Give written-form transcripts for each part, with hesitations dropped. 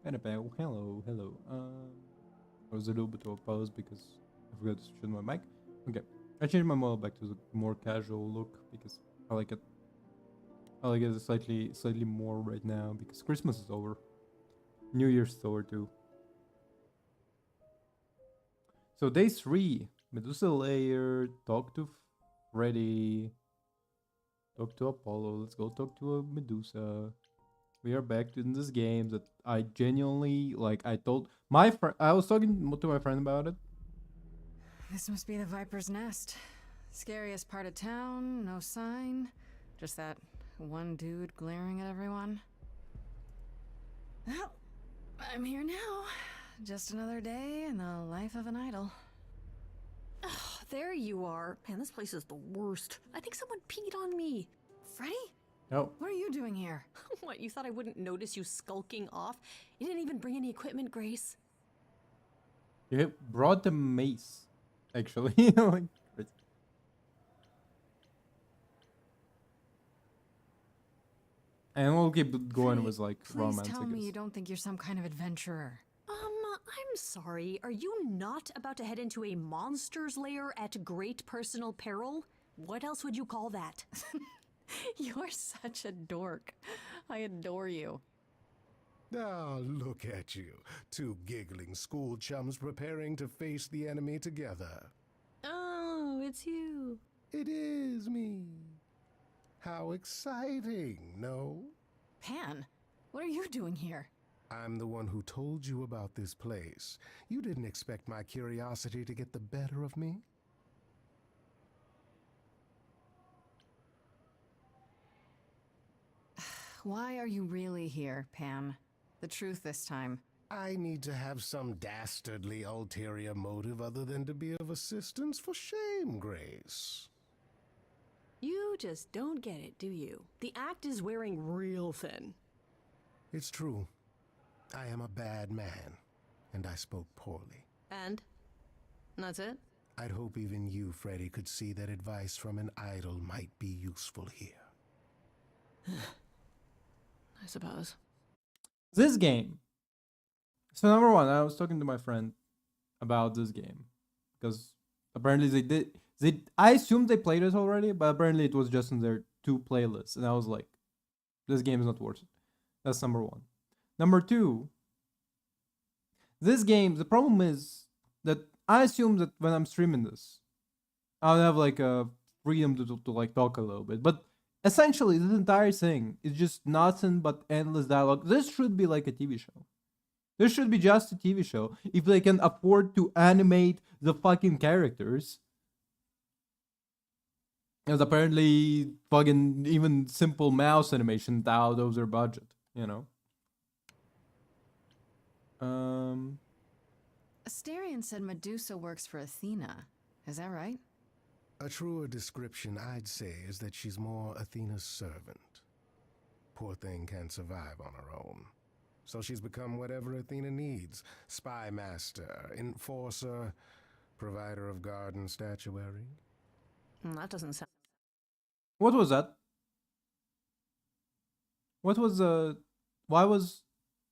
Annabelle, hello, hello. I was a little bit of a pause because I forgot to switch on my mic. Okay, I changed my model back to the more casual look because I like it. I like it slightly more right now because Christmas is over. New Year's is over too. So day 3, Medusa layer, talk to Freddy, talk to Apollo. Let's go talk to a Medusa. We are back in this game that I genuinely like. I told my friend, I was talking to my friend about it. This must be the Viper's Nest. Scariest part of town, no sign. Just that one dude glaring at everyone. Well, I'm here now. Just another day in the life of an idol. Oh, there you are. Man, this place is the worst. I think someone peed on me. Freddy? Oh, What are you doing here? What, you thought I wouldn't notice you skulking off? You didn't even bring any equipment, Grace. you brought the mace, actually. Like, and we'll keep going Freddy, with like please romance, tell I me guess. you don't think you're some kind of adventurer. I'm sorry. Are you not about to head into a monster's lair at great personal peril? What else would you call that? You're such a dork. I adore you. Ah, look at you. Two giggling school chums preparing to face the enemy together. Oh, it's you. It is me. How exciting, no? Pan, what are you doing here? I'm the one who told you about this place. You didn't expect my curiosity to get the better of me? Why are you really here, Pan? The truth this time. I need to have some dastardly ulterior motive other than to be of assistance. For shame, Grace. You just don't get it, do you? The act is wearing real thin. It's true. I am a bad man, and I spoke poorly. And? That's it? I'd hope even you, Freddy, could see that advice from an idol might be useful here. I suppose. This game. So number one, I was talking to my friend about this game because apparently they did. I assumed they played it already, but apparently it was just in their 2 playlists, and I was like, this game is not worth it. That's number one. Number two, this game. The problem is that I assume that when I'm streaming this, I'll have like a freedom to like talk a little bit, but essentially this entire thing is just nothing but endless dialogue. This should be like a TV show. This should be just a TV show if they can afford to animate the fucking characters. Because apparently fucking even simple mouse animation out of their budget, you know. Asterion said Medusa works for Athena. Is that right? A truer description, I'd say, is that she's more Athena's servant. Poor thing can't survive on her own. So she's become whatever Athena needs. Spy master, enforcer, provider of garden statuary. That doesn't sound. What was that? What was why was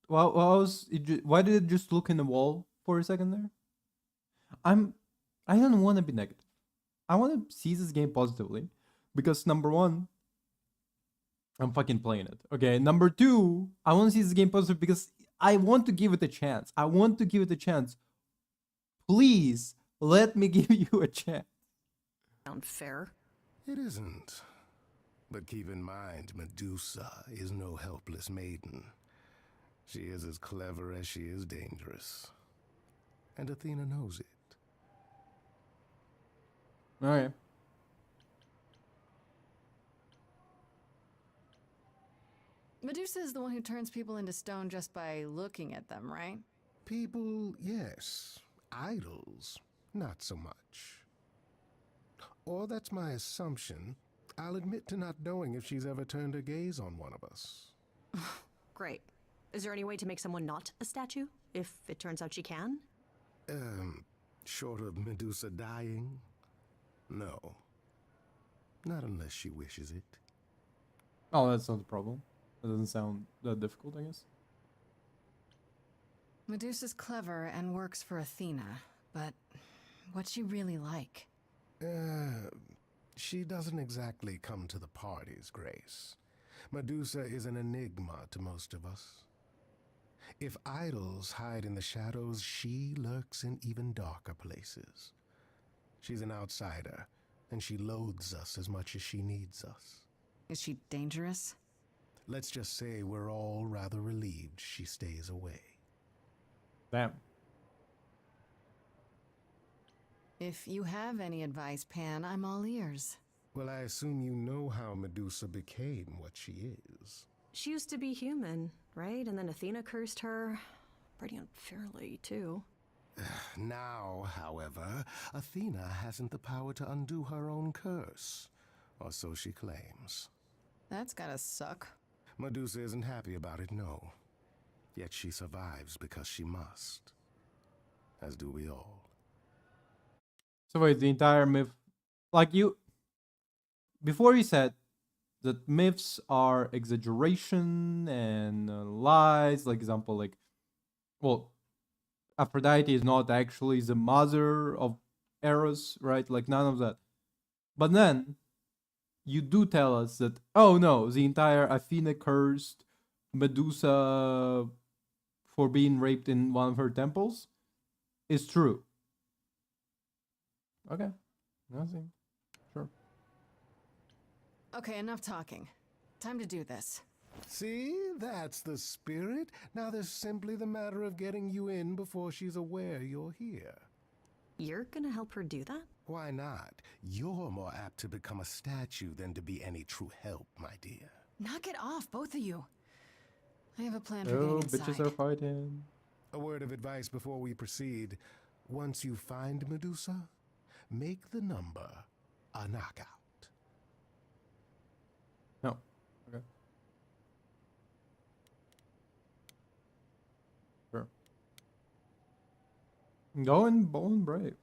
why did it just look in the wall for a second there? I don't want to be negative. I want to see this game positively because number one, I'm fucking playing it. Okay, number two, I want to see this game positive because I want to give it a chance. I want to give it a chance. Please let me give you a chance. Sound fair. It isn't. But keep in mind, Medusa is no helpless maiden. She is as clever as she is dangerous. And Athena knows it. All right. Medusa is the one who turns people into stone just by looking at them, right? People, yes. Idols, not so much. Or that's my assumption. I'll admit to not knowing if she's ever turned her gaze on one of us. Great. Is there any way to make someone not a statue? If it turns out she can? Short of Medusa dying? No. Not unless she wishes it. Oh, that's not the problem. That doesn't sound that difficult, I guess. Medusa's clever and works for Athena, but what's she really like? She doesn't exactly come to the parties, Grace. Medusa is an enigma to most of us. If idols hide in the shadows, she lurks in even darker places. She's an outsider, and she loathes us as much as she needs us. Is she dangerous? Let's just say we're all rather relieved she stays away. Damn. If you have any advice, Pan, I'm all ears. Well, I assume you know how Medusa became what she is. She used to be human, right? And then Athena cursed her. Pretty unfairly, too. Now, however, Athena hasn't the power to undo her own curse, or so she claims. That's gotta suck. Medusa isn't happy about it, no. Yet she survives because she must. As do we all. So wait, the entire myth, like you, before you said that myths are exaggeration and lies. Like example, like, well, Aphrodite is not actually the mother of Eros, right? Like none of that. But then you do tell us that, oh no, the entire Athena cursed Medusa for being raped in one of her temples is true. Okay. Nothing. Sure. Okay, enough talking. Time to do this. See, that's the spirit. Now there's simply the matter of getting you in before she's aware you're here. You're gonna help her do that? Why not? You're more apt to become a statue than to be any true help, my dear. Knock it off, both of you. I have a plan for Oh, getting inside. bitches are fighting. A word of advice before we proceed. Once you find Medusa, make the number a knockout. No. Okay. Sure. Going bold and brave.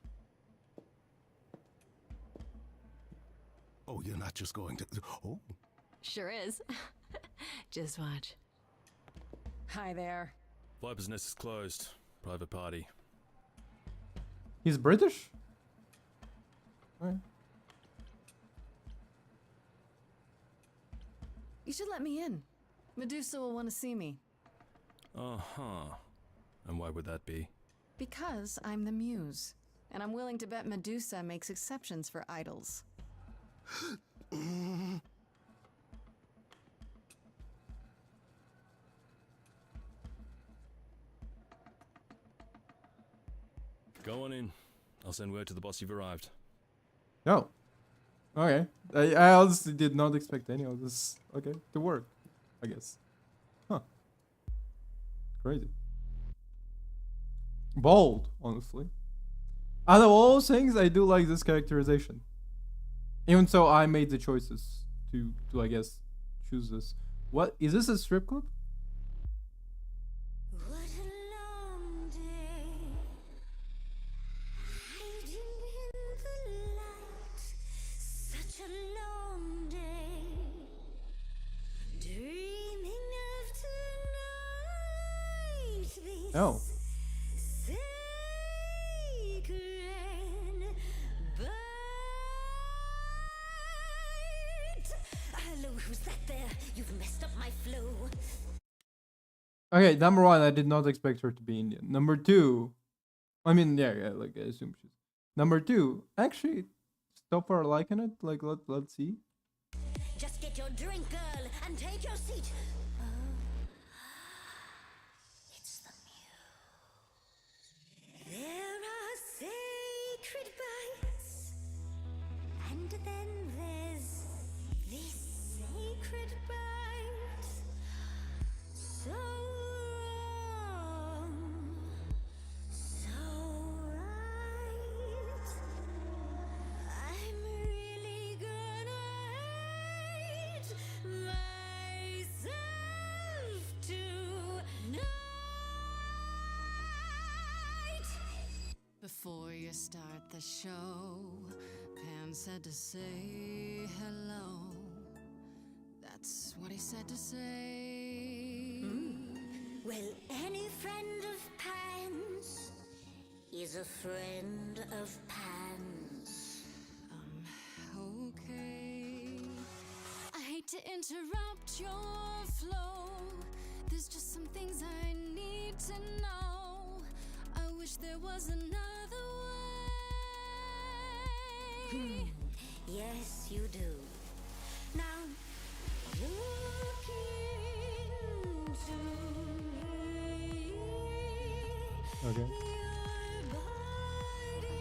Oh, you're not just going to... Oh, Sure is. Just watch. Hi there. Viper's Nest is closed. Private party. He's British? Okay. You should let me in. Medusa will want to see me. Uh-huh. And why would that be? Because I'm the muse. And I'm willing to bet Medusa makes exceptions for idols. Go on in. I'll send word to the boss you've arrived. No. Okay. I honestly did not expect any of this. Okay. To work, I guess. Huh. Crazy. Bold, honestly. Out of all things, I do like this characterization. Even so, I made the choices to I guess, choose this. What is this a strip club? What a long day, hiding in the light. Such a long day, dreaming of tonight. This Oh. sacred bite. Hello, who's that there? You've messed up my flow. Okay, number one, I did not expect her to be Indian. Number two, I mean, yeah, like I assume she's. Number two, actually, stop her liking it. Like, let's see. Just get your drink, girl, and take your seat. Oh, it's the muse. There are sacred bites, and then there's this sacred bite. So wrong, so right. I'm really gonna hate myself tonight. Before you start the show, Pan said to say hello. That's what he said to say. Well, any friend of Pan's is a friend of Pan's. Okay. I hate to interrupt your flow. There's just some things I need to know. I wish there was another way. Yes, you do. Now, look into me. Okay. Your body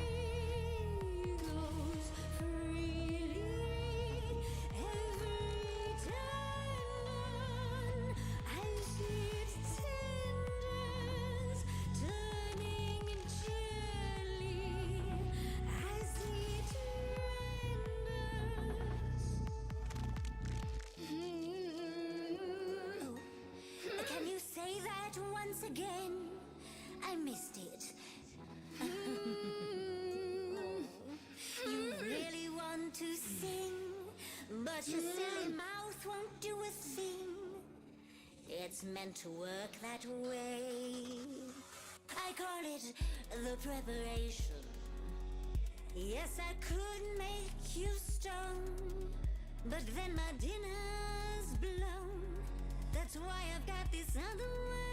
glows freely every time I see it tenders turning jelly. I see it renders. Can you say that once again? I missed it. You really want to sing, but your silly mouth won't do a thing. It's meant to work that way. I call it the preparation. Yes, I could make you stoned, but then my dinner's blown. That's why I've got this other way.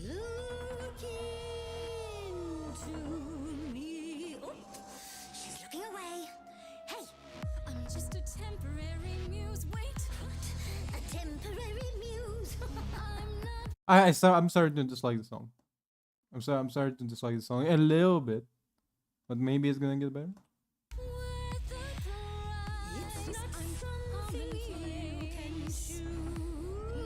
Look into me. Oh, she's looking away. Hey, I'm just a temporary muse. Wait, a temporary muse. I'm not I'm starting to dislike the song. I'm starting to dislike the song a little bit, but maybe it's gonna get better. worth the price. It's not I'm something you can choose.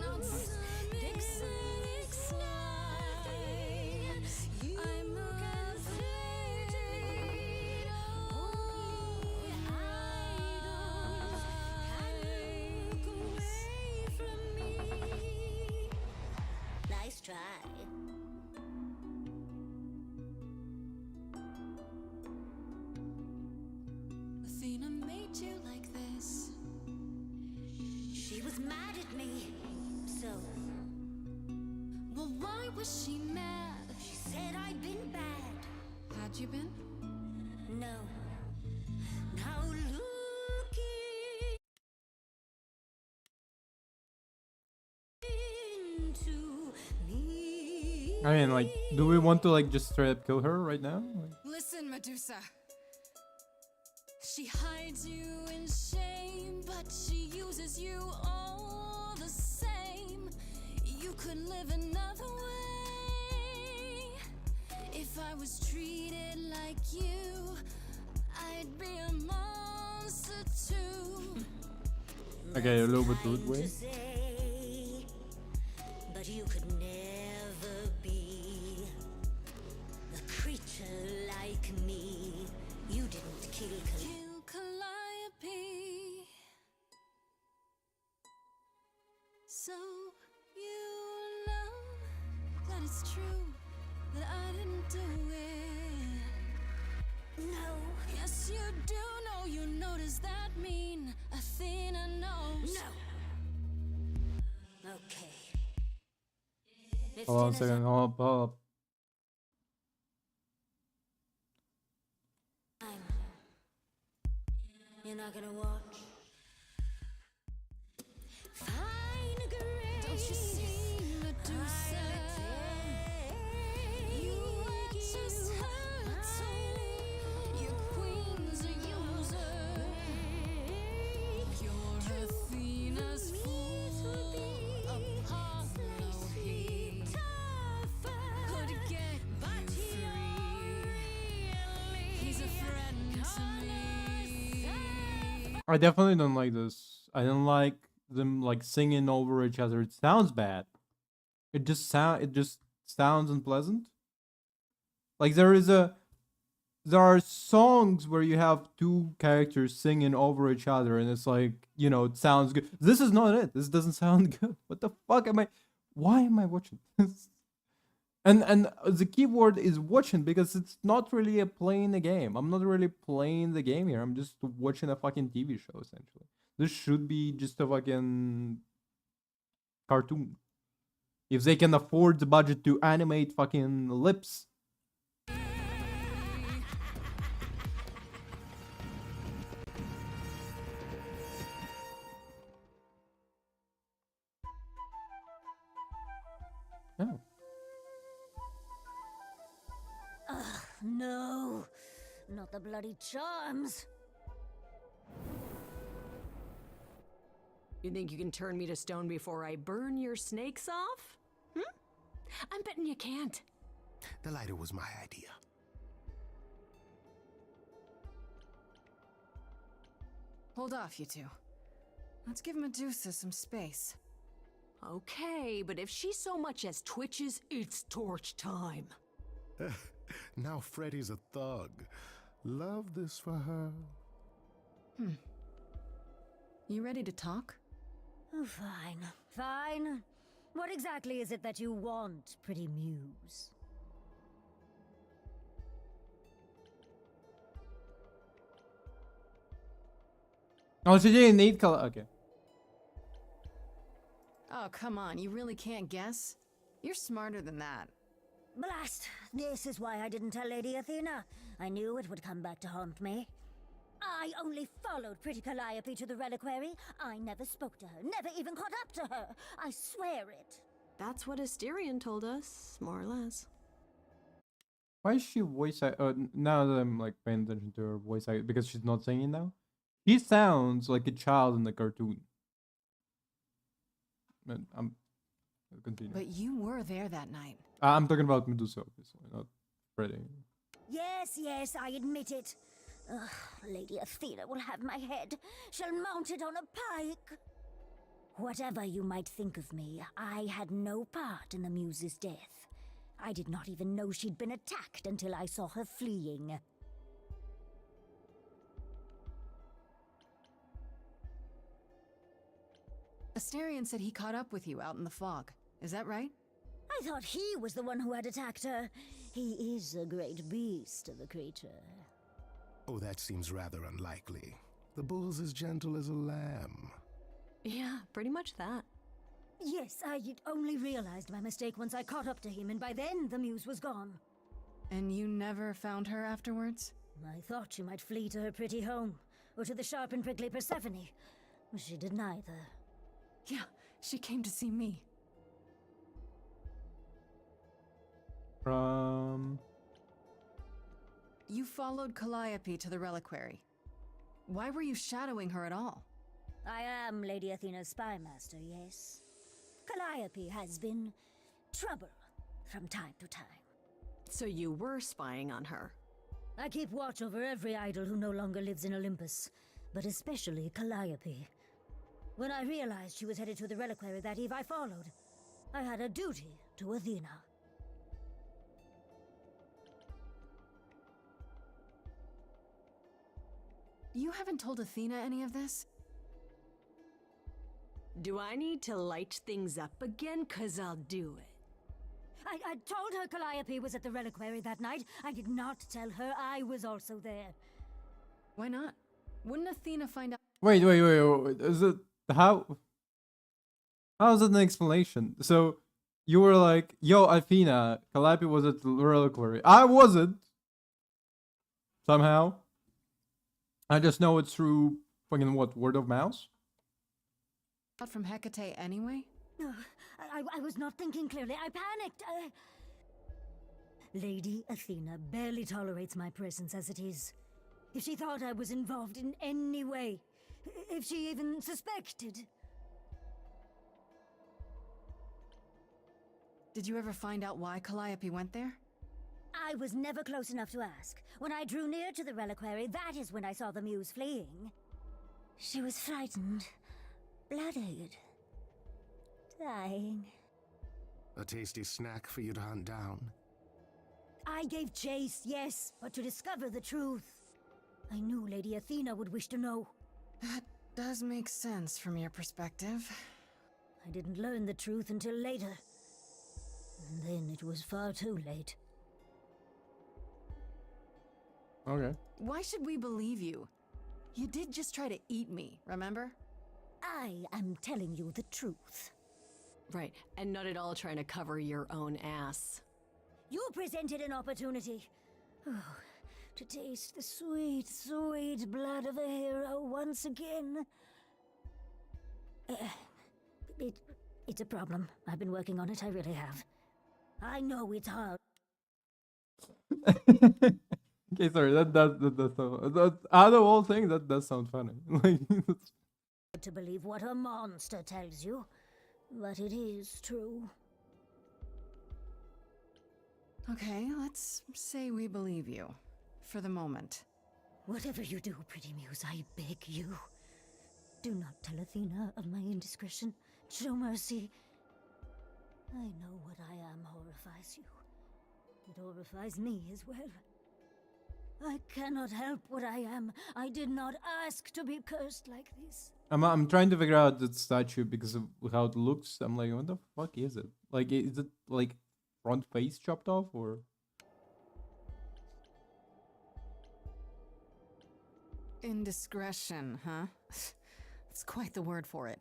not some exotic slide. You I'm can afraid only idols can look away from me. Nice try. Athena made you like this. She was mad at me. So Well, why was she mad? she said I'd been bad. Had you been? No. Now look into me. I mean, like, do we want to like just straight up kill her right now? Like, Listen, Medusa. She hides you in shame, but she uses you all the same. You could live another way. If I was treated like you, I'd be a monster too. okay, a little bit That's rude kind way. to say, but you could never be a creature like me. You didn't kill Calliope. Kill Calliope. So you know that it's true that I didn't do it. No, Yes, you do know. You know, does that mean Athena knows? no. Okay. If Hold on a dinner's second. up, Hold up. you're not gonna watch. Fine grace. Don't you see, Medusa? You are just her tool. Your queen's a user. You're Athena's fool. Apollo he could get you free. He's a friend to me. I definitely don't like this. I don't like them like singing over each other. It sounds bad. It just sounds unpleasant. Like there are songs where you have two characters singing over each other and it's like, you know, it sounds good. This is not it. This doesn't sound good. What the fuck am I why am I watching this? And the keyword is watching because it's not really playing the game. I'm not really playing the game here. I'm just watching a fucking TV show essentially. This should be just a fucking cartoon. If they can afford the budget to animate fucking lips. Oh. No, not the bloody charms. You think you can turn me to stone before I burn your snakes off? I'm betting you can't. The lighter was my idea. Hold off, you two. Let's give Medusa some space. Okay, but if she so much as twitches, it's torch time. Now Freddy's a thug. Love this for her. You ready to talk? Oh, fine, fine. What exactly is it that you want, pretty muse? Oh, she didn't need color. Okay. Oh, come on, you really can't guess? You're smarter than that. Blast! This is why I didn't tell Lady Athena. I knew it would come back to haunt me. I only followed pretty Calliope to the reliquary. I never spoke to her, never even caught up to her. I swear it. That's what Asterion told us, more or less. Why is she voice now that I'm like paying attention to her voice because she's not singing now? He sounds like a child in the cartoon. But I'm continue. But you were there that night. I'm talking about Medusa, obviously, not Freddy. Yes, I admit it. Ugh, Lady Athena will have my head. She'll mount it on a pike. Whatever you might think of me, I had no part in the Muse's death. I did not even know she'd been attacked until I saw her fleeing. Asterion said he caught up with you out in the fog. Is that right? I thought he was the one who had attacked her. He is a great beast of a creature. Oh, that seems rather unlikely. The bull's as gentle as a lamb. Yeah, pretty much that. Yes, I had only realized my mistake once I caught up to him, and by then the Muse was gone. And you never found her afterwards? I thought she might flee to her pretty home, or to the sharp and prickly Persephone. She did neither. Yeah, she came to see me. You followed Calliope to the reliquary. Why were you shadowing her at all? I am Lady Athena's spy master, yes. Calliope has been trouble from time to time. So you were spying on her. I keep watch over every idol who no longer lives in Olympus, but especially Calliope. When I realized she was headed to the reliquary that eve, I followed. I had a duty to Athena. You haven't told Athena any of this? Do I need to light things up again? 'Cause I'll do it. I told her Calliope was at the reliquary that night. I did not tell her I was also there. Why not? Wouldn't Athena find out? Wait. Is it how? How is it an explanation? So you were like, "Yo, Athena, Calliope was at the reliquary. I wasn't. Somehow, I just know it's through fucking what, word of mouth." Out from Hecate anyway? No, I was not thinking clearly. I panicked. Lady Athena barely tolerates my presence as it is. If she thought I was involved in any way, if she even suspected. Did you ever find out why Calliope went there? I was never close enough to ask. When I drew near to the reliquary, that is when I saw the Muse fleeing. She was frightened, blooded, dying. A tasty snack for you to hunt down. I gave chase, yes, but to discover the truth. I knew Lady Athena would wish to know. That does make sense from your perspective. I didn't learn the truth until later. And then it was far too late. Okay. Why should we believe you? You did just try to eat me, remember? I am telling you the truth. Right, and not at all trying to cover your own ass. You presented an opportunity. Oh, to taste the sweet, sweet blood of a hero once again. It's a problem. I've been working on it, I really have. I know it's hard Okay, sorry. That out of all things, that does sound funny. Like, to believe what a monster tells you, but it is true. Okay, let's say we believe you. For the moment. Whatever you do, Pretty Muse, I beg you. Do not tell Athena of my indiscretion. Show mercy. I know what I am horrifies you. It horrifies me as well. I cannot help what I am. I did not ask to be cursed like this. I'm trying to figure out the statue because of how it looks. I'm like, what the fuck is it? Like, is it like front face chopped off or? Indiscretion, huh? That's quite the word for it.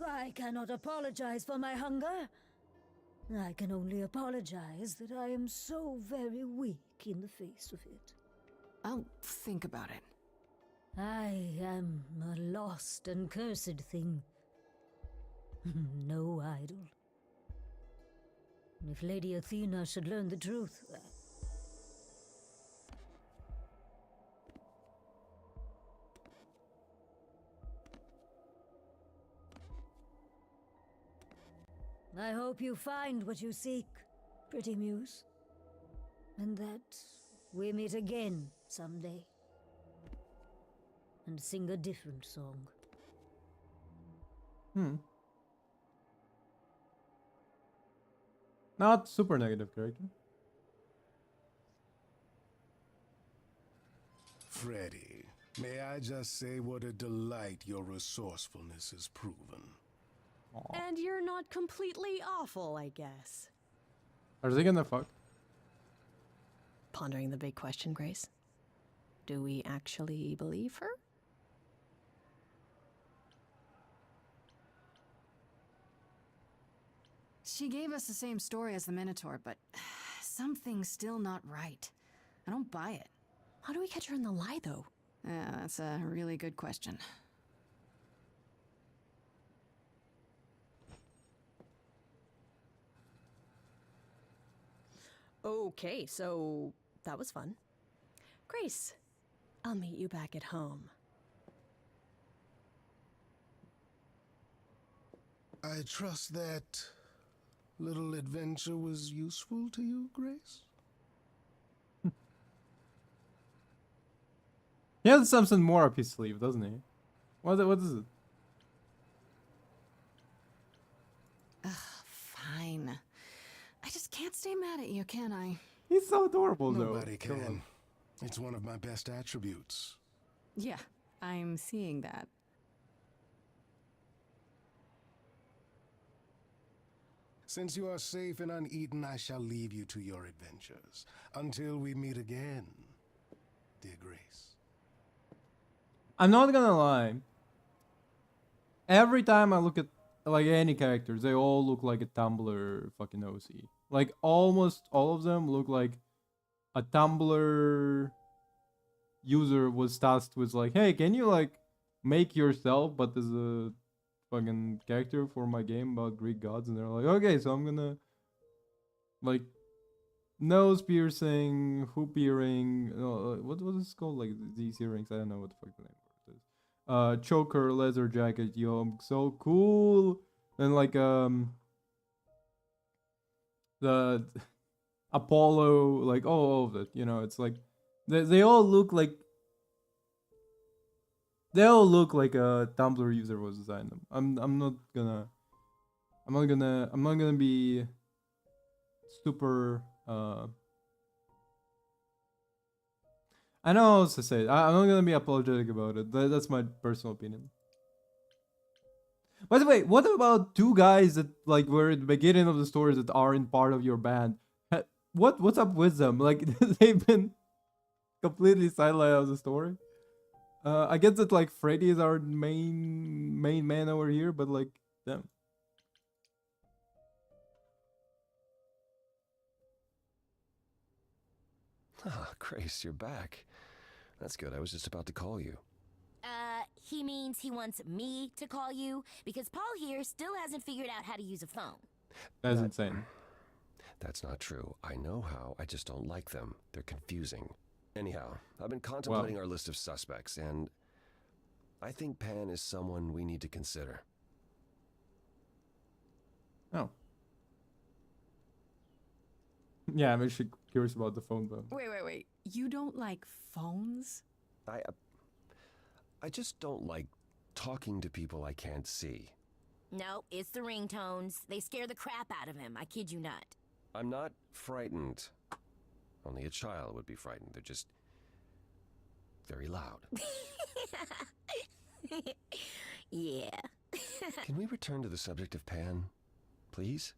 I cannot apologize for my hunger. I can only apologize that I am so very weak in the face of it. I'll think about it. I am a lost and cursed thing. No idol. If Lady Athena should learn the truth... I hope you find what you seek, Pretty Muse. And that we meet again someday. And sing a different song. Not super negative character. Freddy, may I just say what a delight your resourcefulness has proven. And you're not completely awful, I guess. Are they gonna fuck? Pondering the big question, Grace. Do we actually believe her? She gave us the same story as the Minotaur, but something's still not right. I don't buy it. How do we catch her in the lie, though? Yeah, that's a really good question. Okay, so that was fun. Grace, I'll meet you back at home. I trust that little adventure was useful to you, Grace? He has something more up his sleeve, doesn't he? What is it? Fine. I just can't stay mad at you, can I? He's so adorable, though. Nobody Come on. can. It's one of my best attributes. Yeah, I'm seeing that. Since you are safe and uneaten, I shall leave you to your adventures. Until we meet again, dear Grace. I'm not gonna lie. Every time I look at like any characters, they all look like a Tumblr fucking OC. Like almost all of them look like a Tumblr user was tasked with like, hey, can you like make yourself but as a fucking character for my game about Greek gods? And they're like, okay, so I'm gonna like nose piercing, hoop earring, what was this called? Like these earrings, I don't know what the fuck the name of it is. Choker, leather jacket, yo, so cool. And like the Apollo, like all of it, you know, it's like they all look like a Tumblr user was designing them. I'm not gonna be super I know how else to say it. I'm not gonna be apologetic about it. That's my personal opinion. By the way, what about two guys that like were at the beginning of the stories that aren't part of your band? What's up with them? Like they've been completely sidelined out of the story. I get that like Freddy is our main man over here, but like them. Ah, Grace, you're back. That's good. I was just about to call you. He means he wants me to call you because Paul here still hasn't figured out how to use a phone. That's insane. That's not true. I know how. I just don't like them. They're confusing. Anyhow, I've been contemplating our list of suspects, and I think Pan is someone we need to consider. Oh. Yeah, I'm actually curious about the phone though. Wait. You don't like phones? I just don't like talking to people I can't see. No, it's the ringtones. They scare the crap out of him. I kid you not. I'm not frightened. Only a child would be frightened. They're just very loud. Yeah. Can we return to the subject of Pan, please?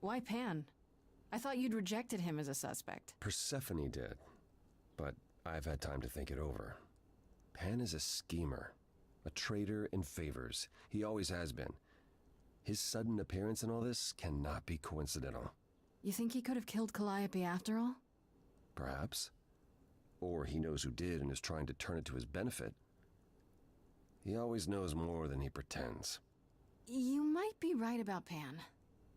Why Pan? I thought you'd rejected him as a suspect. Persephone did, but I've had time to think it over. Pan is a schemer, a traitor in favors. He always has been. His sudden appearance in all this cannot be coincidental. You think he could have killed Calliope after all? Perhaps. Or he knows who did and is trying to turn it to his benefit. He always knows more than he pretends. You might be right about Pan.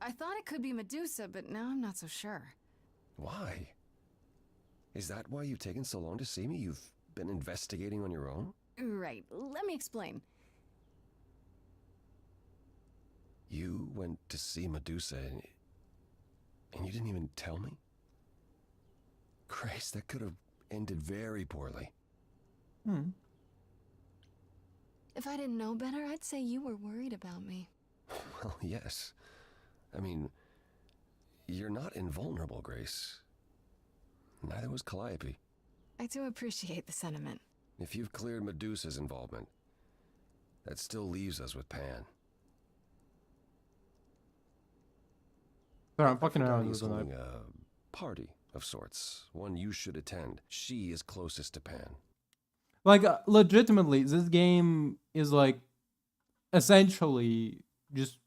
I thought it could be Medusa, but now I'm not so sure. Why? Is that why you've taken so long to see me? You've been investigating on your own? Right, let me explain. You went to see Medusa and you didn't even tell me? Grace, that could have ended very poorly. If I didn't know better, I'd say you were worried about me. Well, yes. I mean, you're not invulnerable, Grace. Neither was Calliope. I do appreciate the sentiment. If you've cleared Medusa's involvement, that still leaves us with Pan. Sorry, I'm fucking around Aphrodite's with the holding knife. a party of sorts, one you should attend. She is closest to Pan. Like, legitimately, this game is like essentially just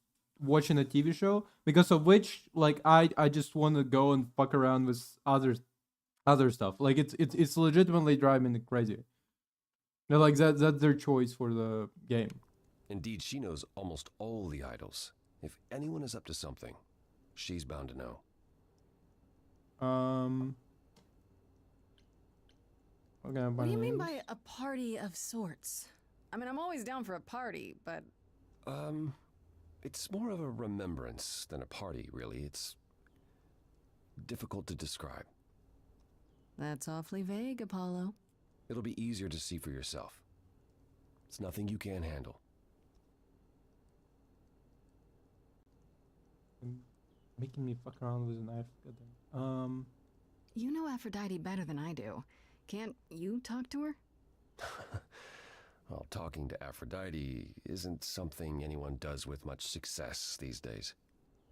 watching a TV show, because of which, like, I just want to go and fuck around with other stuff. Like, it's legitimately driving me crazy. No, like that's their choice for the game. Indeed, she knows almost all the idols. If anyone is up to something, she's bound to know. Okay, What do you mean by a party of sorts? I mean, I'm always down for a party, but... It's more of a remembrance than a party, really. It's difficult to describe. That's awfully vague, Apollo. It'll be easier to see for yourself. It's nothing you can't handle. Making me fuck around with a knife. Goddamn. You know Aphrodite better than I do. Can't you talk to her? Well, talking to Aphrodite isn't something anyone does with much success these days.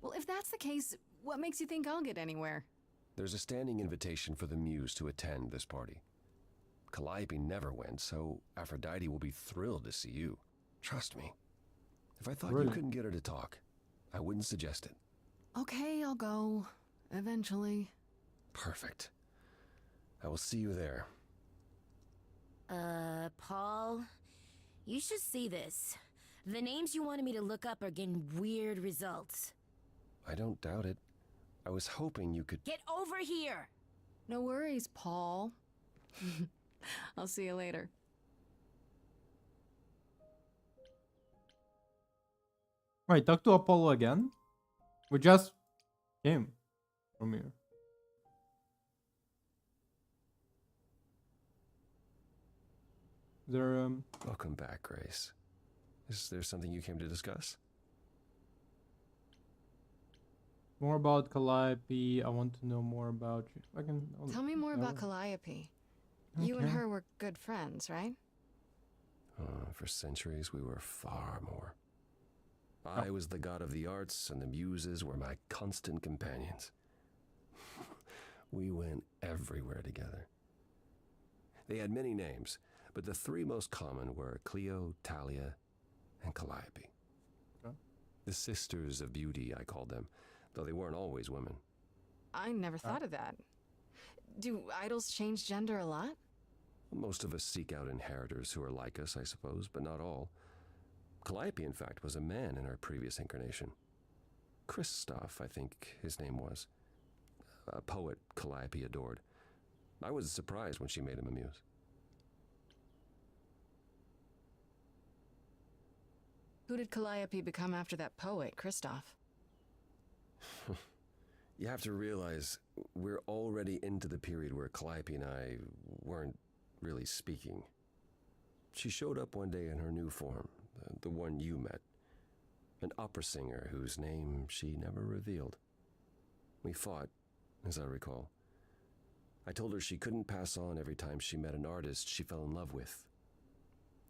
Well, if that's the case, what makes you think I'll get anywhere? There's a standing invitation for the Muse to attend this party. Calliope never went, so Aphrodite will be thrilled to see you. Trust me. If I thought Really? you couldn't get her to talk, I wouldn't suggest it. Okay, I'll go. Eventually. Perfect. I will see you there. Paul, you should see this. The names you wanted me to look up are getting weird results. I don't doubt it. I was hoping you could... Get over here! No worries, Paul. I'll see you later. Right, talk to Apollo again. We just came from here. There, Welcome back, Grace. Is there something you came to discuss? more about Calliope. I want to know more about you. Tell me more about no. Calliope. You and Okay. her were good friends, right? For centuries, we were far more. I was the god of the arts, and the muses were my constant companions. We went everywhere together. They had many names, but the three most common were Clio, Talia, and Calliope. Okay. The Sisters of Beauty, I called them, though they weren't always women. I never thought of that. Do idols change gender a lot? Most of us seek out inheritors who are like us, I suppose, but not all. Calliope, in fact, was a man in her previous incarnation. Kristoff, I think his name was. A poet Calliope adored. I was surprised when she made him a muse. Who did Calliope become after that poet, Kristoff? You have to realize we're already into the period where Calliope and I weren't really speaking. She showed up one day in her new form, the one you met. An opera singer whose name she never revealed. We fought, as I recall. I told her she couldn't pass on every time she met an artist she fell in love with.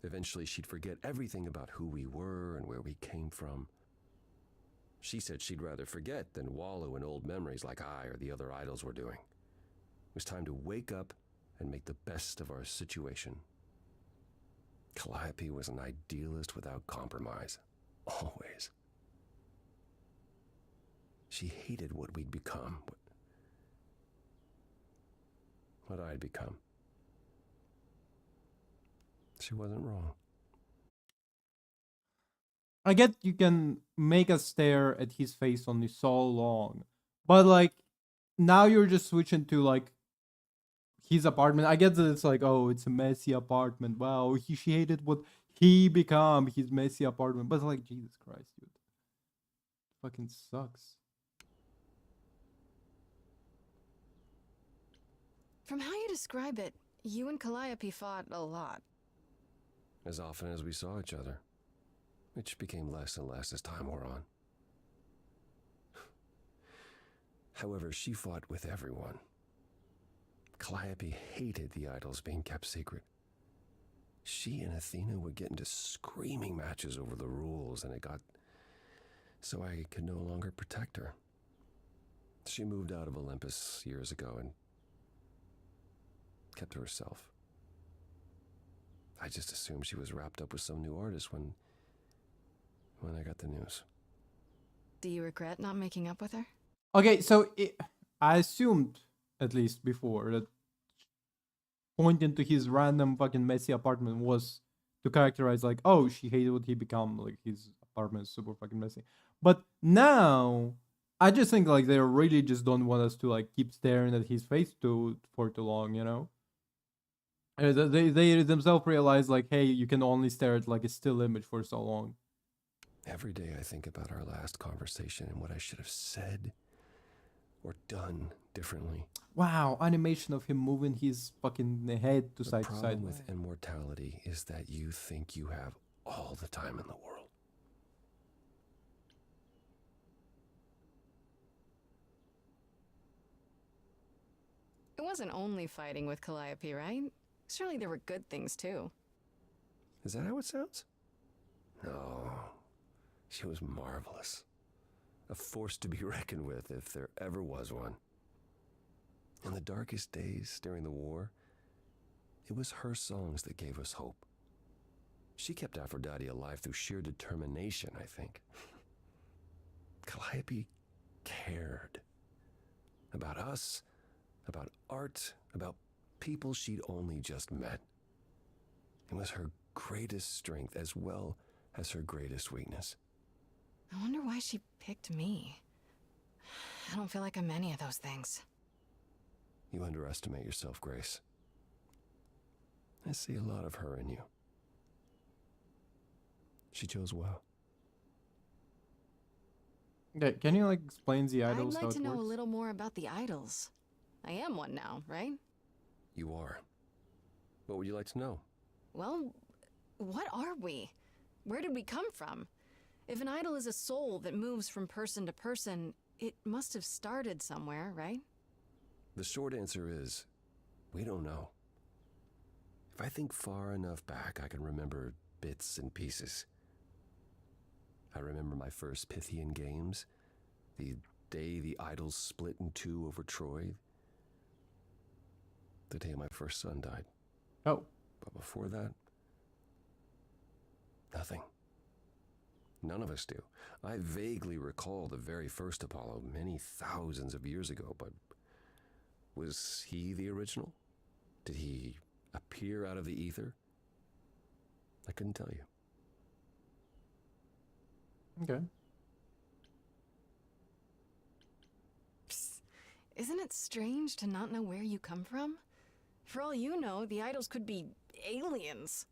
Eventually she'd forget everything about who we were and where we came from. She said she'd rather forget than wallow in old memories like I or the other idols were doing. It was time to wake up and make the best of our situation. Calliope was an idealist without compromise. Always. She hated what we'd become. What I'd become. She wasn't wrong. I get you can make us stare at his face only so long, but like now you're just switching to like his apartment. I get that it's like, oh, it's a messy apartment. Wow, she hated what he become, his messy apartment. But like, Jesus Christ, dude, fucking sucks. From how you describe it, you and Calliope fought a lot. As often as we saw each other, which became less and less as time wore on. However, she fought with everyone. Calliope hated the idols being kept secret. She and Athena would get into screaming matches over the rules, and it got so I could no longer protect her. She moved out of Olympus years ago and kept to herself. I just assumed she was wrapped up with some new artist when I got the news. Do you regret not making up with her? Okay, so I assumed, at least before, that pointing to his random fucking messy apartment was to characterize like, oh, she hated what he become, like his apartment is super fucking messy. But now, I just think like they really just don't want us to like keep staring at his face for too long, you know? They themselves realize like, hey, you can only stare at like a still image for so long. Every day I think about our last conversation and what I should have said or done differently. Wow, animation of him moving his fucking head to The side to side. problem with immortality is that you think you have all the time in the world. It wasn't only fighting with Calliope, right? Surely there were good things too. Is that how it sounds? No. She was marvelous. A force to be reckoned with if there ever was one. In the darkest days during the war, it was her songs that gave us hope. She kept Aphrodite alive through sheer determination, I think. Calliope cared. About us, about art, about people she'd only just met. It was her greatest strength as well as her greatest weakness. I wonder why she picked me. I don't feel like I'm any of those things. You underestimate yourself, Grace. I see a lot of her in you. She chose well. Okay, can you like explain the idols I'd how like it to know works? a little more about the idols. I am one now, right? You are. What would you like to know? Well, what are we? Where did we come from? If an idol is a soul that moves from person to person, it must have started somewhere, right? The short answer is, we don't know. If I think far enough back, I can remember bits and pieces. I remember my first Pythian games, the day the idols split in two over Troy, the day my first son died. Oh, But before that, nothing. None of us do. I vaguely recall the very first Apollo many thousands of years ago, but was he the original? Did he appear out of the ether? I couldn't tell you. Okay. Psst. Isn't it strange to not know where you come from? For all you know, the idols could be aliens.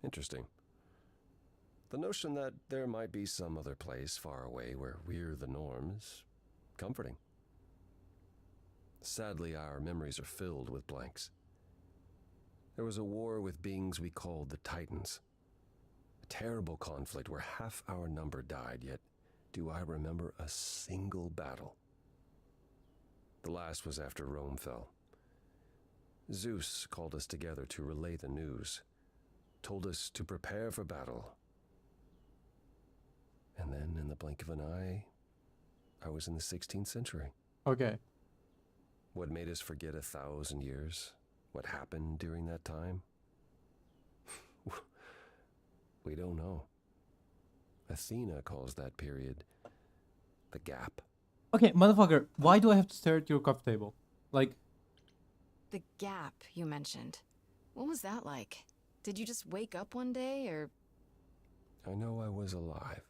Interesting. The notion that there might be some other place far away where we're the norm is comforting. Sadly, our memories are filled with blanks. There was a war with beings we called the Titans. A terrible conflict where half our number died, yet do I remember a single battle. The last was after Rome fell. Zeus called us together to relay the news, told us to prepare for battle. And then, in the blink of an eye, I was in the 16th century. Okay. What made us forget 1,000 years? What happened during that time? We don't know. Athena calls that period the gap. Okay, motherfucker, why do I have to stare at your coffee table? Like, The gap you mentioned. What was that like? Did you just wake up one day, or... I know I was alive.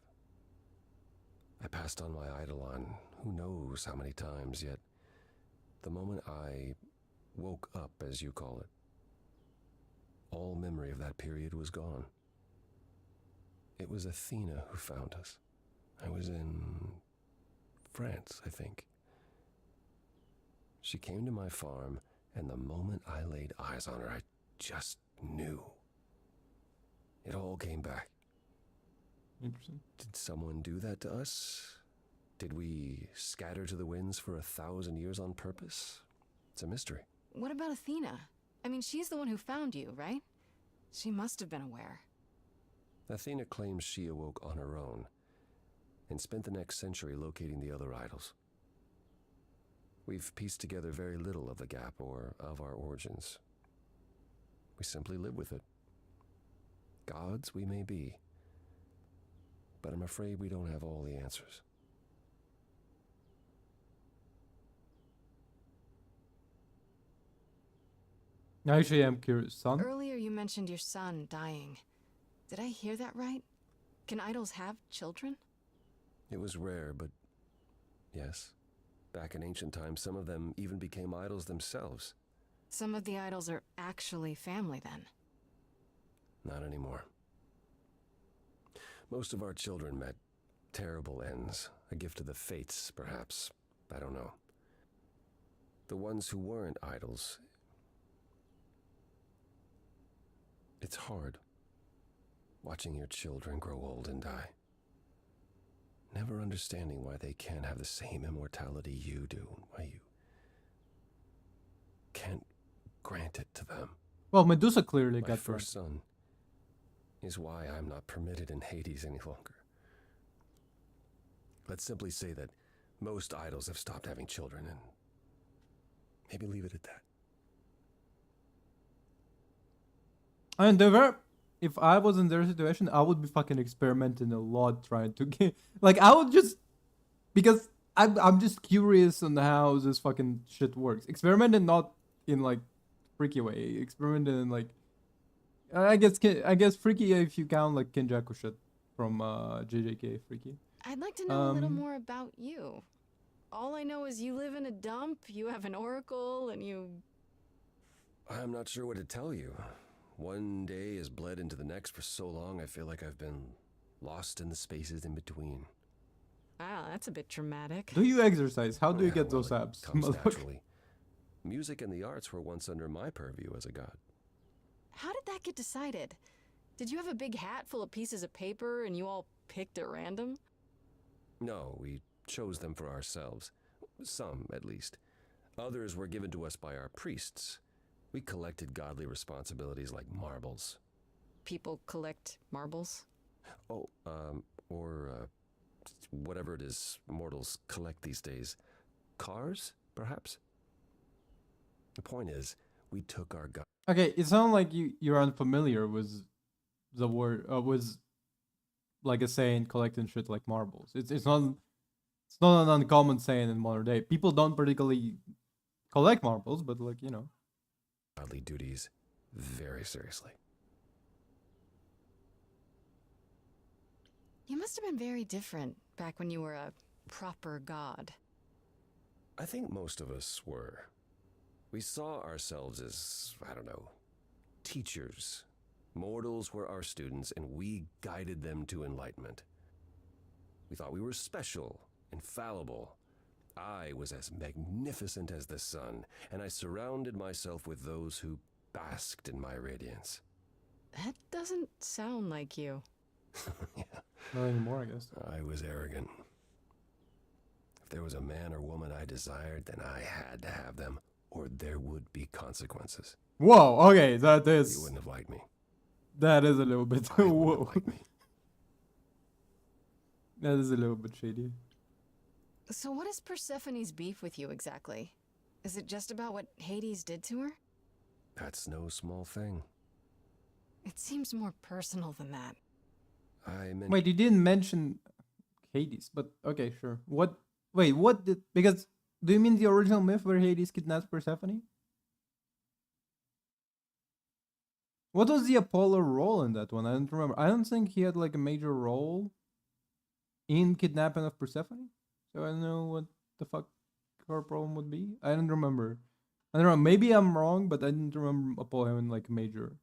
I passed on my eidolon who knows how many times, yet the moment I woke up, as you call it, all memory of that period was gone. It was Athena who found us. I was in France, I think. She came to my farm, and the moment I laid eyes on her, I just knew. It all came back. interesting. Did someone do that to us? Did we scatter to the winds for 1,000 years on purpose? It's a mystery. What about Athena? I mean, she's the one who found you, right? She must have been aware. Athena claims she awoke on her own and spent the next century locating the other idols. We've pieced together very little of the gap or of our origins. We simply live with it. Gods we may be, but I'm afraid we don't have all the answers. Actually, I'm curious, son. Earlier you mentioned your son dying. Did I hear that right? Can idols have children? It was rare, but yes. Back in ancient times, some of them even became idols themselves. Some of the idols are actually family, then. Not anymore. Most of our children met terrible ends. A gift of the fates, perhaps. I don't know. The ones who weren't idols... It's hard. Watching your children grow old and die. Never understanding why they can't have the same immortality you do. Why you can't grant it to them. Well, Medusa clearly My got first son is why I'm not permitted in Hades any longer. Let's simply say that most idols have stopped having children, and maybe leave it at that. And if I was in their situation, I would be fucking experimenting a lot trying to get, like, I would just, because I'm just curious on how this fucking shit works. Experimenting not in like freaky way, experimenting in like, I guess freaky if you count like Kenjaku shit from JJK freaky. I'd like to know a little Um, more about you. All I know is you live in a dump, you have an oracle, and you... I'm not sure what to tell you. One day has bled into the next for so long, I feel like I've been lost in the spaces in between. Wow, that's a bit dramatic. Do you exercise? How do you Yeah, get well, those it abs? comes motherfucker? naturally. Music and the arts were once under my purview as a god. How did that get decided? Did you have a big hat full of pieces of paper and you all picked at random? No, we chose them for ourselves. Some, at least. Others were given to us by our priests. We collected godly responsibilities like marbles. People collect marbles? Oh, or whatever it is mortals collect these days. Cars, perhaps? The point is, we took our god. Okay, it sounds like you're unfamiliar with the word with like a saint collecting shit like marbles. It's not an uncommon saying in modern day. People don't particularly collect marbles, but like, you know. Godly duties very seriously. You must have been very different back when you were a proper god. I think most of us were. We saw ourselves as, I don't know, teachers. Mortals were our students, and we guided them to enlightenment. We thought we were special, infallible. I was as magnificent as the sun, and I surrounded myself with those who basked in my radiance. That doesn't sound like you. Yeah, Not anymore, I guess. I was arrogant. If there was a man or woman I desired, then I had to have them, or there would be consequences. Whoa, okay, that You is wouldn't have liked me. a little bit I wouldn't whoa. have liked me. That is a little bit shady. So what is Persephone's beef with you exactly? Is it just about what Hades did to her? That's no small thing. It seems more personal than that. I meant Wait, you didn't mention Hades, but okay, sure. What? Wait, what did? Because do you mean the original myth where Hades kidnaps Persephone? What was the Apollo role in that one? I don't remember. I don't think he had like a major role in kidnapping of Persephone. So I don't know what the fuck her problem would be. I don't remember. I don't know. Maybe I'm wrong, but I didn't remember Apollo having like a major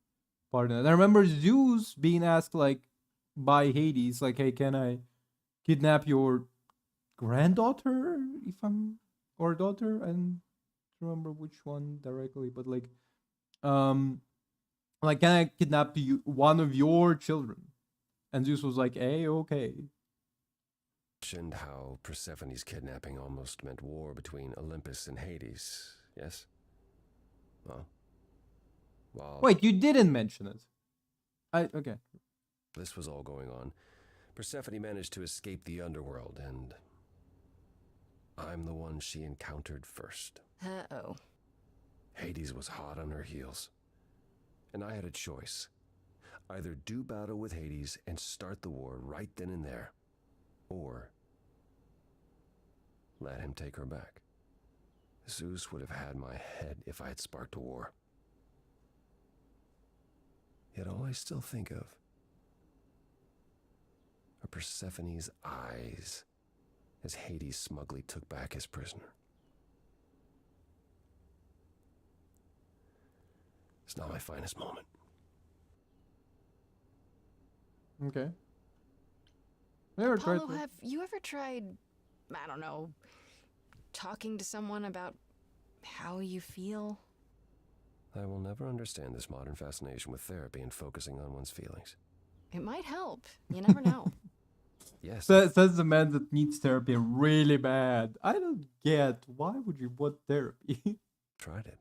part in it. I remember Zeus being asked like by Hades, like, "Hey, can I kidnap your granddaughter? If I'm or daughter?" I don't remember which one directly, but like, can I kidnap you one of your children? And Zeus was like, "Hey, okay." mentioned how Persephone's kidnapping almost meant war between Olympus and Hades, yes? Well, Wait, you didn't mention it. Okay. this was all going on, Persephone managed to escape the underworld, and I'm the one she encountered first. Uh-oh. Hades was hot on her heels, and I had a choice. Either do battle with Hades and start the war right then and there, or let him take her back. Zeus would have had my head if I had sparked a war. Yet all I still think of are Persephone's eyes as Hades smugly took back his prisoner. It's not my finest moment. Okay. Never tried Apollo, to- have you ever tried, I don't know, talking to someone about how you feel? I will never understand this modern fascination with therapy and focusing on one's feelings. It might help. You never know. Yes, Says the man that needs therapy really bad. I don't get why would you want therapy? tried it.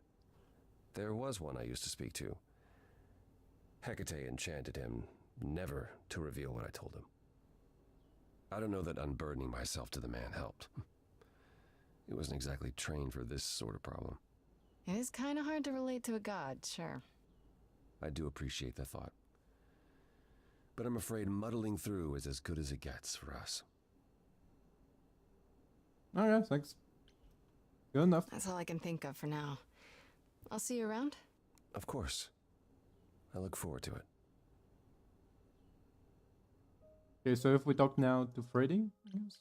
There was one I used to speak to. Hecate enchanted him never to reveal what I told him. I don't know that unburdening myself to the man helped. He wasn't exactly trained for this sort of problem. It is kind of hard to relate to a god, sure. I do appreciate the thought. But I'm afraid muddling through is as good as it gets for us. Alright, thanks. Good enough. That's all I can think of for now. I'll see you around. Of course. I look forward to it. Okay, so if we talk now to Freddy, I guess.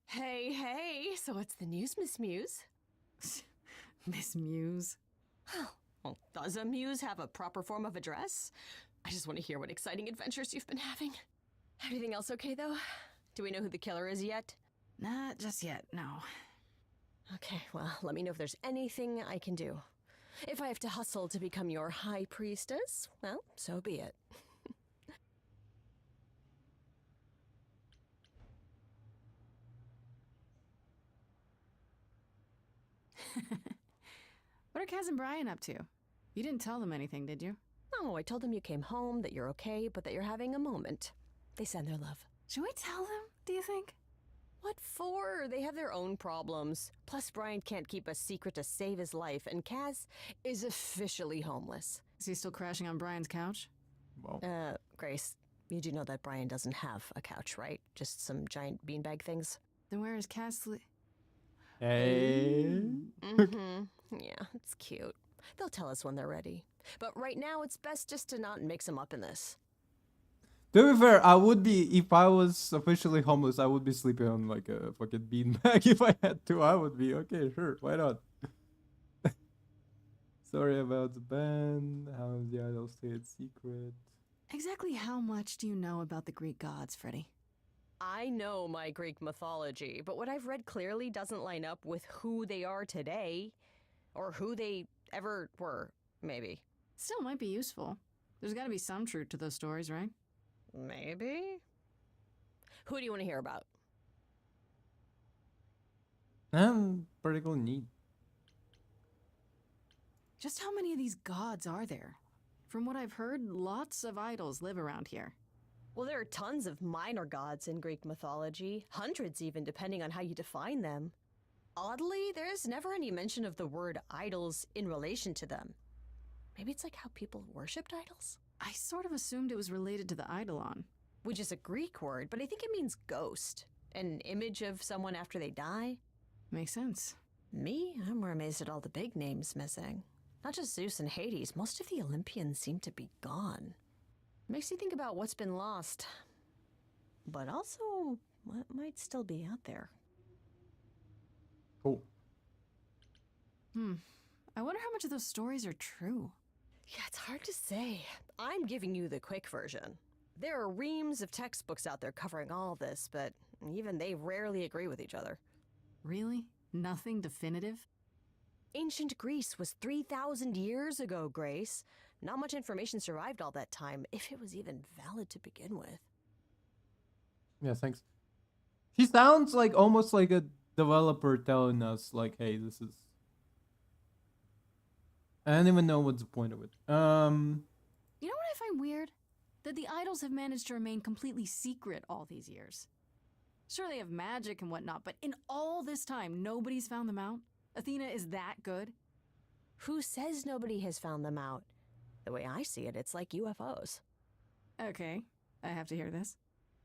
Hey, so what's the news, Miss Muse? Miss Muse. Well, does a muse have a proper form of address? I just want to hear what exciting adventures you've been having. Everything else okay, though? Do we know who the killer is yet? Not just yet, no. Okay, well, let me know if there's anything I can do. If I have to hustle to become your high priestess, well, so be it. What are Kaz and Brian up to? You didn't tell them anything, did you? Oh, I told them you came home, that you're okay, but that you're having a moment. They send their love. Should we tell them, do you think? What for? They have their own problems. Plus, Brian can't keep a secret to save his life, and Kaz is officially homeless. Is he still crashing on Brian's couch? Well, Grace, you do know that Brian doesn't have a couch, right? Just some giant beanbag things. Then where is Castle? hey. Mm-hmm. Yeah, it's cute. They'll tell us when they're ready. But right now, it's best just to not mix them up in this. To be fair, I would be, if I was officially homeless, I would be sleeping on like a fucking beanbag if I had to. I would be, okay, sure, why not? Sorry about the ban. How is the idol stayed secret? Exactly how much do you know about the Greek gods, Freddy? I know my Greek mythology, but what I've read clearly doesn't line up with who they are today. Or who they ever were, maybe. Still might be useful. There's gotta be some truth to those stories, right? Maybe? Who do you want to hear about? Particularly neat. Just how many of these gods are there? From what I've heard, lots of idols live around here. Well, there are tons of minor gods in Greek mythology, hundreds even, depending on how you define them. Oddly, there's never any mention of the word idols in relation to them. Maybe it's like how people worshipped idols? I sort of assumed it was related to the eidolon. Which is a Greek word, but I think it means ghost. An image of someone after they die. Makes sense. Me? I'm more amazed at all the big names missing. Not just Zeus and Hades, most of the Olympians seem to be gone. Makes you think about what's been lost. But also, what might still be out there. Cool. I wonder how much of those stories are true. Yeah, it's hard to say. I'm giving you the quick version. There are reams of textbooks out there covering all this, but even they rarely agree with each other. Really? Nothing definitive? Ancient Greece was 3,000 years ago, Grace. Not much information survived all that time, if it was even valid to begin with. Yeah, thanks. He sounds like almost like a developer telling us like, hey, this is... I don't even know what's the point of it. You know what I find weird? That the idols have managed to remain completely secret all these years. Sure, they have magic and whatnot, but in all this time, nobody's found them out? Athena is that good? Who says nobody has found them out? The way I see it, it's like UFOs. Okay, I have to hear this.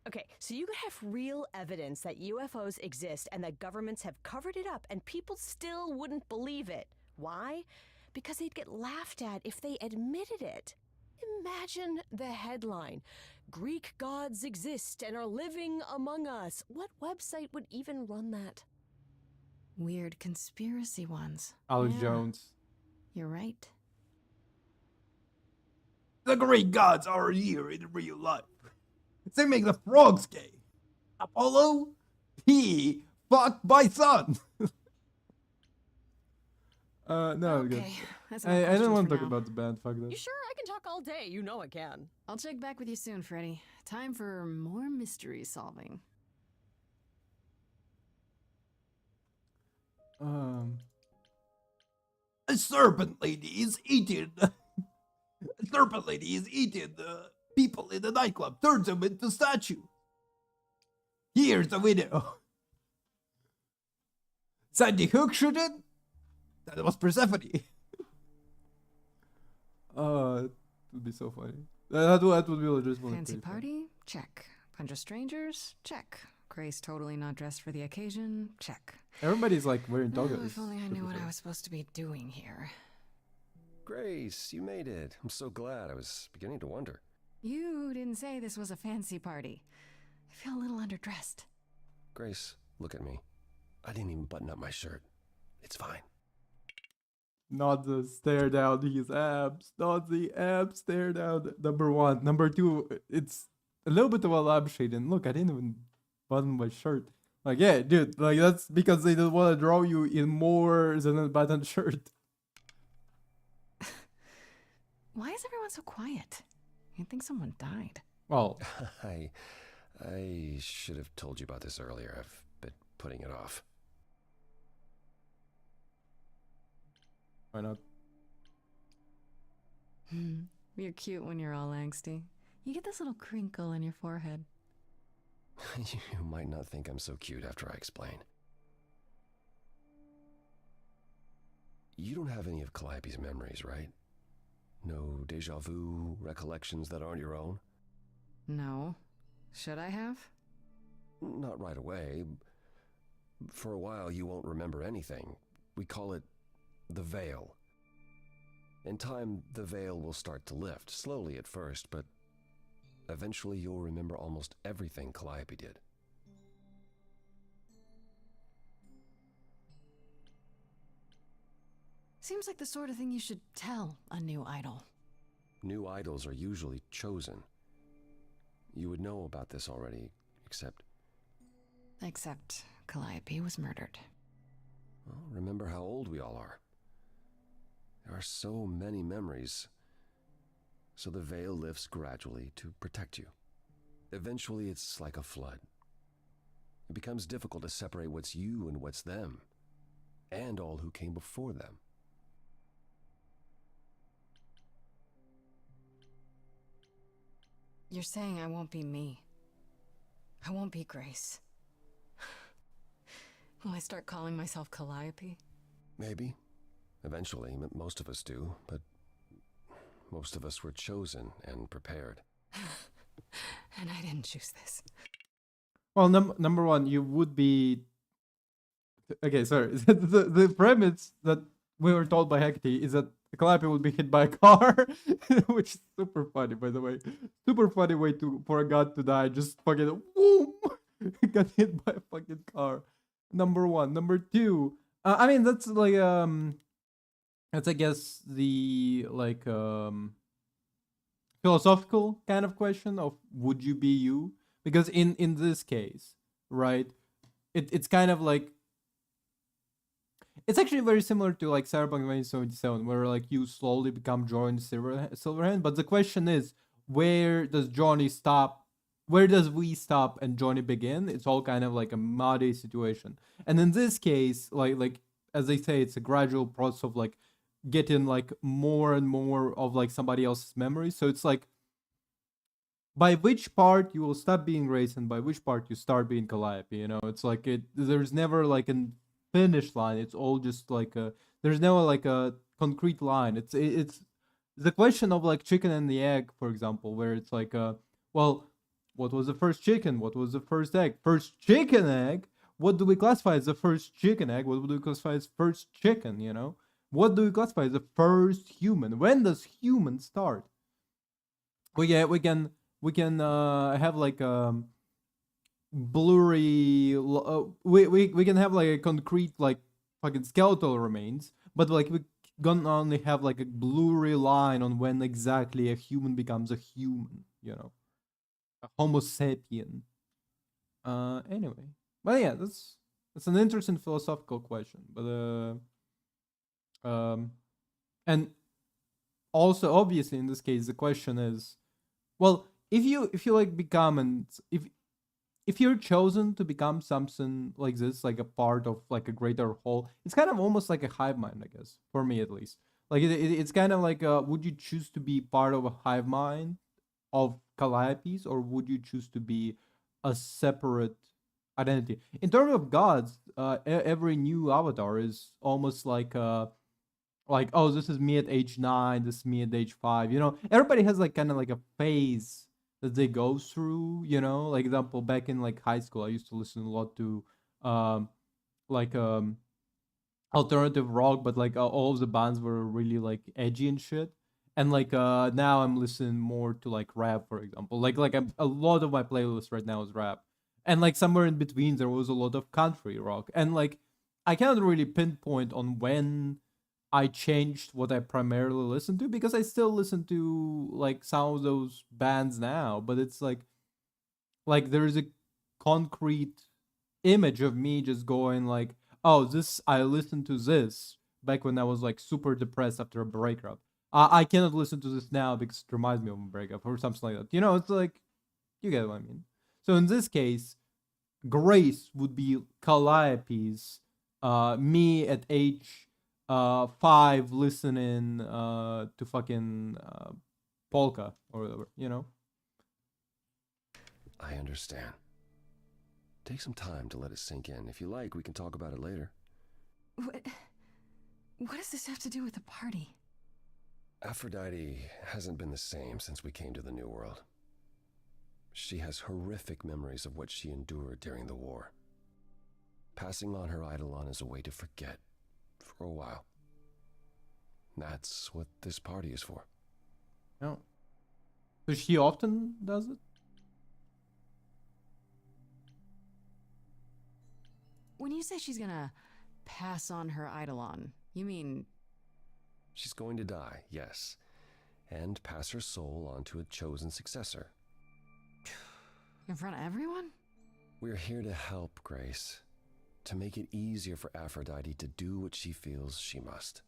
Okay, so you could have real evidence that UFOs exist and that governments have covered it up and people still wouldn't believe it. Why? Because they'd get laughed at if they admitted it. Imagine the headline. Greek gods exist and are living among us. What website would even run that? Weird conspiracy ones. Alex Yeah, Jones. You're right. The Greek gods are here in real life. They make the frogs gay. Apollo, he fucked my son. No, good. Okay, that's I enough don't want questions to for talk now. about the band. Fuck You that. sure? I can talk all day. You know I can. I'll check back with you soon, Freddy. Time for more mystery solving. A serpent lady is eating. A serpent lady is eating the people in the nightclub. Turns them into statue. Here's the video. Sandy Hook shoot it. That was Persephone. It would be so funny. That would be legitimately Fancy pretty funny. party? Check. Bunch of strangers? Check. Grace totally not dressed for the occasion? Check. Everybody's like wearing Oh, togas. if only I to knew be what fair. I was supposed to be doing here. Grace, you made it. I'm so glad. I was beginning to wonder. You didn't say this was a fancy party. I feel a little underdressed. Grace, look at me. I didn't even button up my shirt. It's fine. Not the stare down his abs. Not the abs stare down. Number one. Number two, it's a little bit of a lab shade. And look, I didn't even button my shirt. Like, yeah, dude, like that's because they don't want to draw you in more than a button shirt. Why is everyone so quiet? You'd think someone died. Well, I should have told you about this earlier. I've been putting it off. why not? You're cute when you're all angsty. You get this little crinkle in your forehead. You might not think I'm so cute after I explain. You don't have any of Calliope's memories, right? No deja vu recollections that aren't your own? No. Should I have? Not right away. For a while, you won't remember anything. We call it the veil. In time, the veil will start to lift, slowly at first, but eventually you'll remember almost everything Calliope did. Seems like the sort of thing you should tell a new idol. New idols are usually chosen. You would know about this already, except... Except Calliope was murdered. Well, remember how old we all are. There are so many memories. So the veil lifts gradually to protect you. Eventually, it's like a flood. It becomes difficult to separate what's you and what's them, and all who came before them. You're saying I won't be me. I won't be Grace. Will I start calling myself Calliope? Maybe. Eventually, most of us do, but most of us were chosen and prepared. And I didn't choose this. Well, number one, you would be. Okay, sorry. The premise that we were told by Hecate is that Calliope would be hit by a car, which is super funny, by the way. Super funny way for a god to die. Just fucking boom, got hit by a fucking car. Number one. Number two. I mean, that's like that's I guess the like philosophical kind of question of would you be you? Because in this case, right, it's kind of like it's actually very similar to like Cyberpunk 2077, where like you slowly become Johnny Silverhand. But the question is, where does Johnny stop? Where does we stop and Johnny begin? It's all kind of like a muddy situation. And in this case, like as they say, it's a gradual process of like getting like more and more of like somebody else's memory. So it's like by which part you will stop being Grace and by which part you start being Calliope. You know, it's like there's never like a finish line. It's all just like there's never like a concrete line. It's the question of like chicken and the egg, for example, where it's like well, what was the first chicken? What was the first egg? First chicken egg? What do we classify as the first chicken egg? What do we classify as first chicken, you know? What do we classify as the first human? When does human start? We can have like blurry we can have like a concrete like fucking skeletal remains, but like we gonna only have like a blurry line on when exactly a human becomes a human, you know, a homo sapien. Anyway, but yeah, that's an interesting philosophical question, but and also obviously in this case the question is, well, if you like become and if you're chosen to become something like this, like a part of like a greater whole, it's kind of almost like a hive mind, I guess, for me at least. Like it's kind of like would you choose to be part of a hive mind of Calliopes, or would you choose to be a separate identity? In terms of gods, every new avatar is almost like oh, this is me at age 9, this is me at age 5, you know. Everybody has like kind of like a phase that they go through, you know. Like example, back in like high school, I used to listen a lot to like alternative rock, but like all of the bands were really like edgy and shit. And like now I'm listening more to like rap, for example. Like a lot of my playlist right now is rap, and like somewhere in between there was a lot of country rock. And like I cannot really pinpoint on when I changed what I primarily listen to, because I still listen to like some of those bands now, but it's like there is a concrete image of me just going like, oh, this, I listened to this back when I was like super depressed after a breakup. I cannot listen to this now because it reminds me of a breakup or something like that. You know, it's like, you get what I mean. So in this case, Grace would be Calliope's, me at age 5 listening to fucking polka or whatever, you know. I understand. Take some time to let it sink in. If you like, we can talk about it later. What does this have to do with the party? Aphrodite hasn't been the same since we came to the New World. She has horrific memories of what she endured during the war. Passing on her Eidolon is a way to forget, for a while. That's what this party is for. No. So she often does it? When you say she's gonna pass on her Eidolon, you mean She's going to die, yes, and pass her soul on to a chosen successor. in front of everyone? We're here to help, Grace, to make it easier for Aphrodite to do what she feels she must.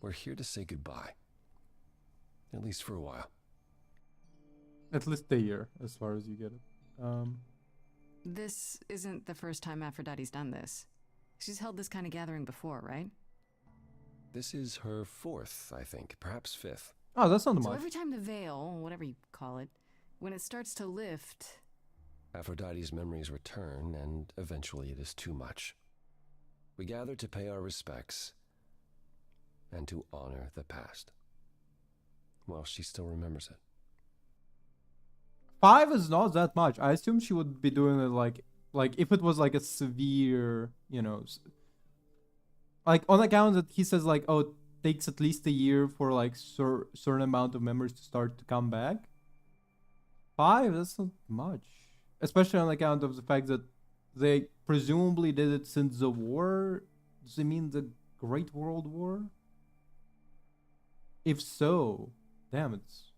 We're here to say goodbye, at least for a while. At least a year, as far as you get it. This isn't the first time Aphrodite's done this. She's held this kind of gathering before, right? This is her fourth, I think, perhaps fifth. Oh, that's not So much. every time the veil, whatever you call it, when it starts to lift, Aphrodite's memories return, and eventually it is too much. We gather to pay our respects and to honor the past. Well, she still remembers it. 5 is not that much. I assume she would be doing it like if it was like a severe, you know, like on account that he says like, oh, it takes at least a year for like certain amount of memories to start to come back. 5, that's not much, especially on account of the fact that they presumably did it since the war. Does it mean the Great World War? If so, damn, it's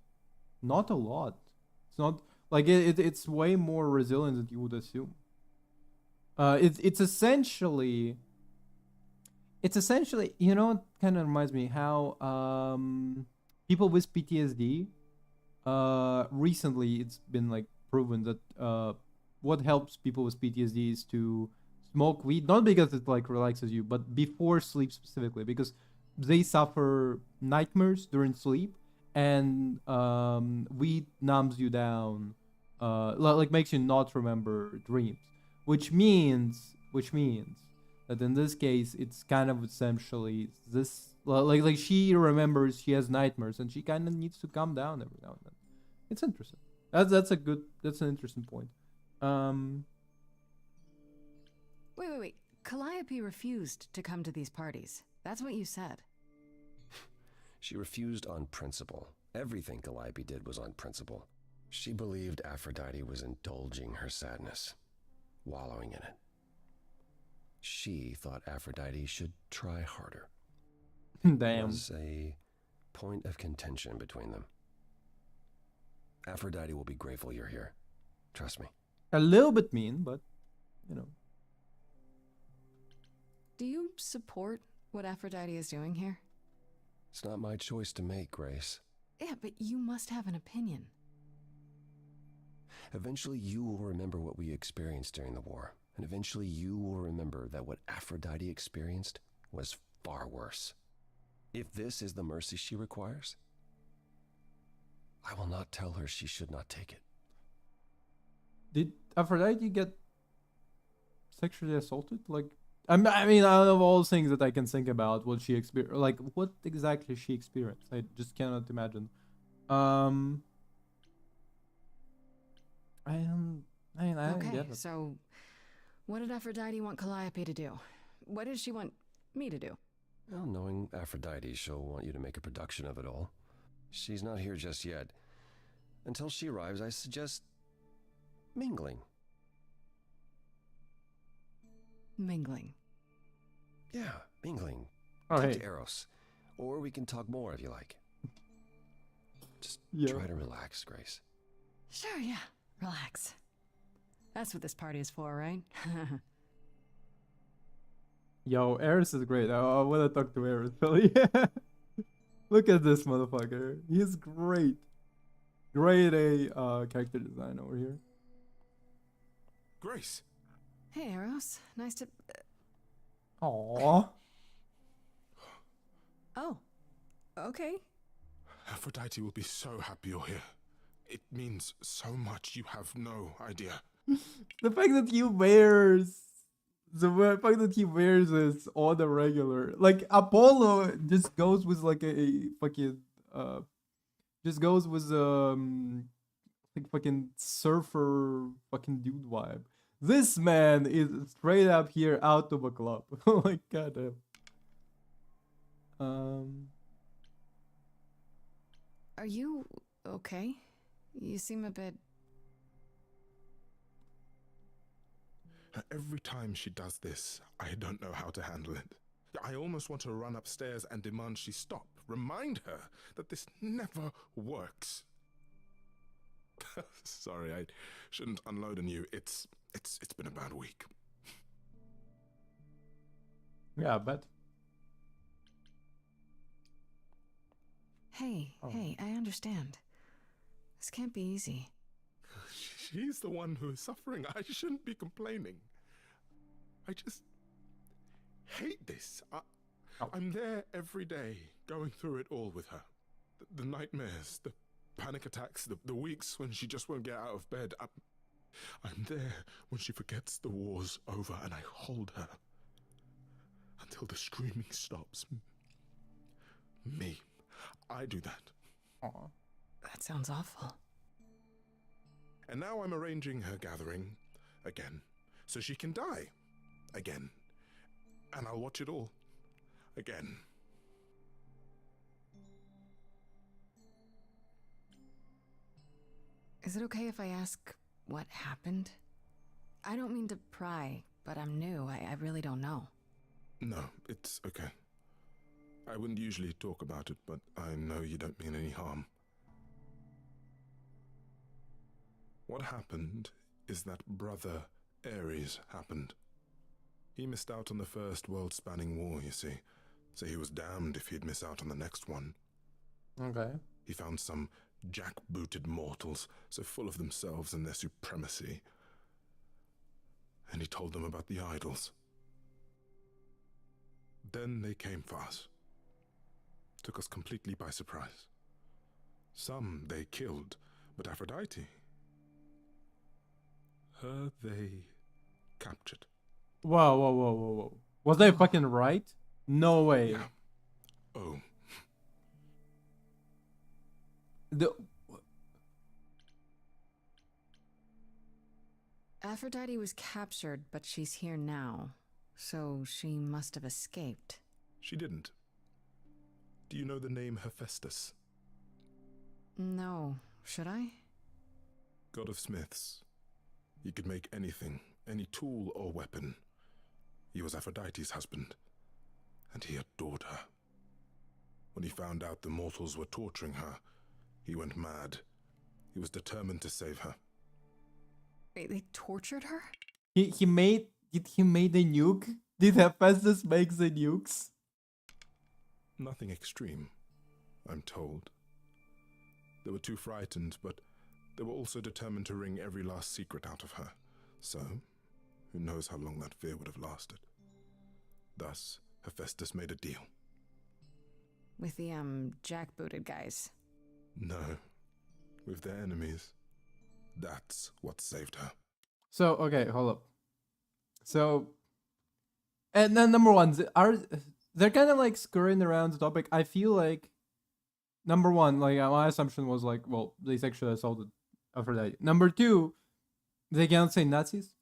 not a lot. It's not like it's way more resilient than you would assume. It's essentially, you know, it kind of reminds me how people with PTSD, recently it's been like proven that what helps people with PTSD is to smoke weed, not because it like relaxes you, but before sleep specifically, because they suffer nightmares during sleep, and weed numbs you down, like makes you not remember dreams, which means that in this case it's kind of essentially this, like she remembers she has nightmares and she kind of needs to calm down every now and then. It's interesting. That's an interesting point. Wait. Calliope refused to come to these parties. That's what you said. She refused on principle. Everything Calliope did was on principle. She believed Aphrodite was indulging her sadness, wallowing in it. She thought Aphrodite should try harder. It Damn. was a point of contention between them. Aphrodite will be grateful you're here. Trust me. A little bit mean, but you know. Do you support what Aphrodite is doing here? It's not my choice to make, Grace. Yeah, but you must have an opinion. Eventually you will remember what we experienced during the war, and eventually you will remember that what Aphrodite experienced was far worse. If this is the mercy she requires, I will not tell her she should not take it. Did Aphrodite get sexually assaulted? Like, I mean, out of all things that I can think about, what she experienced, like, what exactly she experienced, I just cannot imagine. I don't Okay, get it. so what did Aphrodite want Calliope to do? What did she want me to do? Well, knowing Aphrodite, she'll want you to make a production of it all. She's not here just yet. Until she arrives, I suggest mingling. Mingling. Yeah, mingling. Oh, Talk hey. to Eros. Or we can talk more if you like. Just Yeah. try to relax, Grace. Sure, yeah. Relax. That's what this party is for, right? Yo, Eris is great. I want to talk to Eris, Philly. Look at this motherfucker. He's great. Grade A character design over here. Grace, Hey, Eros. Nice to... Aww. Oh. Okay. Aphrodite will be so happy you're here. It means so much, you have no idea. The fact that he wears The fact that he wears this on the regular, like Apollo, just goes with like a fucking just goes with like fucking surfer fucking dude vibe. This man is straight up here out of a club. Like goddamn. Are you okay? You seem a bit. Every time she does this, I don't know how to handle it. I almost want to run upstairs and demand she stop. Remind her that this never works. Sorry, I shouldn't unload on you. It's been a bad week. Yeah, I bet. Hey, I understand. This can't be easy. She's the one who is suffering. I shouldn't be complaining. I just hate this. I'm there every day, going through it all with her. The nightmares, the panic attacks, the weeks when she just won't get out of bed. I'm there when she forgets the war's over, and I hold her until the screaming stops. Me. I do that. Aw. That sounds awful. And now I'm arranging her gathering again, so she can die again. And I'll watch it all again. Is it okay if I ask what happened? I don't mean to pry, but I'm new. I really don't know. No, it's okay. I wouldn't usually talk about it, but I know you don't mean any harm. What happened is that Brother Ares happened. He missed out on the first world-spanning war, you see, so he was damned if he'd miss out on the next one. Okay. He found some jackbooted mortals, so full of themselves and their supremacy, and he told them about the idols. Then they came for us. Took us completely by surprise. Some they killed, but Aphrodite, her they captured. Whoa. Was I fucking right? No way. Yeah. Oh, The Aphrodite was captured, but she's here now. So she must have escaped. she didn't. Do you know the name Hephaestus? No. Should I? God of smiths. He could make anything, any tool or weapon. He was Aphrodite's husband, and he adored her. When he found out the mortals were torturing her, he went mad. He was determined to save her. Wait, they tortured her? Did he make a nuke? Did Hephaestus make the nukes? Nothing extreme, I'm told. They were too frightened, but they were also determined to wring every last secret out of her. So, who knows how long that fear would have lasted. Thus, Hephaestus made a deal. With the, jackbooted guys. No, with their enemies. That's what saved her. So okay, hold up. So, and then number one, they're kind of like scurrying around the topic. I feel like number one, like my assumption was like, well, they sexually assaulted Aphrodite. Number two, they can't say Nazis.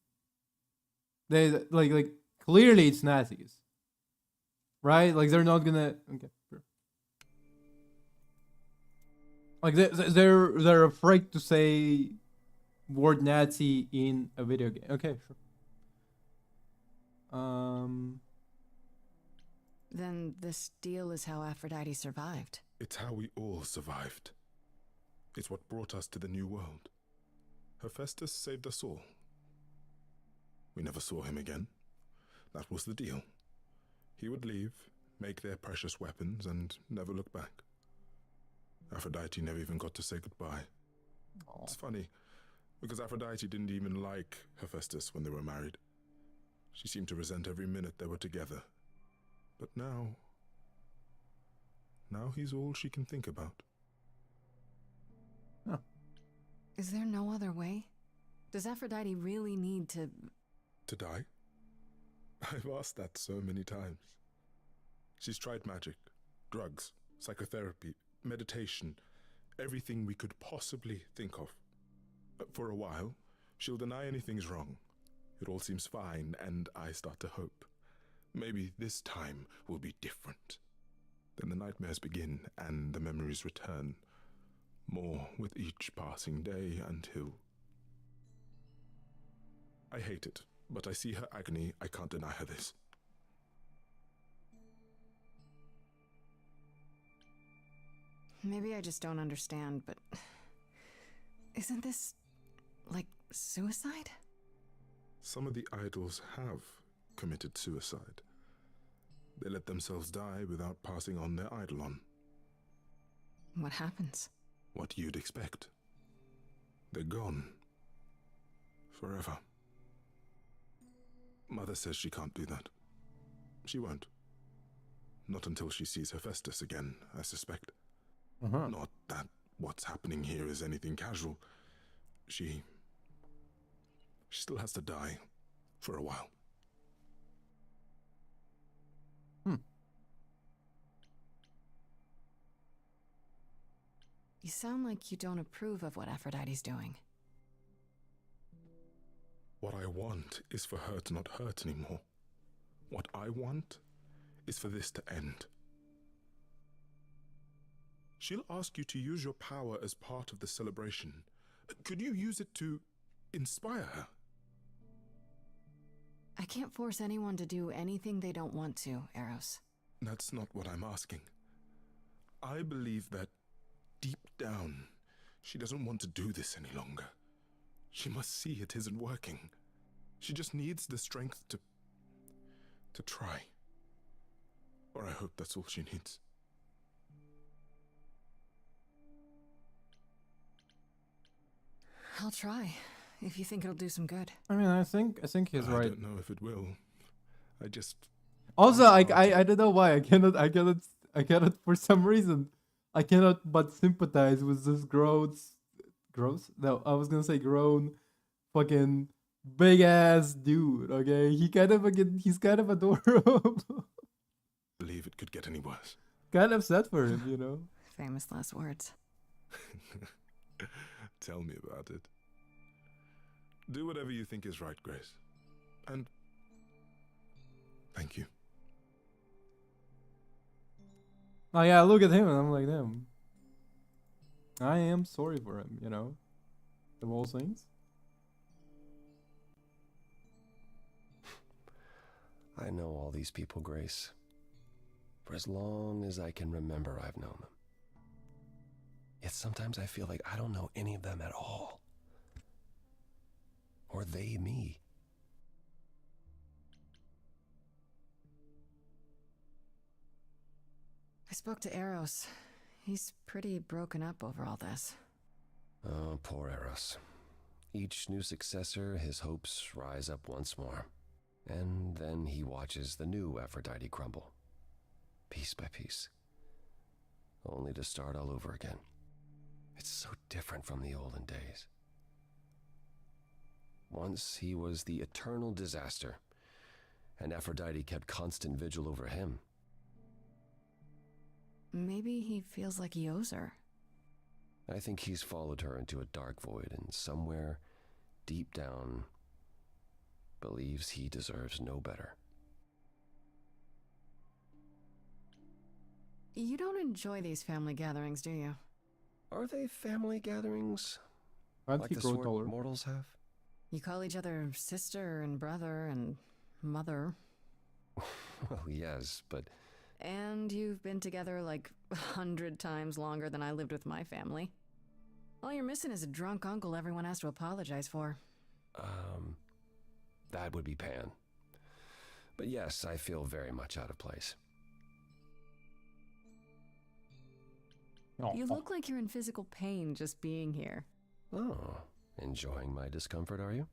They like clearly it's Nazis, right? Like they're not gonna. Okay, sure. Like they're afraid to say word Nazi in a video game. Okay, sure. Then this deal is how Aphrodite survived. It's how we all survived. It's what brought us to the new world. Hephaestus saved us all. We never saw him again. That was the deal. He would leave, make their precious weapons, and never look back. Aphrodite never even got to say goodbye. Aw. It's funny, because Aphrodite didn't even like Hephaestus when they were married. She seemed to resent every minute they were together. But now he's all she can think about. Is there no other way? Does Aphrodite really need to... To die? I've asked that so many times. She's tried magic, drugs, psychotherapy, meditation, everything we could possibly think of. For a while, she'll deny anything's wrong. It all seems fine, and I start to hope. Maybe this time will be different. Then the nightmares begin, and the memories return. More with each passing day until... I hate it, but I see her agony. I can't deny her this. Maybe I just don't understand, but isn't this like suicide? Some of the idols have committed suicide. They let themselves die without passing on their eidolon. What happens? What you'd expect. They're gone. Forever. Mother says she can't do that. She won't. Not until she sees Hephaestus again, I suspect. Not that what's happening here is anything casual. She still has to die for a while. You sound like you don't approve of what Aphrodite's doing. What I want is for her to not hurt anymore. What I want is for this to end. She'll ask you to use your power as part of the celebration. Could you use it to inspire her? I can't force anyone to do anything they don't want to, Eros. That's not what I'm asking. I believe that deep down, she doesn't want to do this any longer. She must see it isn't working. She just needs the strength to try. Or I hope that's all she needs. I'll try, if you think it'll do some good. I mean, I think he's I right. don't know if it will. I just... Also, I don't know why I cannot for some reason I cannot but sympathize with this gross. No, I was gonna say grown, fucking big ass dude. Okay, he's kind of adorable. Believe it could get any worse. Kind of sad for him, you know. Famous last words. Tell me about it. Do whatever you think is right, Grace. And thank you. Oh yeah, look at him, and I'm like, damn. I am sorry for him, you know. Of all things. I know all these people, Grace. For as long as I can remember, I've known them. Yet sometimes I feel like I don't know any of them at all. Or they me. I spoke to Eros. He's pretty broken up over all this. Oh, poor Eros. Each new successor, his hopes rise up once more. And then he watches the new Aphrodite crumble. Piece by piece. Only to start all over again. It's so different from the olden days. Once he was the eternal disaster, and Aphrodite kept constant vigil over him. Maybe he feels like he owes her. I think he's followed her into a dark void, and somewhere, deep down, believes he deserves no better. You don't enjoy these family gatherings, do you? Are they family gatherings? Why'd Like he the grow sort taller? mortals have? You call each other sister and brother and mother. Well, yes, but... And you've been together like 100 times longer than I lived with my family. All you're missing is a drunk uncle everyone has to apologize for. That would be Pan. But yes, I feel very much out of place. You look like you're in physical pain just being here. Oh, enjoying my discomfort, are you?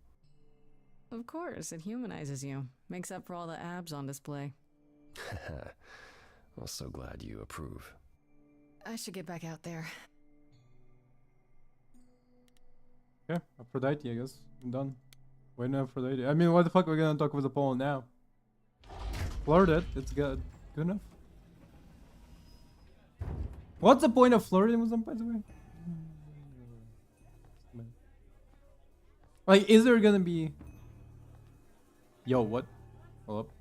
Of course, it humanizes you. Makes up for all the abs on display. I'm so glad you approve. I should get back out there. Yeah, Aphrodite, I guess. I'm done. Waiting on Aphrodite. I mean, what the fuck are we gonna talk with Apollo now? flirted. It's good. Good enough. What's the point of flirting with them, by the way? Like, is there gonna be... Yo, what? Hold up.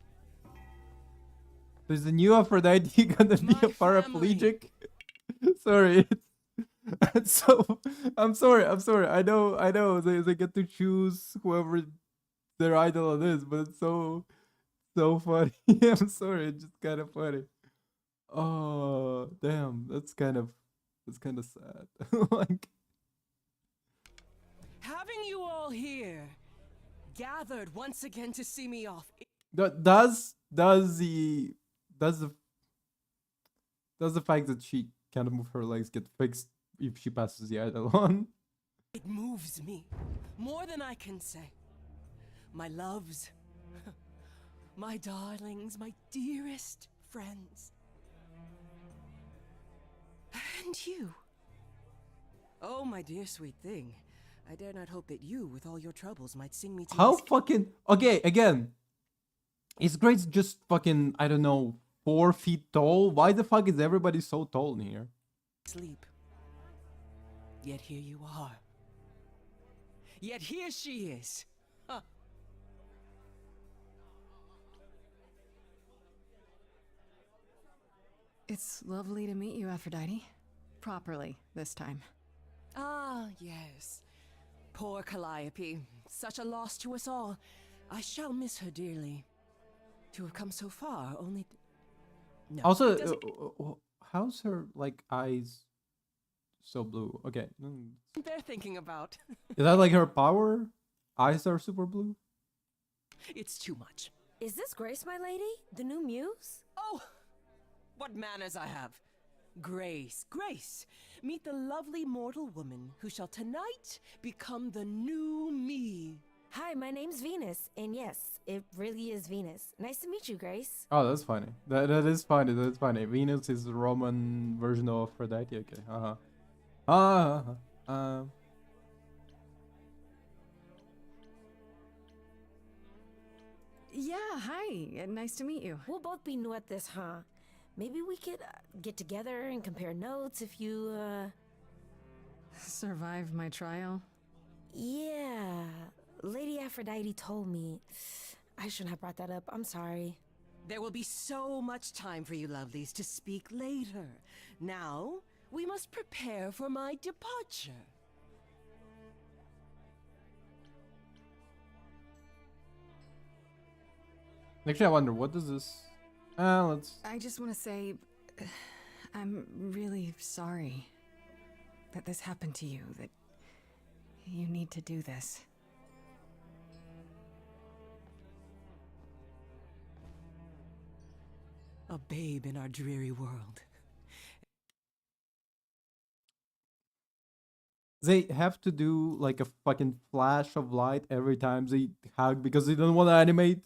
Is the new Aphrodite gonna be a paraplegic? Sorry. It's so... I'm sorry. I know. They get to choose whoever their idol is, but it's so funny. I'm sorry. It's just kind of funny. Oh, damn. That's kind of sad. Like... Having you all here, gathered once again to see me off. Does the fact that she can't move her legs get fixed if she passes the idol on? It moves me more than I can say. My loves, my darlings, my dearest friends. And you. Oh, my dear sweet thing. I dare not hope that you, with all your troubles, might sing me to How his- fucking... Okay, again. Is Grace just fucking, I don't know, 4 feet tall? Why the fuck is everybody so tall in here? sleep. Yet here you are. Yet here she is. Huh. It's lovely to meet you, Aphrodite. Properly, this time. Ah, yes. Poor Calliope. Such a loss to us all. I shall miss her dearly. To have come so far, only... No, Also, it doesn't- how's her, like, eyes so blue? Okay. they're thinking about. Is that like her power? Eyes are super blue? It's too much. Is this Grace, my lady? The new muse? Oh, what manners I have. Grace, Grace, meet the lovely mortal woman who shall tonight become the new me. Hi, my name's Venus, and yes, it really is Venus. Nice to meet you, Grace. Oh, that's funny. That is funny. That's funny. Venus is the Roman version of Aphrodite. Okay. Yeah, hi. Nice to meet you. We'll both be new at this, huh? Maybe we could get together and compare notes if you, Survived my trial. Yeah, Lady Aphrodite told me. I shouldn't have brought that up. I'm sorry. There will be so much time for you lovelies to speak later. Now, we must prepare for my departure. Actually, I wonder, what does this... let's... I just want to say, I'm really sorry that this happened to you, that you need to do this. A babe in our dreary world. They have to do like a fucking flash of light every time they hug because they don't want to animate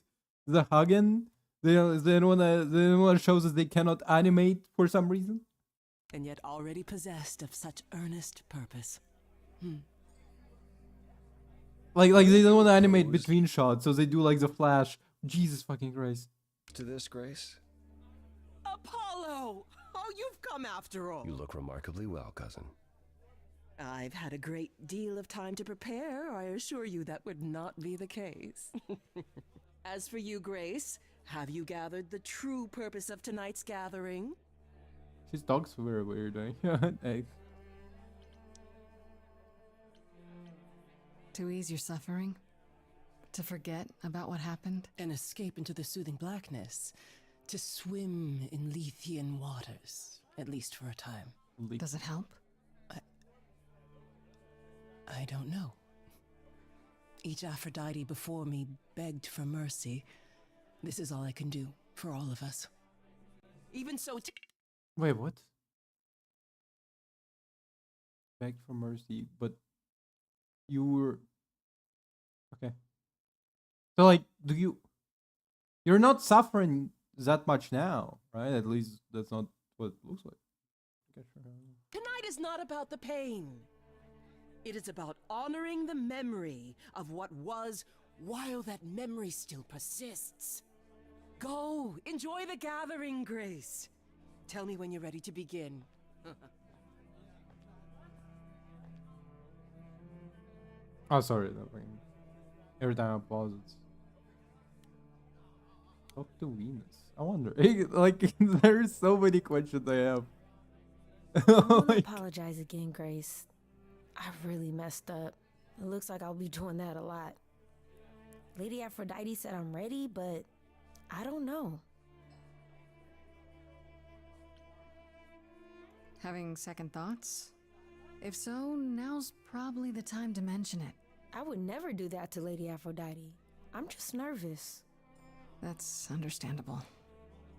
the hugging. They don't want to show that they cannot animate for some reason. And yet already possessed of such earnest purpose. Like they don't want to animate between shots, so they do like the flash. Jesus fucking Christ. To this, Grace? Apollo! Oh, you've come after all. You look remarkably well, cousin. I've had a great deal of time to prepare. I assure you that would not be the case. As for you, Grace, have you gathered the true purpose of tonight's gathering? She talks very weird, eh? Hey. To ease your suffering? To forget about what happened? An escape into the soothing blackness. To swim in Lethean waters. At least for a time. Does it help? I don't know. Each Aphrodite before me begged for mercy. This is all I can do for all of us. Even so, Wait, what? Begged for mercy, but you were... Okay. So, like, you're not suffering that much now, right? At least that's not what it looks like. Okay, sure. tonight is not about the pain. It is about honoring the memory of what was while that memory still persists. Go! Enjoy the gathering, Grace. Tell me when you're ready to begin. Oh, sorry. That thing. Every time I pause, it's talk to Venus. I wonder. Like, there's so many questions I have. I want to Like, apologize again, Grace. I really messed up. It looks like I'll be doing that a lot. Lady Aphrodite said I'm ready, but I don't know. Having second thoughts? If so, now's probably the time to mention it. I would never do that to Lady Aphrodite. I'm just nervous. That's understandable.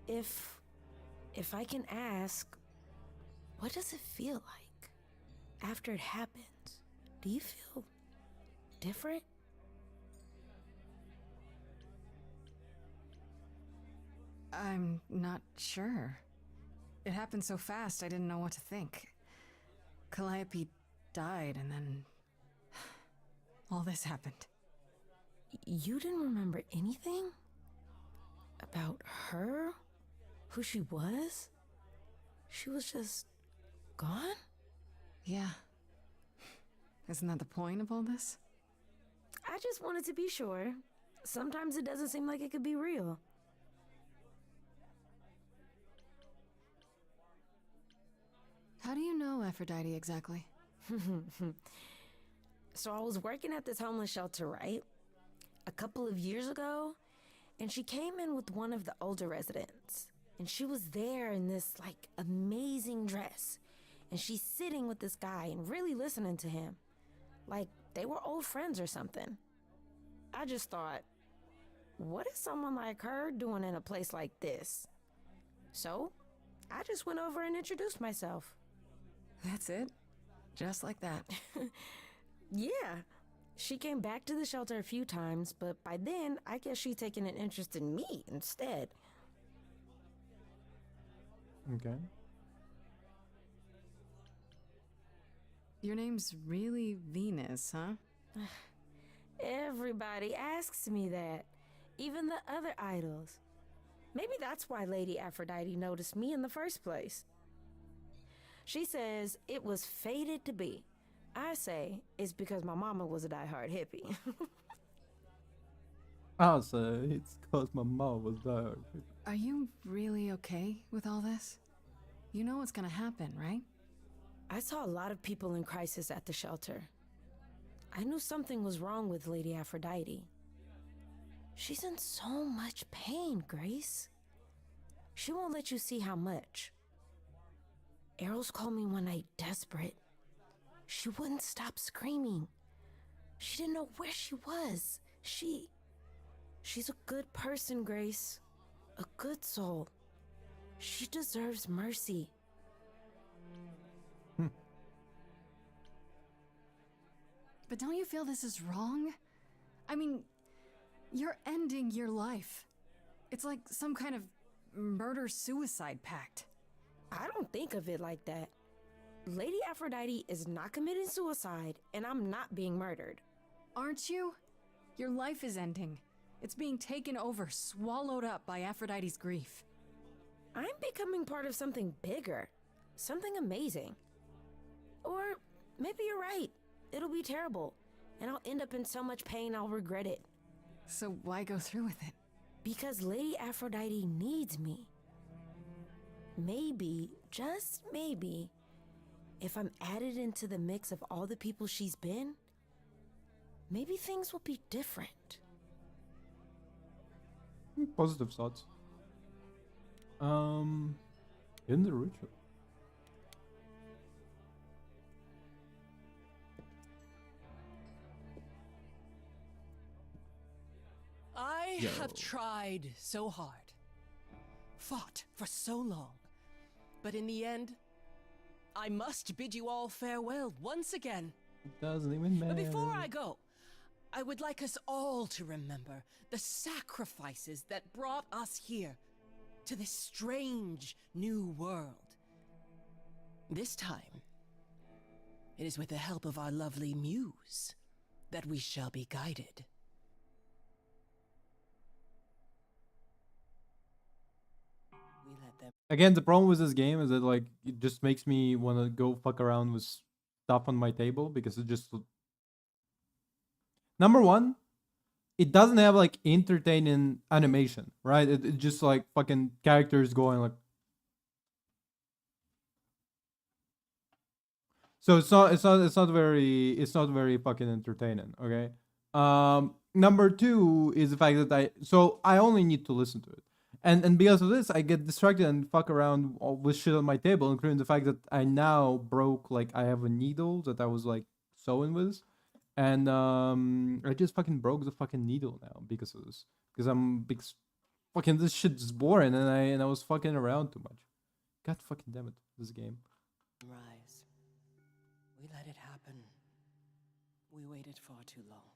If I can ask, what does it feel like after it happens? Do you feel different? I'm not sure. It happened so fast, I didn't know what to think. Calliope died, and then all this happened. You didn't remember anything? About her? Who she was? She was just gone? Yeah. Isn't that the point of all this? I just wanted to be sure. Sometimes it doesn't seem like it could be real. How do you know Aphrodite exactly? So I was working at this homeless shelter, right? A couple of years ago, and she came in with one of the older residents. And she was there in this, like, amazing dress. And she's sitting with this guy and really listening to him. Like, they were old friends or something. I just thought, what is someone like her doing in a place like this? So, I just went over and introduced myself. That's it? Just like that. Yeah. She came back to the shelter a few times, but by then, I guess she'd taken an interest in me instead. okay. Your name's really Venus, huh? Everybody asks me that. Even the other idols. Maybe that's why Lady Aphrodite noticed me in the first place. She says it was fated to be. I say it's because my mama was a diehard hippie. I'll say it's cause my mom was there. Are you really okay with all this? You know what's gonna happen, right? I saw a lot of people in crisis at the shelter. I knew something was wrong with Lady Aphrodite. She's in so much pain, Grace. She won't let you see how much. Eros called me one night desperate. She wouldn't stop screaming. She didn't know where she was. She's a good person, Grace. A good soul. She deserves mercy. But don't you feel this is wrong? I mean, you're ending your life. It's like some kind of murder-suicide pact. I don't think of it like that. Lady Aphrodite is not committing suicide, and I'm not being murdered. Aren't you? Your life is ending. It's being taken over, swallowed up by Aphrodite's grief. I'm becoming part of something bigger. Something amazing. Or maybe you're right. It'll be terrible, and I'll end up in so much pain I'll regret it. So why go through with it? Because Lady Aphrodite needs me. Maybe, just maybe, if I'm added into the mix of all the people she's been, maybe things will be different. Positive thoughts. In the ritual. I Yo. have tried so hard, fought for so long, but in the end, I must bid you all farewell once again. It doesn't even matter. But before I go, I would like us all to remember the sacrifices that brought us here, to this strange new world. This time, it is with the help of our lovely muse that we shall be guided. them. Again, the problem with this game is that like it just makes me want to go fuck around with stuff on my table because it just number one, it doesn't have like entertaining animation, right? It just like fucking characters going like. So it's not very fucking entertaining. Okay. Number two is the fact that I only need to listen to it. And because of this, I get distracted and fuck around with shit on my table, including the fact that I now broke, like, I have a needle that I was, like, sewing with. And I just fucking broke the fucking needle now because of this. Because fucking this shit is boring and I was fucking around too much. God fucking damn it, this game. Rise. We let it happen. We waited far too long.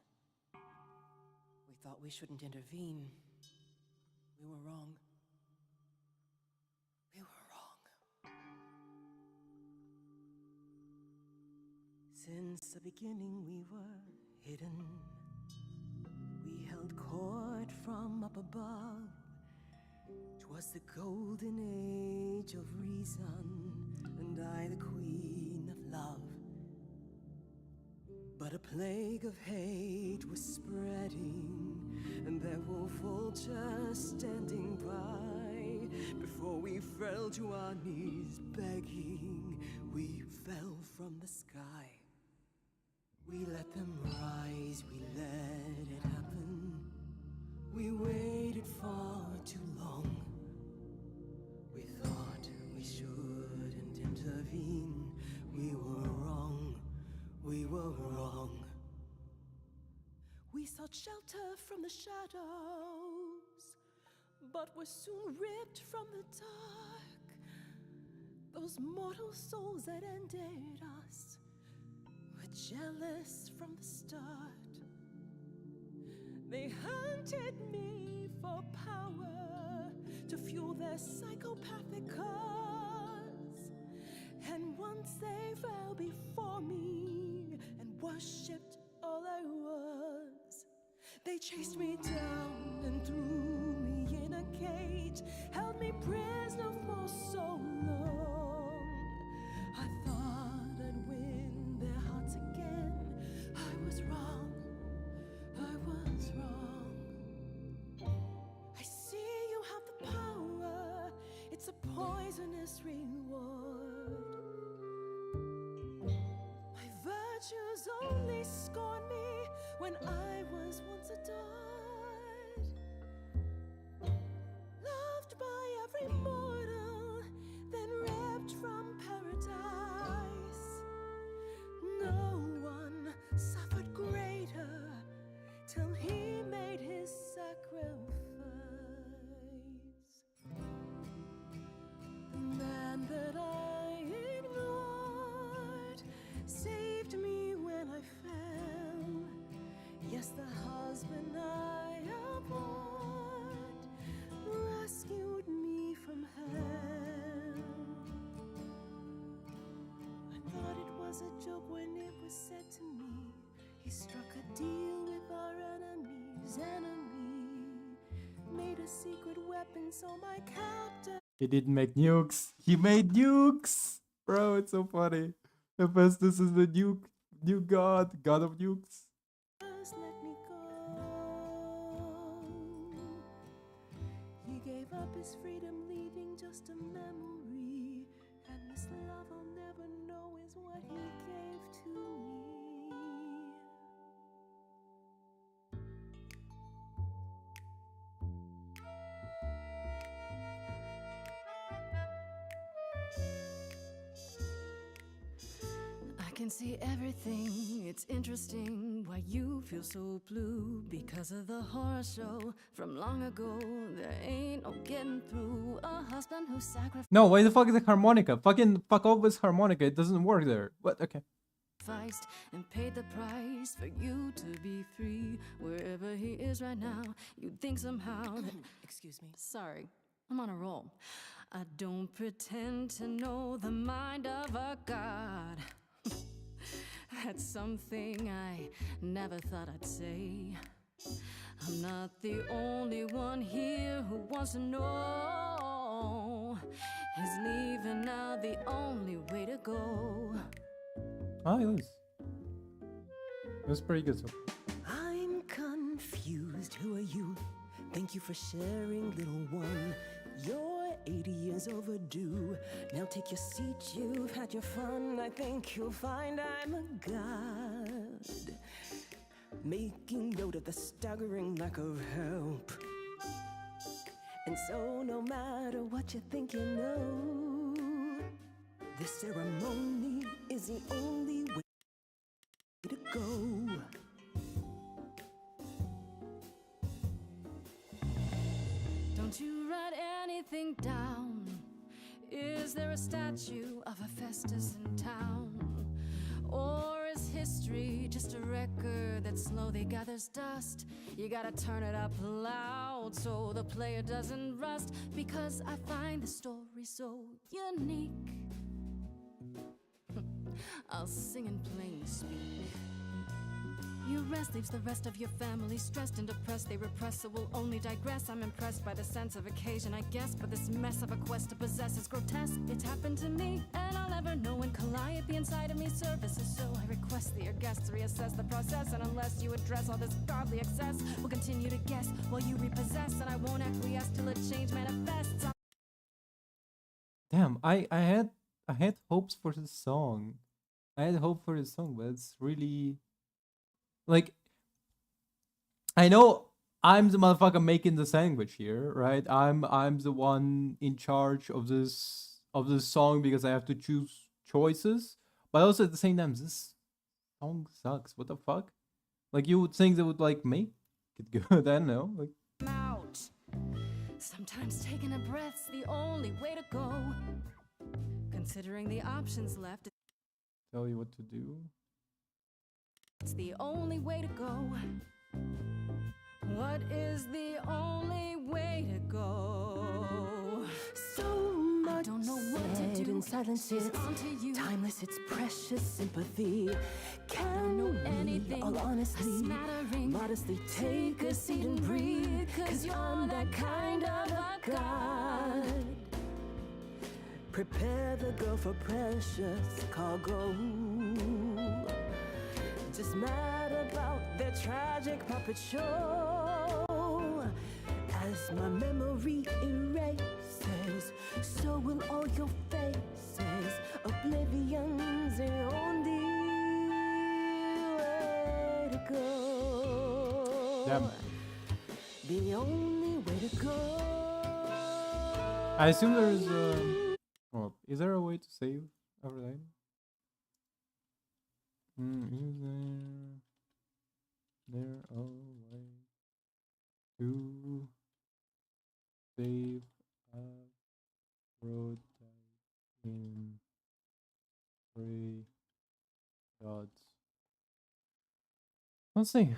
We thought we shouldn't intervene. We were wrong. We were wrong. Since the beginning we were hidden. We held court from up above. 'Twas the golden age of reason, and I the queen of love. But a plague of hate was spreading, and there were vultures standing by. Before we fell to our knees begging, we fell from the sky. We let them rise, we let it happen. We waited far too long. We thought we shouldn't intervene. We were wrong. We were wrong. We sought shelter from the shadows, but were soon ripped from the dark. Those mortal souls that ended us were jealous from the start. They hunted me for power to fuel their psychopathic cause. And once they fell before me and worshipped all I was, they chased me down and threw me in a cage, held me prisoner for so long. I thought I'd win their hearts again. I was wrong. I was wrong. I see you have the power. It's a poisonous reward. My virtues only scorn me when I was once adored. Loved by every mortal, then ripped from paradise. No one suffered greater till he made his sacrifice. The man that I ignored saved me when I fell. Yes, the husband I abhorred rescued me from hell. I thought it was a joke when it was said to me. He struck a deal with our enemy's enemy, made a secret weapon so my captor. He didn't make nukes. He made nukes, bro. It's so funny. Hephaestus is the nuke god of nukes. Just let me go. He gave up his freedom, leaving just a memory. And this love I'll never know is what he gave to me. I can see everything, it's interesting why you feel so blue. Because of the horror show from long ago, there ain't no getting through. A husband who sacrificed No, why the fuck is the harmonica? Fucking fuck off with harmonica. It doesn't work there. What? Okay. and paid the price for you to be free. Wherever he is right now, you'd think somehow that... Excuse me. Sorry, I'm on a roll. I don't pretend to know the mind of a god. That's something I never thought I'd say. I'm not the only one here who wants to know Is leaving now the only way to go? Oh, it was pretty good. So. I'm confused. Who are you? Thank you for sharing, little one. You're 80 years overdue. Now take your seat, you've had your fun. I think you'll find I'm a god. Making note of the staggering lack of help. And so no matter what you think you know, this ceremony is the only way to go. Don't you write anything down? Is there a statue of Hephaestus in town? Or is history just a record that slowly gathers dust? You gotta turn it up loud so the player doesn't rust. Because I find the story so unique, I'll sing in plain speak. Your rest leaves the rest of your family stressed and depressed. They repress, so we'll only digress. I'm impressed by the sense of occasion, I guess. But this mess of a quest to possess is grotesque. It's happened to me, and I'll never know when calliope inside of me services. So I request that your guests reassess the process. And unless you address all this godly excess, we'll continue to guess while you repossess. And I won't acquiesce till a change manifests. Damn, I had hopes for this song. I had hope for this song, but it's really like, I know I'm the motherfucker making the sandwich here, right? I'm the one in charge of this song because I have to choose choices. But also at the same time, this song sucks. What the fuck? Like, you would think they would like make it good. I don't know. Like, Out. Sometimes taking a breath's the only way to go. Considering the options left, tell you what to do. it's the only way to go. What is the only way to go? So much don't know what to said do. in silence, She's it's onto you. timeless, it's precious sympathy. Can know we, anything. all A honestly, smattering. modestly take a seat and breathe? 'Cause I'm that kind of a god. Prepare the girl for precious cargo. Just mad about their tragic puppet show. As my memory erases, so will all your faces. Oblivion's the only way to go. Damn. The only way to go. I assume there is a. Well, is there a way to save Aphrodite? Is there a way to save Aphrodite in three gods? Let's see.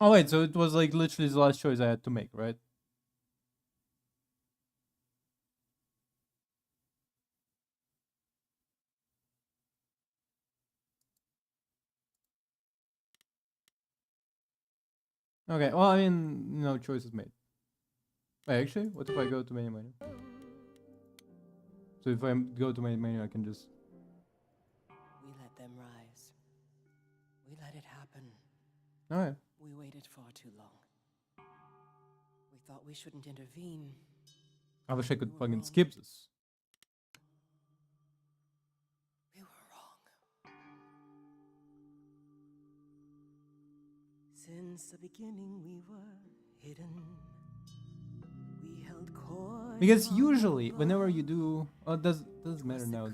Oh wait, so it was like literally the last choice I had to make, right? Okay, well, I mean, no choice is made. Wait, actually, what if I go to main menu? So if I go to main menu, I can just... We let them rise. We let it happen. Alright. We waited far too long. We thought we shouldn't intervene. I wish I could fucking skip this. We were wrong. Since the beginning we were hidden. We held court. Because usually, whenever you do... Oh, it doesn't matter now.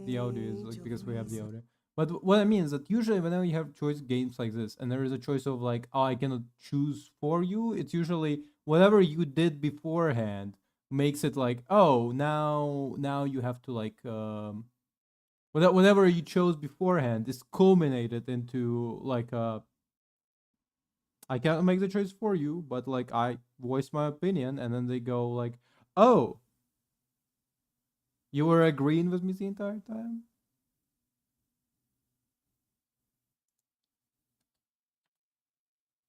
The audio is like, because we have the audio. But what I mean is that usually whenever you have choice games like this, and there is a choice of like, oh, I cannot choose for you, it's usually whatever you did beforehand makes it like, oh, now you have to like whatever you chose beforehand is culminated into like I can't make the choice for you, but like I voice my opinion, and then they go like, oh, you were agreeing with me the entire time.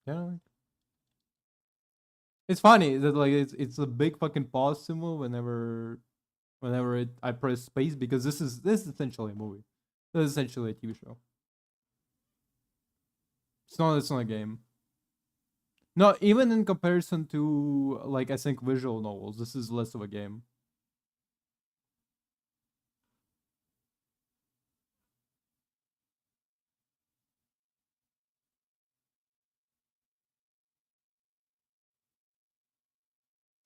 Yeah. It's funny that like it's a big fucking pause symbol whenever I press space, because this is essentially a movie. This is essentially a TV show. It's not a game. No, even in comparison to like I think visual novels, this is less of a game.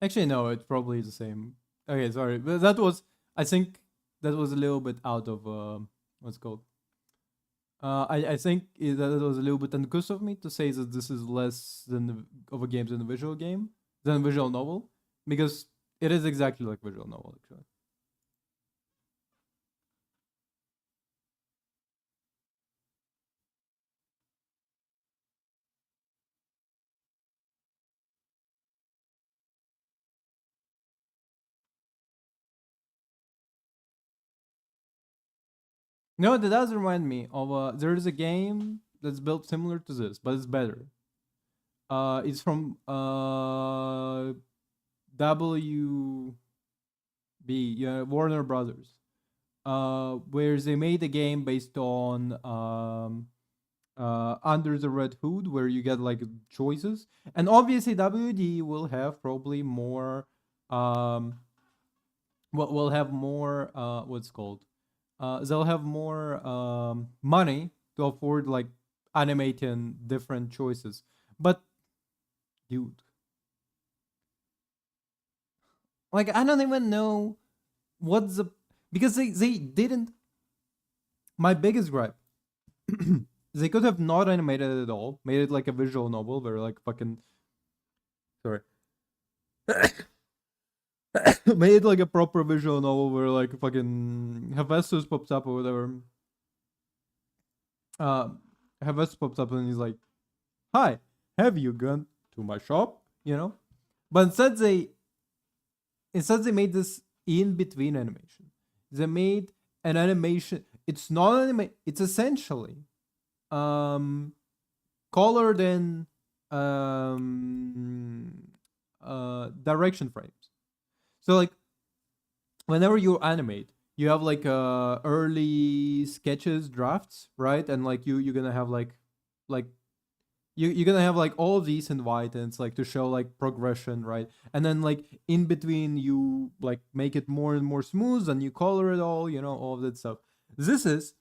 Actually, no, it probably is the same. Okay, sorry, but that was, I think that was a little bit out of what's it called. I think that it was a little bit uncouth of me to say that this is less of a game than a visual game, than a visual novel, because it is exactly like visual novel actually. No, that does remind me of there is a game that's built similar to this, but it's better. It's from WB, yeah, Warner Brothers. Where they made a game based on Under the Red Hood, where you get like choices, and obviously WD will have probably more will have more what's called they'll have more money to afford like animating different choices. But dude, like I don't even know what's the, because they didn't. My biggest gripe, they could have not animated it at all, made it like a visual novel where like fucking sorry made it like a proper visual novel where like fucking Hephaestus pops up or whatever. Hephaestus pops up and he's like, "Hi, have you gone to my shop?" You know, but instead they made this in between animation. They made an animation. It's not anime. It's essentially colored in direction frames. So like whenever you animate, you have like early sketches, drafts, right? And like you're gonna have like you're gonna have like all of these in white, and it's like to show like progression, right? And then like in between you like make it more and more smooth, and you color it all, you know, all of that stuff. This is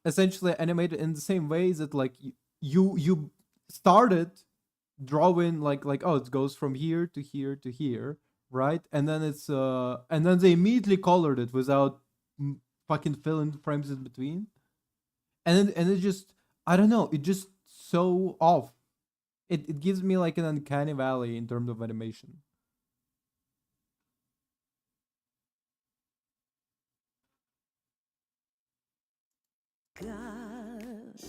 essentially animated in the same way that like you started drawing like oh, it goes from here to here to here, right? And then it's and then they immediately colored it without fucking filling frames in between, and it just, I don't know, it just so off. It gives me like an uncanny valley in terms of animation. God,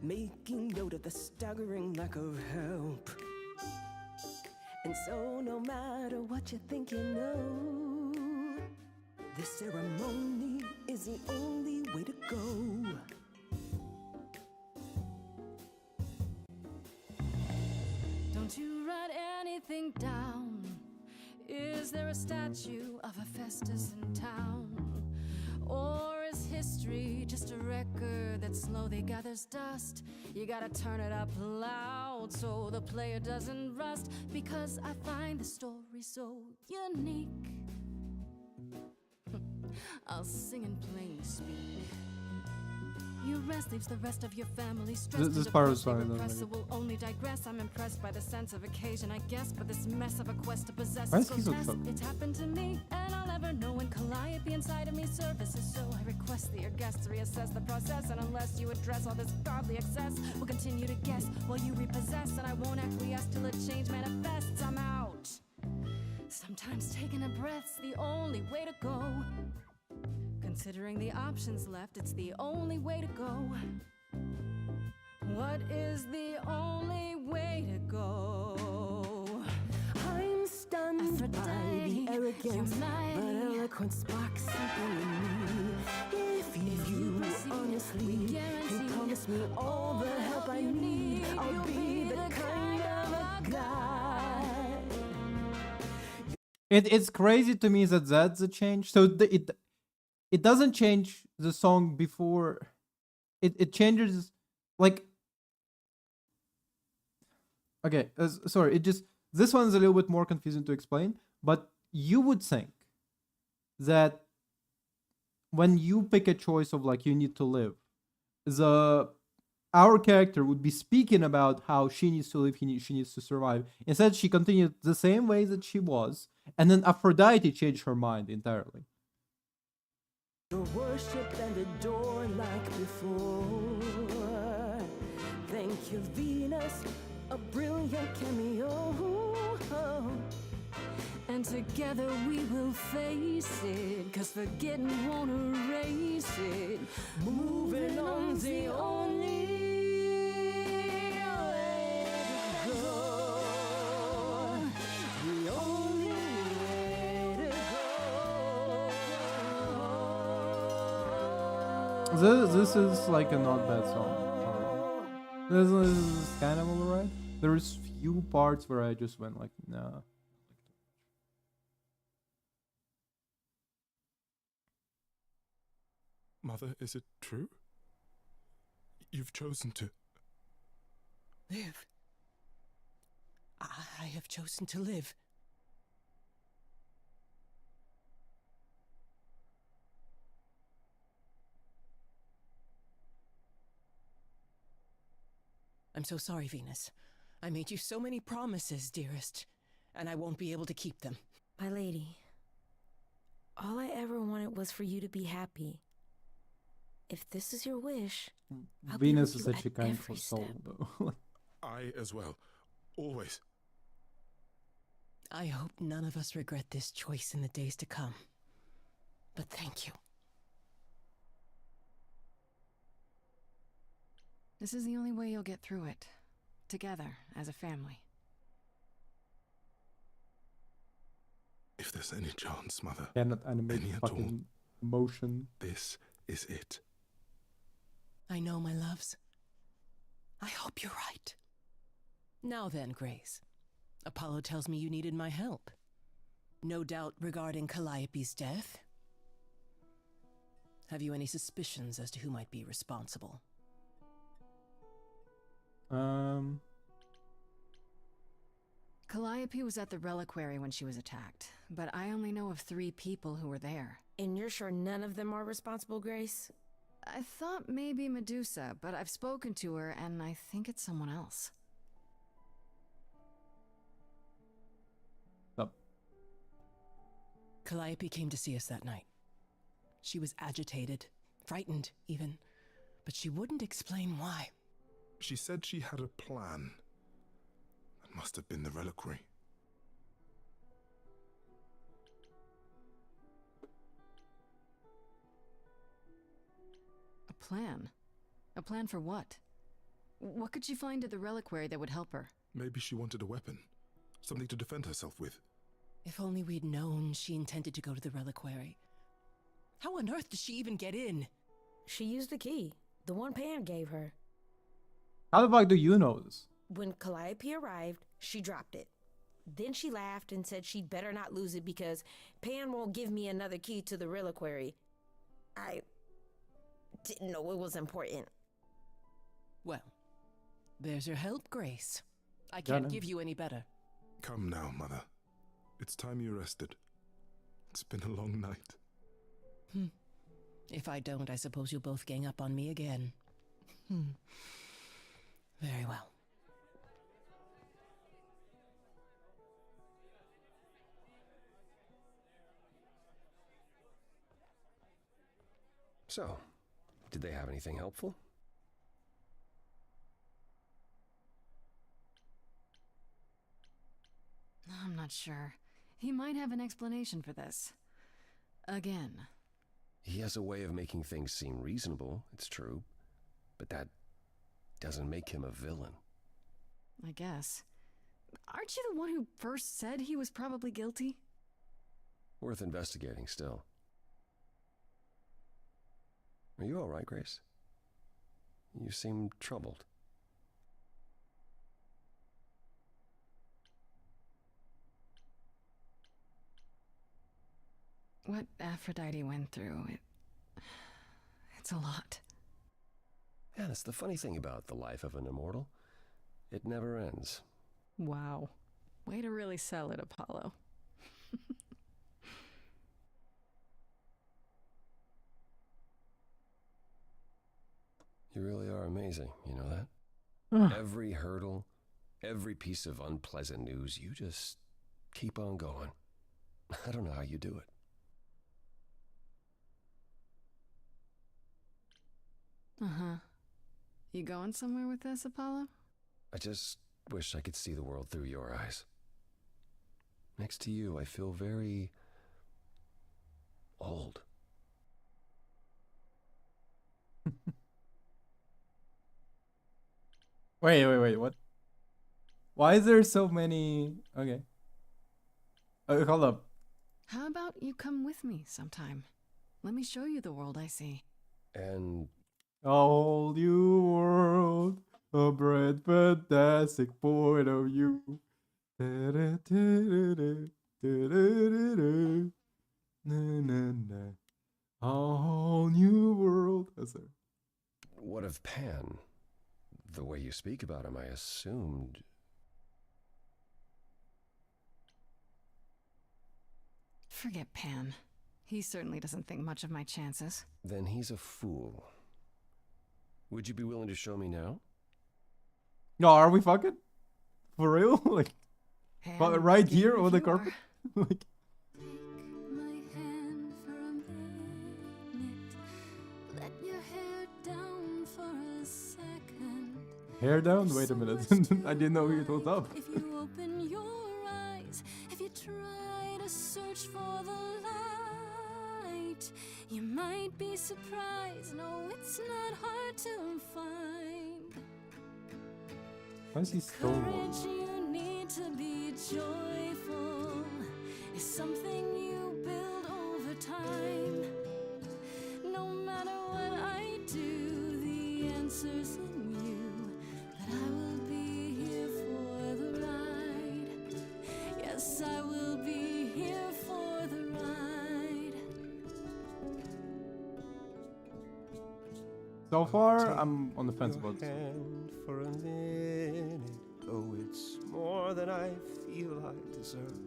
making note of the staggering lack of help. And so, no matter what you think you know, this ceremony is the only way to go. Don't you write anything down? Is there a statue of Hephaestus in town? Or is history just a record that slowly gathers dust? You gotta turn it up loud so the player doesn't rust. Because I find the story so unique, I'll sing and plainly speak. You rest leaves the rest of your family stressed. This and part was depressed. They fine, repress, though, so will only digress. I'm impressed by the sense of occasion, I guess, but this mess of a quest to possess Why is is he so grotesque. chubby? It's happened to me, and I'll never know when Calliope inside of me surfaces. So I request that your guests reassess the process, and unless you address all this godly excess, we'll continue to guess while you repossess, and I won't acquiesce till a change manifests. I'm out. Sometimes taking a breath's the only way to go. Considering the options left, it's the only way to go. What is the only way to go? I'm stunned by Aphrodite, the arrogance, you're but mighty. eloquence sparks something in me. If you proceed, honestly we can guarantee promise me all the help I need, I'll be the kind of a guy. It's crazy to me that that's a change. So it doesn't change the song before. It changes like. Okay, sorry. It just this one's a little bit more confusing to explain. But you would think that when you pick a choice of like you need to live, our character would be speaking about how she needs to live, she needs to survive. Instead, she continued the same way that she was, and then Aphrodite changed her mind entirely. You're worshipped and adored like before. Thank you, Venus, a brilliant cameo. And together we will face it, 'cause forgetting won't erase it. Moving on's the only way to go. The only way to go. This is like a not bad song. This is kind of alright. There's few parts where I just went like, nah. Mother, is it true? You've chosen to... Live. I have chosen to live. I'm so sorry, Venus. I made you so many promises, dearest, and I won't be able to keep them. My lady, all I ever wanted was for you to be happy. If this is your wish, I'll be Venus with is you such a at kind every soul, step. though. I as well. Always. I hope none of us regret this choice in the days to come. But thank you. This is the only way you'll get through it. Together, as a family. If there's any chance, Mother, Cannot animate any at all, fucking motion. this is it. I know, my loves. I hope you're right. Now then, Grace. Apollo tells me you needed my help. No doubt regarding Calliope's death. Have you any suspicions as to who might be responsible? Calliope was at the reliquary when she was attacked, but I only know of 3 people who were there. And you're sure none of them are responsible, Grace? I thought maybe Medusa, but I've spoken to her and I think it's someone else. Stop. Calliope came to see us that night. She was agitated, frightened even, but she wouldn't explain why. She said she had a plan. That must have been the reliquary. A plan? A plan for what? What could she find at the reliquary that would help her? Maybe she wanted a weapon. Something to defend herself with. If only we'd known she intended to go to the reliquary. How on earth did she even get in? She used the key, the one Pan gave her. How the fuck do you know this? When Calliope arrived, she dropped it. Then she laughed and said she'd better not lose it because Pan won't give me another key to the reliquary. I didn't know it was important. Well, there's your help, Grace. I Got can't it. give you any better. Come now, Mother. It's time you rested. It's been a long night. If I don't, I suppose you'll both gang up on me again. Very well. So, did they have anything helpful? I'm not sure. He might have an explanation for this. Again. He has a way of making things seem reasonable, it's true, but that doesn't make him a villain. I guess. Aren't you the one who first said he was probably guilty? Worth investigating still. Are you all right, Grace? You seem troubled. What Aphrodite went through, it's a lot. Yeah, that's the funny thing about the life of an immortal. It never ends. Wow. Way to really sell it, Apollo. You really are amazing, you know that? Every hurdle, every piece of unpleasant news, you just keep on going. I don't know how you do it. Uh-huh. You going somewhere with this, Apollo? I just wish I could see the world through your eyes. Next to you, I feel very old. Wait, what? Why is there so many? Okay. Hold up. How about you come with me sometime? Let me show you the world I see. And A whole new world, a bright, fantastic point of view. A whole new world. That's it. what of Pan? The way you speak about him, I assumed. Forget Pan. He certainly doesn't think much of my chances. Then he's a fool. Would you be willing to show me now? No, are we fucking? For real? Like, Pan, right game here if on the you carpet? Like, My hand for a minute. Let your hair down for a second. hair down? Wait a minute. I didn't know it was up. If you open your eyes, if you try to search for the light, you might be surprised. No, it's not hard to find. Why is he so low? Courage you need to be joyful is something you build over time. No matter what I do, the answer's in you. But I will be here for the ride. Yes, I will be here for the ride. So far, I'm on the fence about this. Hand for a minute. Oh, it's more than I feel I deserve.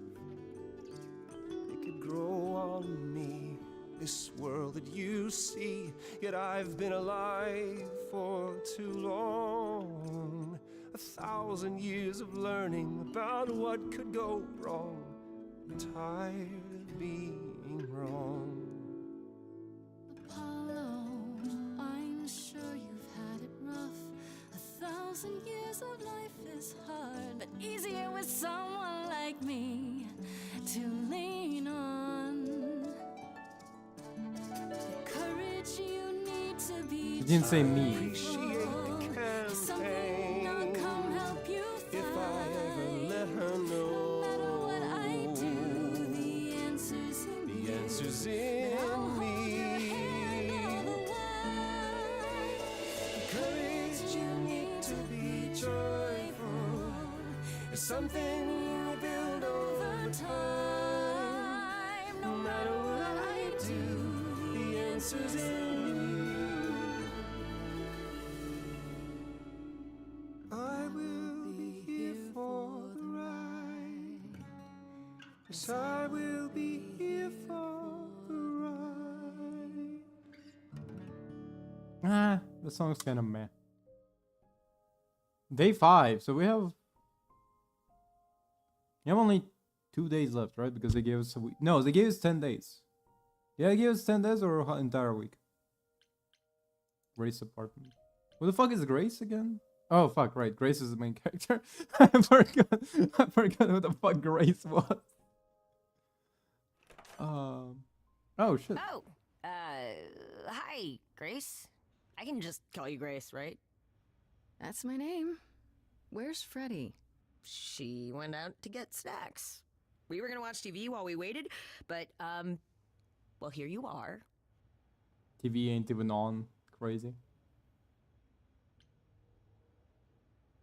It could grow on me, this world that you see. Yet I've been alive for too long. 1,000 years of learning about what could go wrong. I'm tired of being wrong. Apollo, I'm sure you've had it rough. 1,000 years of life is hard, but easier with someone like me to lean on. The courage you need to be. He didn't say me. Appreciate the Something I'll campaign. come help you find. If I ever let her know. No matter what I do, the answer's in The you. answer's But in I'll hold your hand all me. the way. Courage you need to be joyful. It's something you build over time. No matter what I do, the answer's in you. I will be here for the ride. Yes, I will be here for the ride. The song's kind of meh. Day 5, so we have only 2 days left, right? Because they gave us a week. No, they gave us 10 days. Yeah, they gave us 10 days or an entire week. Grace apartment. Who the fuck is Grace again? Oh fuck, right. Grace is the main character. I forgot who the fuck Grace was. Oh shit. Oh, hi, Grace. I can just call you Grace, right? That's my name. Where's Freddy? She went out to get snacks. We were gonna watch TV while we waited, but, well, here you are. TV ain't even on. Crazy.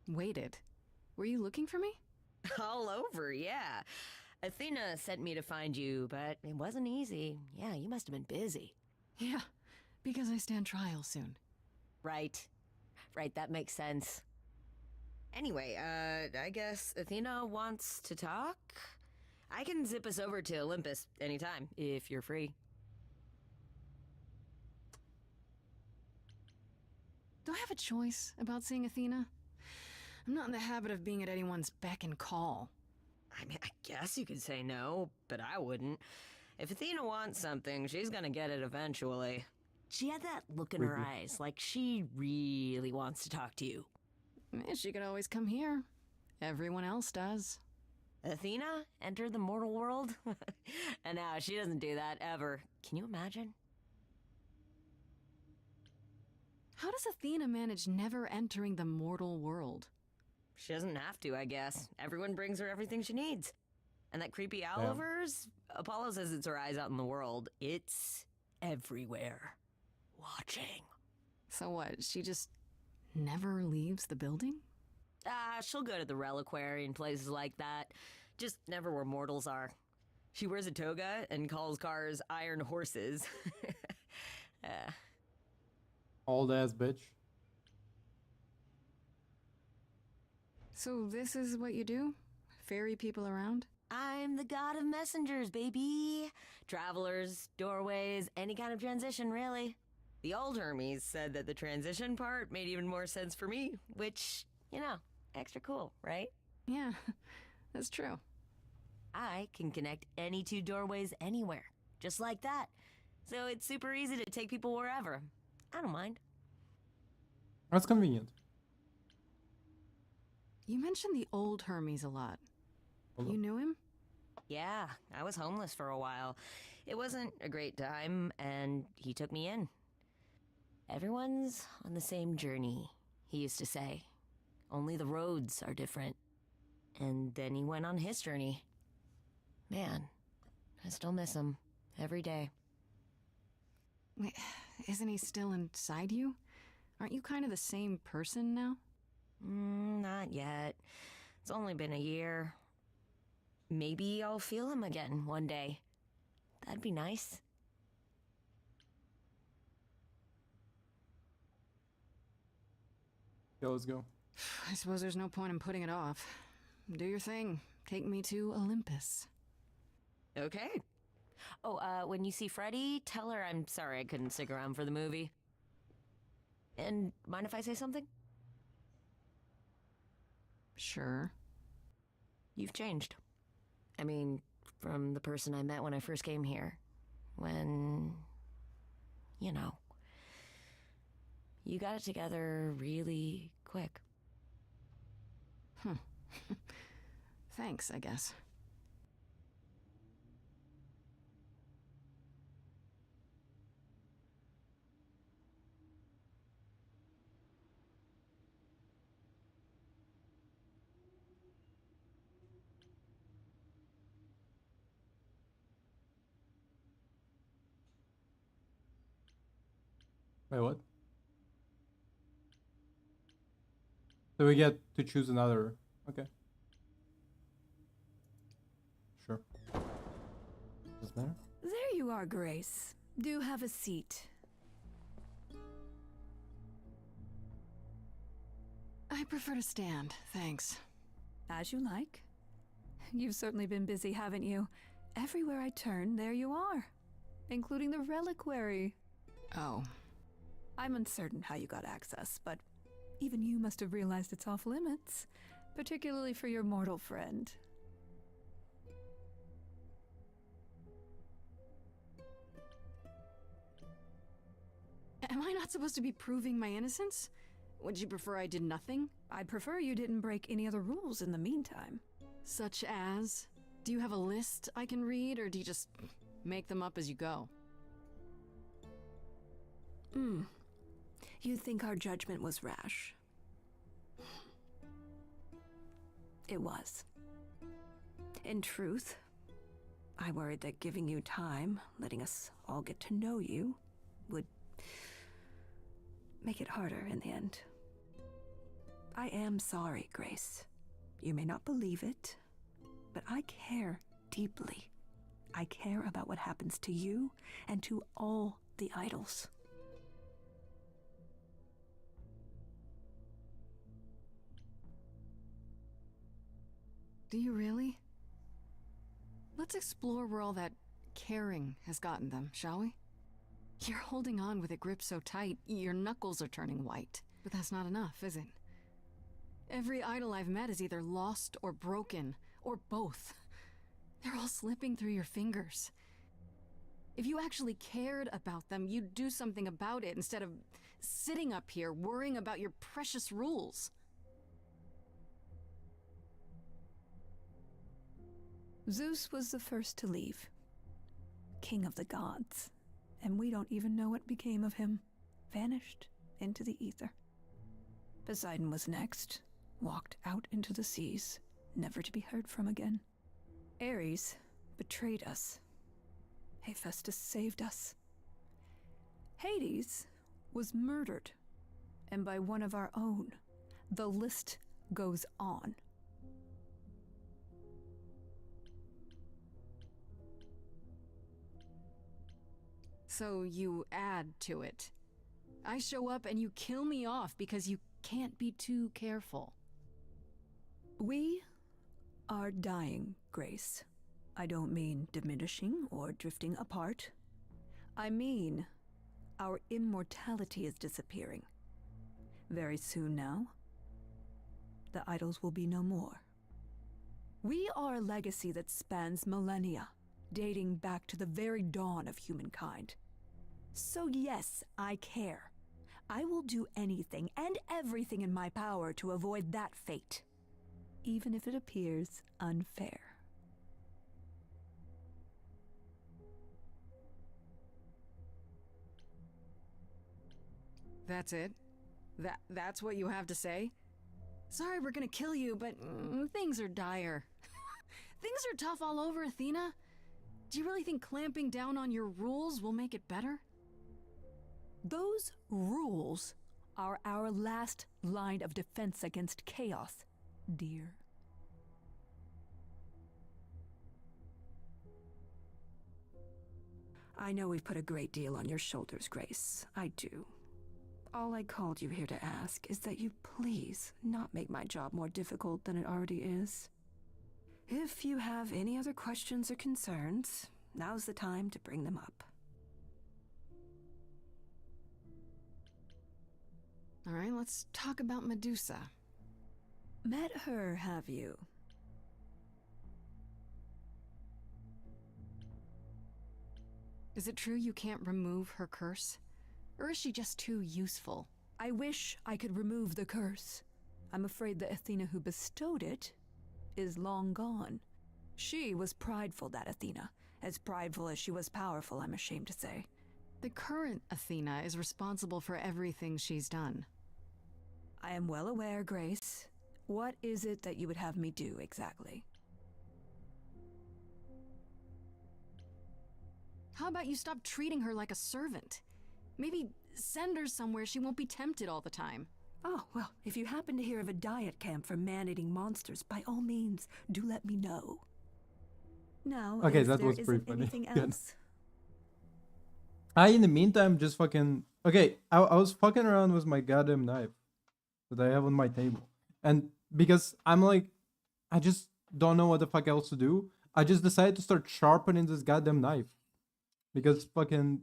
Waited. Were you looking for me? All over, yeah. Athena sent me to find you, but it wasn't easy. Yeah, you must have been busy. Yeah, because I stand trial soon. Right. Right, that makes sense. Anyway, I guess Athena wants to talk? I can zip us over to Olympus anytime, if you're free. Do I have a choice about seeing Athena? I'm not in the habit of being at anyone's beck and call. I mean, I guess you could say no, but I wouldn't. If Athena wants something, she's gonna get it eventually. She had that look in her eyes, like she really wants to talk to you. She could always come here. Everyone else does. Athena entered the mortal world? And now she doesn't do that ever. Can you imagine? How does Athena manage never entering the mortal world? She doesn't have to, I guess. Everyone brings her everything she needs. And that creepy owl of hers? Apollo says it's her eyes out in the world. It's everywhere. Watching. So what, she just never leaves the building? She'll go to the reliquary and places like that. Just never where mortals are. She wears a toga and calls cars iron horses. Old ass bitch. So this is what you do? Ferry people around? I'm the god of messengers, baby. Travelers, doorways, any kind of transition, really. The old Hermes said that the transition part made even more sense for me, which, you know, extra cool, right? Yeah, that's true. I can connect any 2 doorways anywhere, just like that. So it's super easy to take people wherever. I don't mind. That's convenient. You mentioned the old Hermes a lot. You knew him? Yeah, I was homeless for a while. It wasn't a great time, and he took me in. Everyone's on the same journey, he used to say. Only the roads are different. And then he went on his journey. Man, I still miss him every day. Wait, isn't he still inside you? Aren't you kind of the same person now? Not yet. It's only been a year. Maybe I'll feel him again one day. That'd be nice. Yeah, let's go. I suppose there's no point in putting it off. Do your thing. Take me to Olympus. Okay. Oh, when you see Freddy, tell her I'm sorry I couldn't stick around for the movie. And mind if I say something? Sure. You've changed. I mean, from the person I met when I first came here. When, you know, you got it together really quick. Thanks, I guess. Wait, what? So we get to choose another. Okay. Sure. Does it matter? There you are, Grace. Do have a seat. I prefer to stand, thanks. As you like. You've certainly been busy, haven't you? Everywhere I turn, there you are. Including the reliquary. Oh. I'm uncertain how you got access, but even you must have realized it's off limits, particularly for your mortal friend. Am I not supposed to be proving my innocence? Would you prefer I did nothing? I'd prefer you didn't break any other rules in the meantime. Such as? Do you have a list I can read, or do you just make them up as you go? You think our judgment was rash? It was. In truth, I worried that giving you time, letting us all get to know you, would make it harder in the end. I am sorry, Grace. You may not believe it, but I care deeply. I care about what happens to you and to all the idols. Do you really? Let's explore where all that caring has gotten them, shall we? You're holding on with a grip so tight, your knuckles are turning white. But that's not enough, is it? Every idol I've met is either lost or broken, or both. They're all slipping through your fingers. If you actually cared about them, you'd do something about it instead of sitting up here worrying about your precious rules. Zeus was the first to leave, king of the gods, and we don't even know what became of him. Vanished into the ether. Poseidon was next, walked out into the seas, never to be heard from again. Ares betrayed us. Hephaestus saved us. Hades was murdered, and by one of our own. The list goes on. So you add to it. I show up and you kill me off because you can't be too careful. We are dying, Grace. I don't mean diminishing or drifting apart. I mean our immortality is disappearing. Very soon now, the idols will be no more. We are a legacy that spans millennia, dating back to the very dawn of humankind. So yes, I care. I will do anything and everything in my power to avoid that fate, even if it appears unfair. That's it? That's what you have to say? Sorry we're gonna kill you, but things are dire. Things are tough all over, Athena. Do you really think clamping down on your rules will make it better? Those rules are our last line of defense against chaos, dear. I know we've put a great deal on your shoulders, Grace. I do. All I called you here to ask is that you please not make my job more difficult than it already is. If you have any other questions or concerns, now's the time to bring them up. All right, let's talk about Medusa. Met her, have you? Is it true you can't remove her curse? Or is she just too useful? I wish I could remove the curse. I'm afraid the Athena who bestowed it is long gone. She was prideful, that Athena. As prideful as she was powerful, I'm ashamed to say. The current Athena is responsible for everything she's done. I am well aware, Grace. What is it that you would have me do exactly? How about you stop treating her like a servant? Maybe send her somewhere she won't be tempted all the time. Oh, well, if you happen to hear of a diet camp for man-eating monsters, by all means, do let me know. Now, Okay, if that there was pretty isn't funny. anything Good. else, In the meantime, just fucking... Okay, I was fucking around with my goddamn knife that I have on my table. And because I'm like, I just don't know what the fuck else to do, I just decided to start sharpening this goddamn knife. Because fucking...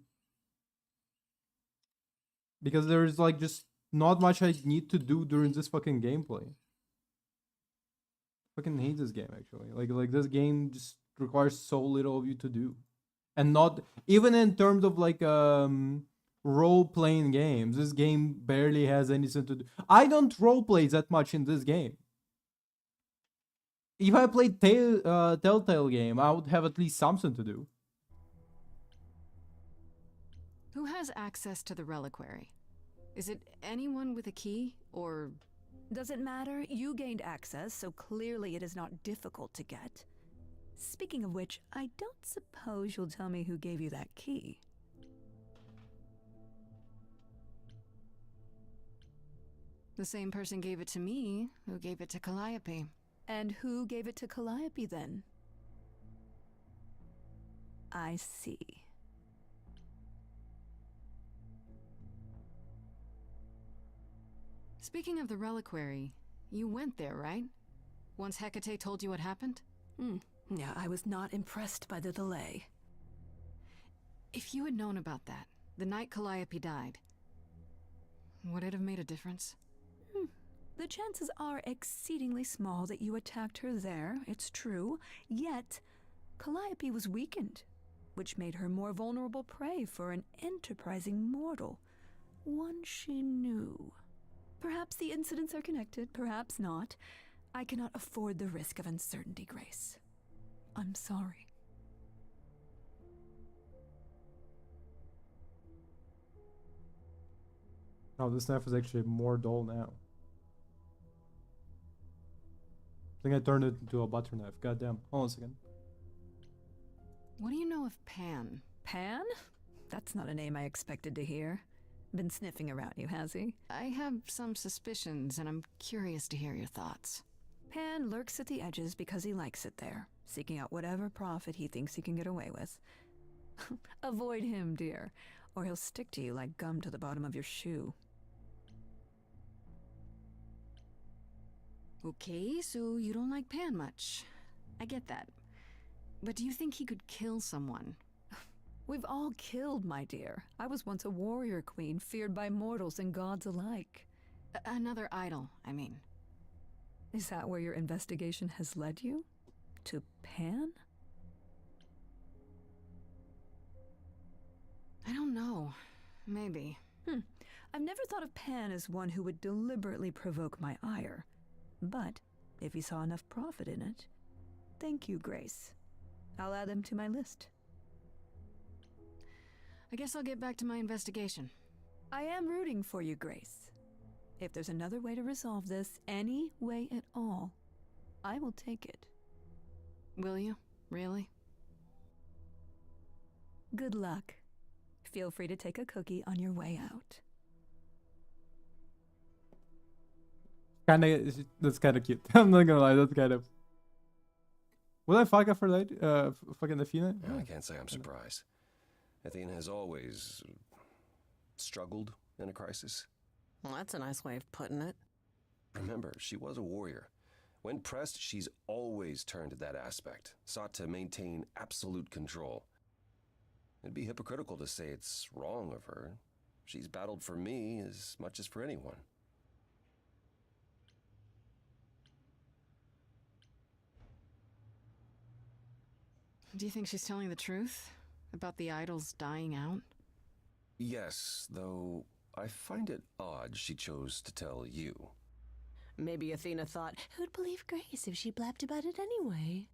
because there's like just not much I need to do during this fucking gameplay. Fucking hate this game actually. Like this game just requires so little of you to do, and not even in terms of like role playing games. This game barely has anything to do. I don't role play that much in this game. If I played Telltale game, I would have at least something to do. Who has access to the reliquary? Is it anyone with a key, or... Doesn't matter. You gained access, so clearly it is not difficult to get. Speaking of which, I don't suppose you'll tell me who gave you that key. The same person gave it to me, who gave it to Calliope. And who gave it to Calliope, then? I see. Speaking of the reliquary, you went there, right? Once Hecate told you what happened? Yeah, I was not impressed by the delay. If you had known about that, the night Calliope died, would it have made a difference? The chances are exceedingly small that you attacked her there, it's true. Yet, Calliope was weakened, which made her more vulnerable prey for an enterprising mortal. One she knew. Perhaps the incidents are connected, perhaps not. I cannot afford the risk of uncertainty, Grace. I'm sorry. Oh, this knife is actually more dull now. I think I turned it into a butter knife. Goddamn. Hold on a second. What do you know of Pan? Pan? That's not a name I expected to hear. Been sniffing around you, has he? I have some suspicions, and I'm curious to hear your thoughts. Pan lurks at the edges because he likes it there, seeking out whatever profit he thinks he can get away with. Avoid him, dear, or he'll stick to you like gum to the bottom of your shoe. Okay, so you don't like Pan much. I get that. But do you think he could kill someone? We've all killed, my dear. I was once a warrior queen, feared by mortals and gods alike. Another idol, I mean. Is that where your investigation has led you? To Pan? I don't know. Maybe. I've never thought of Pan as one who would deliberately provoke my ire. But if he saw enough profit in it, thank you, Grace. I'll add them to my list. I guess I'll get back to my investigation. I am rooting for you, Grace. If there's another way to resolve this, any way at all, I will take it. Will you? Really? Good luck. Feel free to take a cookie on your way out. That's kind of cute. I'm not gonna lie, that's kind of... Will I fuck Aphrodite? Fucking Athena? Yeah, I can't say I'm surprised. Athena has always struggled in a crisis. Well, that's a nice way of putting it. Remember, she was a warrior. When pressed, she's always turned to that aspect, sought to maintain absolute control. It'd be hypocritical to say it's wrong of her. She's battled for me as much as for anyone. Do you think she's telling the truth? About the idols dying out? Yes, though I find it odd she chose to tell you. Maybe Athena thought, who'd believe Grace if she blabbed about it anyway?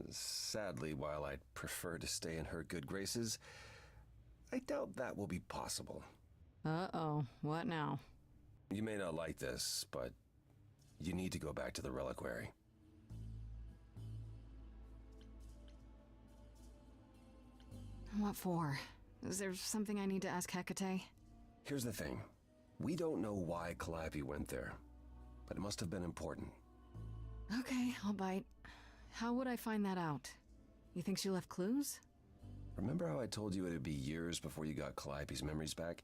Sadly, while I'd prefer to stay in her good graces, I doubt that will be possible. Uh-oh, what now? You may not like this, but you need to go back to the reliquary. What for? Is there something I need to ask Hecate? Here's the thing. We don't know why Calliope went there, but it must have been important. Okay, I'll bite. How would I find that out? You think she left clues? Remember how I told you it'd be years before you got Calliope's memories back?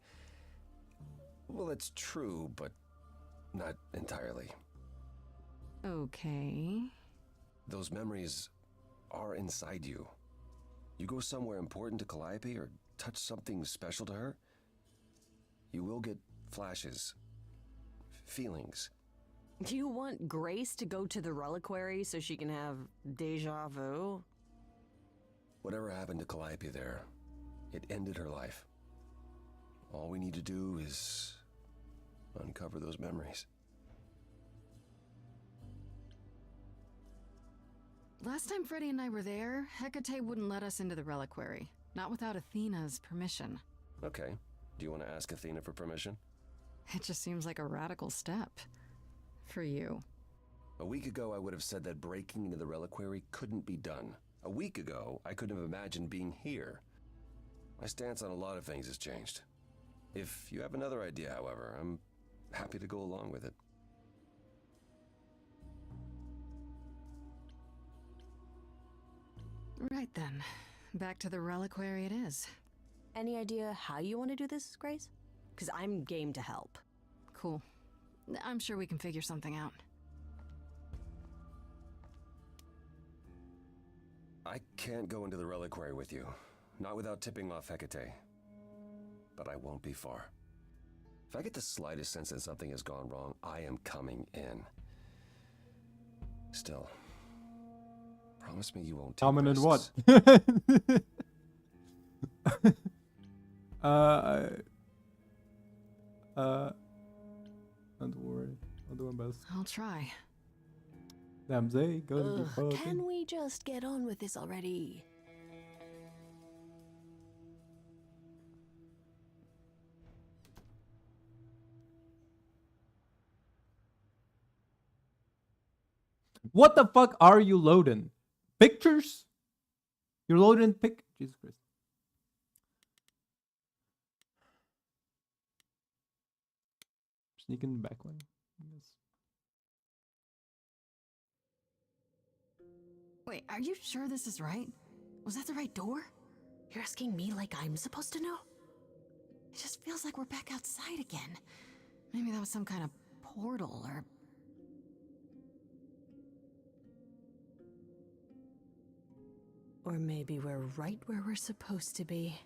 Well, it's true, but not entirely. Okay. Those memories are inside you. You go somewhere important to Calliope or touch something special to her, you will get flashes, feelings. Do you want Grace to go to the reliquary so she can have deja vu? Whatever happened to Calliope there, it ended her life. All we need to do is uncover those memories. Last time Freddy and I were there, Hecate wouldn't let us into the reliquary. Not without Athena's permission. Okay. Do you want to ask Athena for permission? It just seems like a radical step. For you. A week ago, I would have said that breaking into the reliquary couldn't be done. A week ago, I couldn't have imagined being here. My stance on a lot of things has changed. If you have another idea, however, I'm happy to go along with it. Right then. Back to the reliquary it is. Any idea how you want to do this, Grace? Because I'm game to help. Cool. I'm sure we can figure something out. I can't go into the reliquary with you. Not without tipping off Hecate. But I won't be far. If I get the slightest sense that something has gone wrong, I am coming in. Still, promise me you won't take Dominant risks. what? Don't worry. I'll do my best. I'll try. Damn, Zay, gonna be fucking. Can we just get on with this already? What the fuck are you loading? Pictures? You're loading Jesus Christ. Sneak in the back way. Yes. Wait, are you sure this is right? Was that the right door? You're asking me like I'm supposed to know? It just feels like we're back outside again. Maybe that was some kind of portal or... Or maybe we're right where we're supposed to be.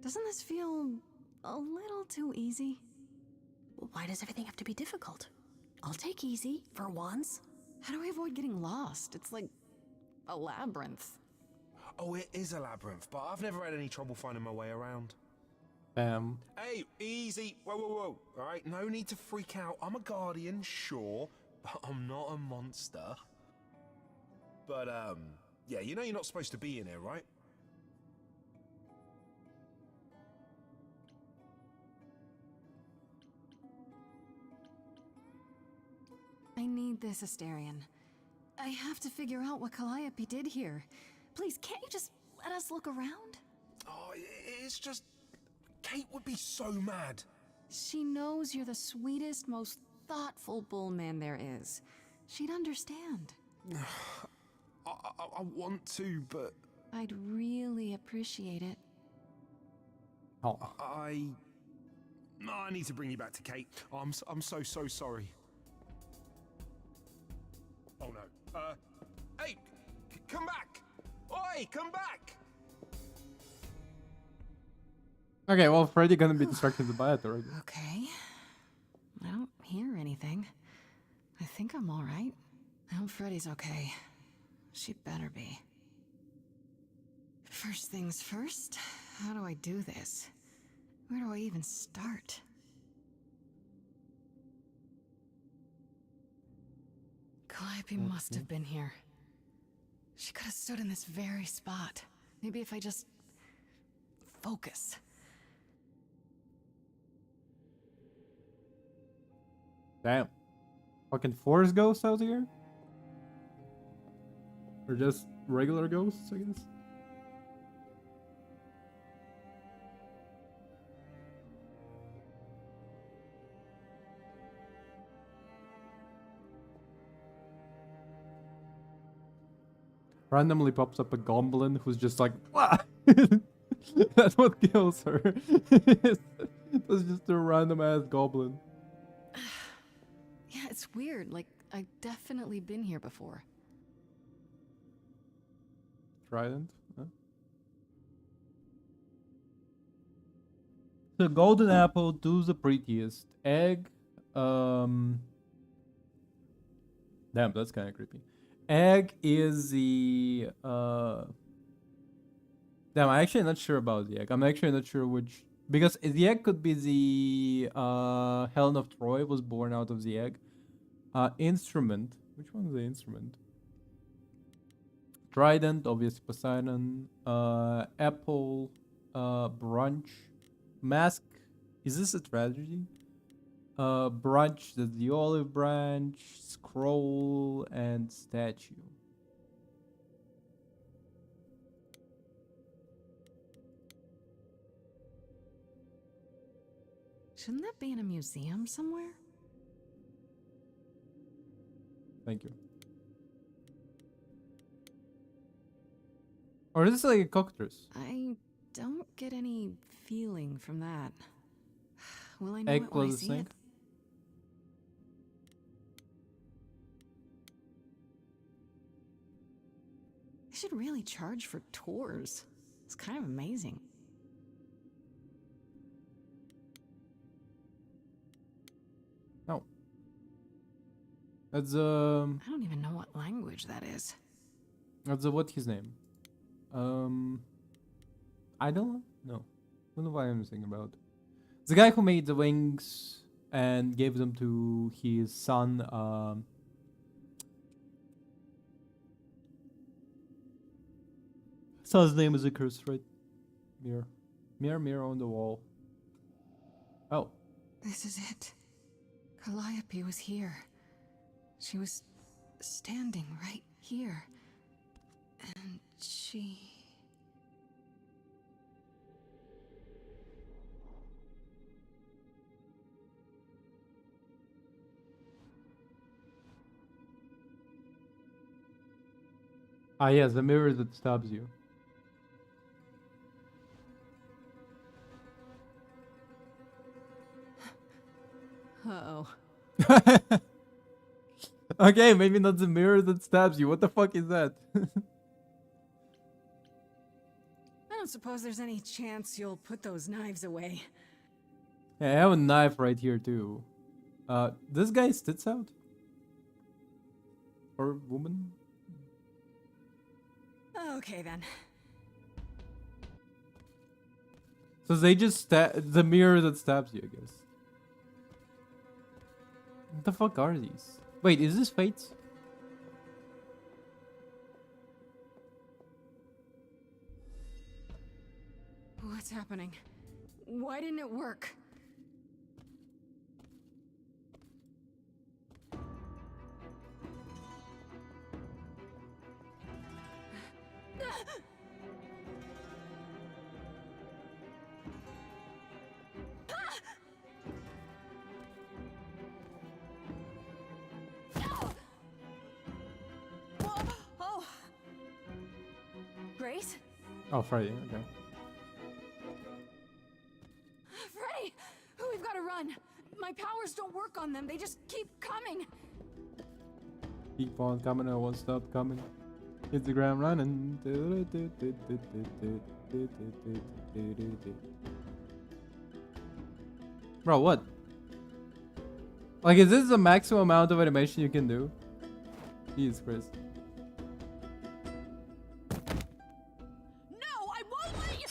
Doesn't this feel a little too easy? Why does everything have to be difficult? I'll take easy, for once. How do we avoid getting lost? It's like a labyrinth. Oh, it is a labyrinth, but I've never had any trouble finding my way around. Hey, easy. Whoa, whoa, whoa. All right, no need to freak out. I'm a guardian, sure, but I'm not a monster. But, yeah, you know you're not supposed to be in here, right? I need this, Asterion. I have to figure out what Calliope did here. Please, can't you just let us look around? Oh, it's just... Kate would be so mad. She knows you're the sweetest, most thoughtful bullman there is. She'd understand. I want to, but... I'd really appreciate it. Oh. I need to bring you back to Kate. I'm so sorry. Oh no. Hey! Come back! Oi, come back! Okay, well, Freddy gonna be distracted by it already. Okay. I don't hear anything. I think I'm alright. I hope Freddy's okay. She better be. First things first, how do I do this? Where do I even start? Calliope must have been here. She could have stood in this very spot. Maybe if I just... focus. Damn. Fucking forest ghosts out here? Or just regular ghosts, I guess? Randomly pops up a goblin who's just like, "Wah!" That's what kills her. It's just a random ass goblin. Yeah, it's weird. Like, I've definitely been here before. Trident? Huh? The golden apple, do the prettiest. Egg, damn, that's kind of creepy. Egg is the damn, I'm actually not sure about the egg. I'm actually not sure which, because the egg could be the Helen of Troy was born out of the egg. Instrument, which one is the instrument? Trident, obviously Poseidon. Apple, brunch. Mask, is this a tragedy? Branch, that's the olive branch. Scroll and statue. Shouldn't that be in a museum somewhere? Thank you. Or is this like a cockatrice? I don't get any feeling from that. Will I know Egg it when I close the see it? sink. They should really charge for tours. It's kind of amazing. No. That's I don't even know what language that is. That's what's his name? I don't know. I don't know what I'm thinking about. The guy who made the wings and gave them to his son. Son's name is a curse, right? Mirror, mirror, mirror on the wall. Oh, This is it. Calliope was here. She was standing right here. And she... ah, yes, the mirror that stabs you. Uh-oh. Okay, maybe not the mirror that stabs you. What the fuck is that? I don't suppose there's any chance you'll put those knives away. Yeah, I have a knife right here too. This guy sits out? Or woman? Okay, then. So they just the mirror that stabs you, I guess. What the fuck are these? Wait, is this Fates? What's happening? Why didn't it work? Oh! Grace? Oh, Freddy, okay. Freddy! We've got to run. My powers don't work on them. They just keep coming. Keep on coming, I won't stop coming. Hit the ground running. Bro, what? Like, is this the maximum amount of animation you can do? Jesus Christ. No, I won't let you.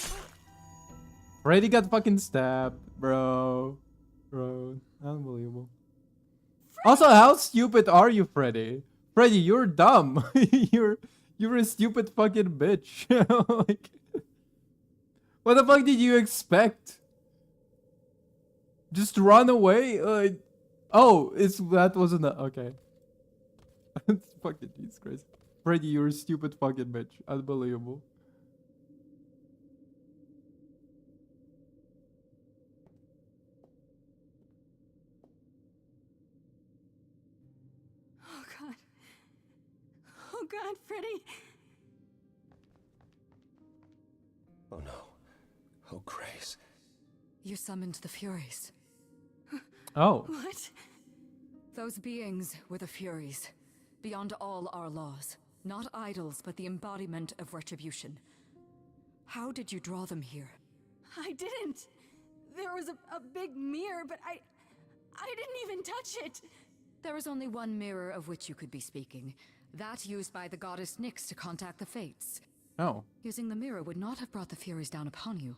Freddy got fucking stabbed, bro. Bro, unbelievable. Also, how stupid are you, Freddy? Freddy, you're dumb. you're a stupid fucking bitch. Like, what the fuck did you expect? Just run away? Like, oh, that wasn't okay. Fucking Jesus Christ. Freddy, you're a stupid fucking bitch. Unbelievable. Oh, God. Oh, God, Freddy. Oh no. Oh, Grace. You summoned the Furies. Oh. What? Those beings were the Furies, beyond all our laws. Not idols, but the embodiment of retribution. How did you draw them here? I didn't. there was a big mirror, but I didn't even touch it. There is only one mirror of which you could be speaking. That used by the goddess Nyx to contact the Fates. Oh. Using the mirror would not have brought the Furies down upon you.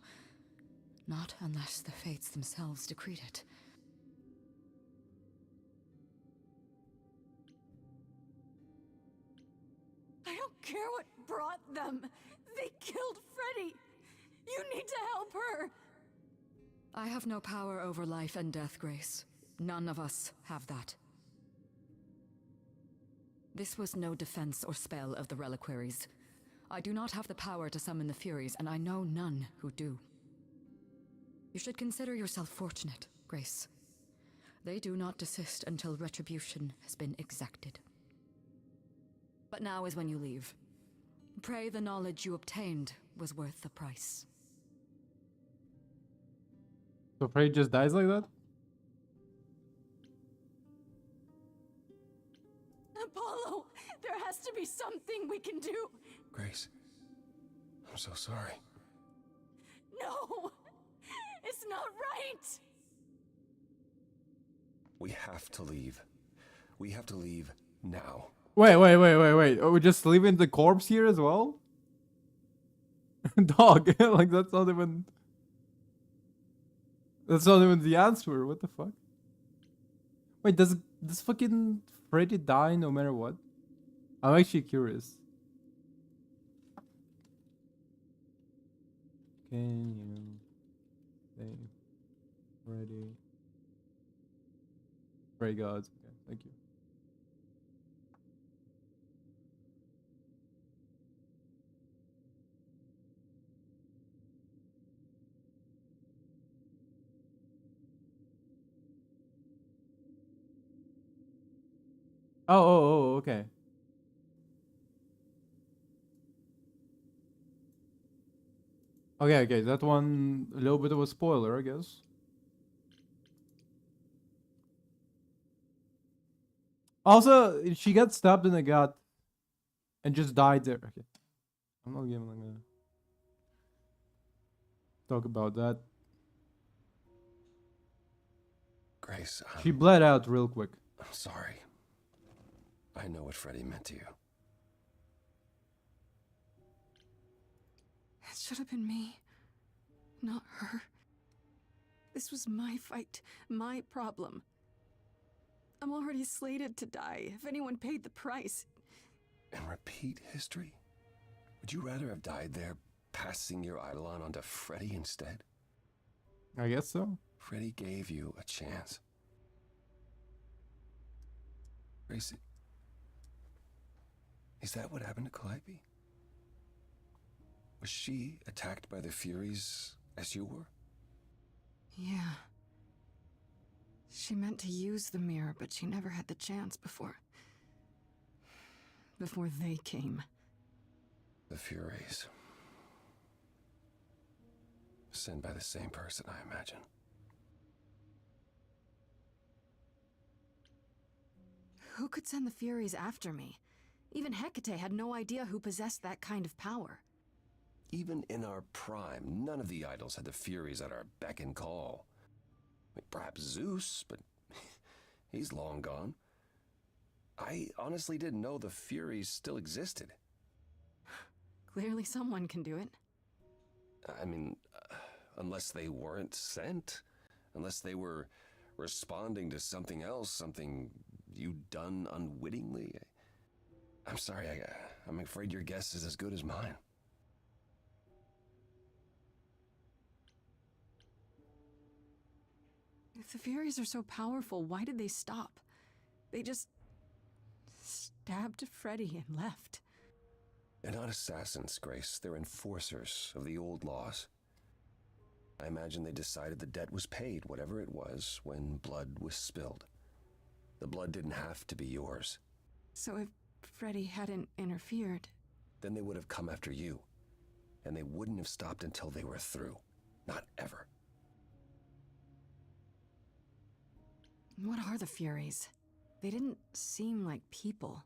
Not unless the Fates themselves decreed it. I don't care what brought them. They killed Freddy. You need to help her. I have no power over life and death, Grace. None of us have that. This was no defense or spell of the reliquaries. I do not have the power to summon the Furies, and I know none who do. You should consider yourself fortunate, Grace. They do not desist until retribution has been exacted. But now is when you leave. Pray the knowledge you obtained was worth the price. So Frey just dies like that? Apollo, there has to be something we can do. Grace, I'm so sorry. No, it's not right. We have to leave. We have to leave now. Wait. Are we just leaving the corpse here as well? Dog, like that's not even the answer. What the fuck? Wait, does fucking Freddy die no matter what? I'm actually curious. Can you say Freddy? Pray gods. Okay, thank you. Oh, okay. Okay, that one a little bit of a spoiler, I guess. Also, she got stabbed in the gut and just died there. Okay. I'm not even gonna talk about that. Grace, She bled out real quick. I'm sorry. I know what Freddy meant to you. It should have been me, not her. This was my fight, my problem. I'm already slated to die if anyone paid the price. And repeat history? Would you rather have died there, passing your Eidolon onto Freddy instead? I guess so. Freddy gave you a chance. Gracie, is that what happened to Calliope? Was she attacked by the Furies as you were? Yeah. She meant to use the mirror, but she never had the chance before they came. The Furies. Sent by the same person, I imagine. Who could send the Furies after me? Even Hecate had no idea who possessed that kind of power. Even in our prime, none of the idols had the Furies at our beck and call. I mean, perhaps Zeus, but he's long gone. I honestly didn't know the Furies still existed. Clearly someone can do it. I mean, unless they weren't sent. Unless they were responding to something else, something you'd done unwittingly. I'm sorry, I'm afraid your guess is as good as mine. If the Furies are so powerful, why did they stop? They just stabbed Freddy and left. They're not assassins, Grace. They're enforcers of the old laws. I imagine they decided the debt was paid, whatever it was, when blood was spilled. The blood didn't have to be yours. So if Freddy hadn't interfered... Then they would have come after you. And they wouldn't have stopped until they were through. Not ever. What are the Furies? They didn't seem like people.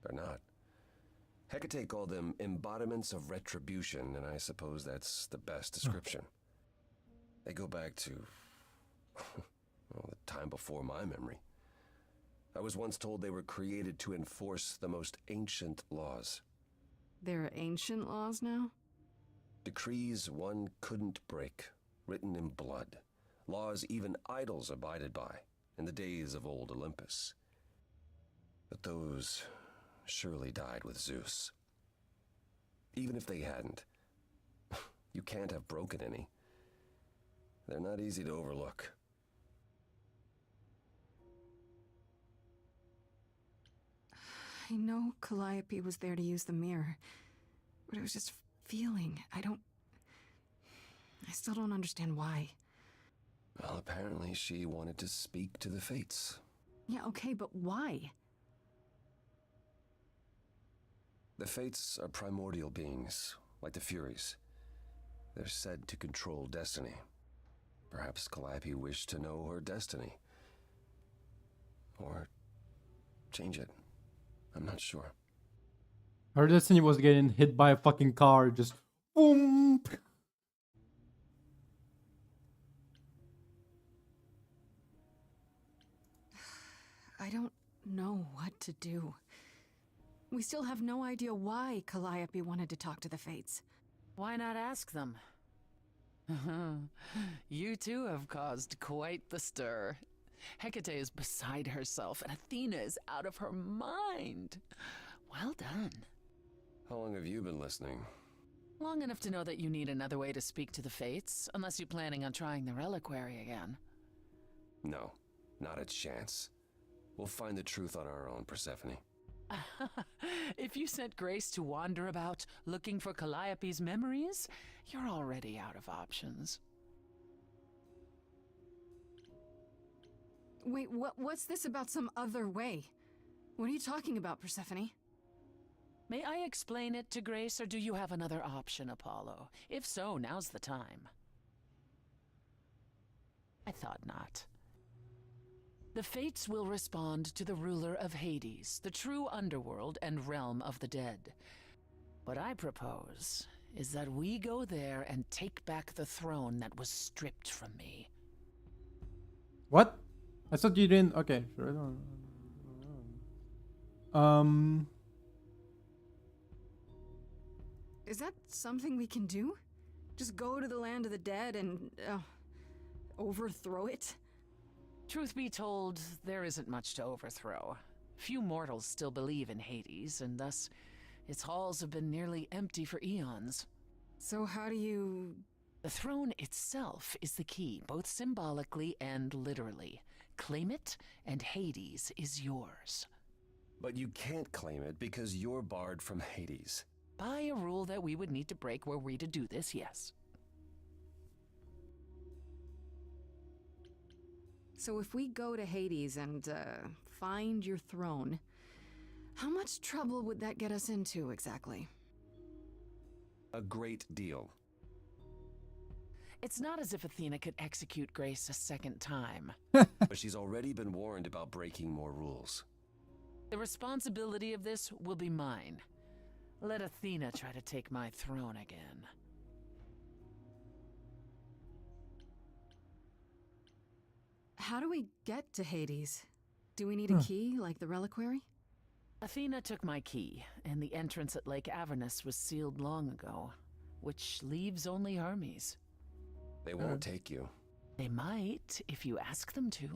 They're not. Hecate called them embodiments of retribution, and I suppose that's the best description. They go back to, well, the time before my memory. I was once told they were created to enforce the most ancient laws. There are ancient laws now? Decrees one couldn't break, written in blood. Laws even idols abided by in the days of old Olympus. But those surely died with Zeus. Even if they hadn't, you can't have broken any. They're not easy to overlook. I know Calliope was there to use the mirror, but it was just feeling. I still don't understand why. Well, apparently she wanted to speak to the Fates. Yeah, okay, but why? The Fates are primordial beings, like the Furies. They're said to control destiny. Perhaps Calliope wished to know her destiny. Or change it. I'm not sure. Her destiny was getting hit by a fucking car, just boom. I don't know what to do. We still have no idea why Calliope wanted to talk to the Fates. Why not ask them? You too have caused quite the stir. Hecate is beside herself, and Athena is out of her mind. Well done. How long have you been listening? Long enough to know that you need another way to speak to the Fates, unless you're planning on trying the reliquary again. No, not a chance. We'll find the truth on our own, Persephone. If you sent Grace to wander about looking for Calliope's memories, you're already out of options. Wait, what's this about some other way? What are you talking about, Persephone? May I explain it to Grace, or do you have another option, Apollo? If so, now's the time. I thought not. The Fates will respond to the ruler of Hades, the true underworld and realm of the dead. What I propose is that we go there and take back the throne that was stripped from me. What? I thought you didn't. Okay, sure. Is that something we can do? Just go to the land of the dead and overthrow it? Truth be told, there isn't much to overthrow. Few mortals still believe in Hades, and thus its halls have been nearly empty for eons. So how do you... The throne itself is the key, both symbolically and literally. Claim it, and Hades is yours. But you can't claim it because you're barred from Hades. By a rule that we would need to break were we to do this, yes. So if we go to Hades and find your throne, how much trouble would that get us into exactly? A great deal. It's not as if Athena could execute Grace a second time. But she's already been warned about breaking more rules. The responsibility of this will be mine. Let Athena try to take my throne again. How do we get to Hades? Do we need a key, like the reliquary? Athena took my key, and the entrance at Lake Avernus was sealed long ago, which leaves only Hermes. They won't take you. They might, if you ask them to.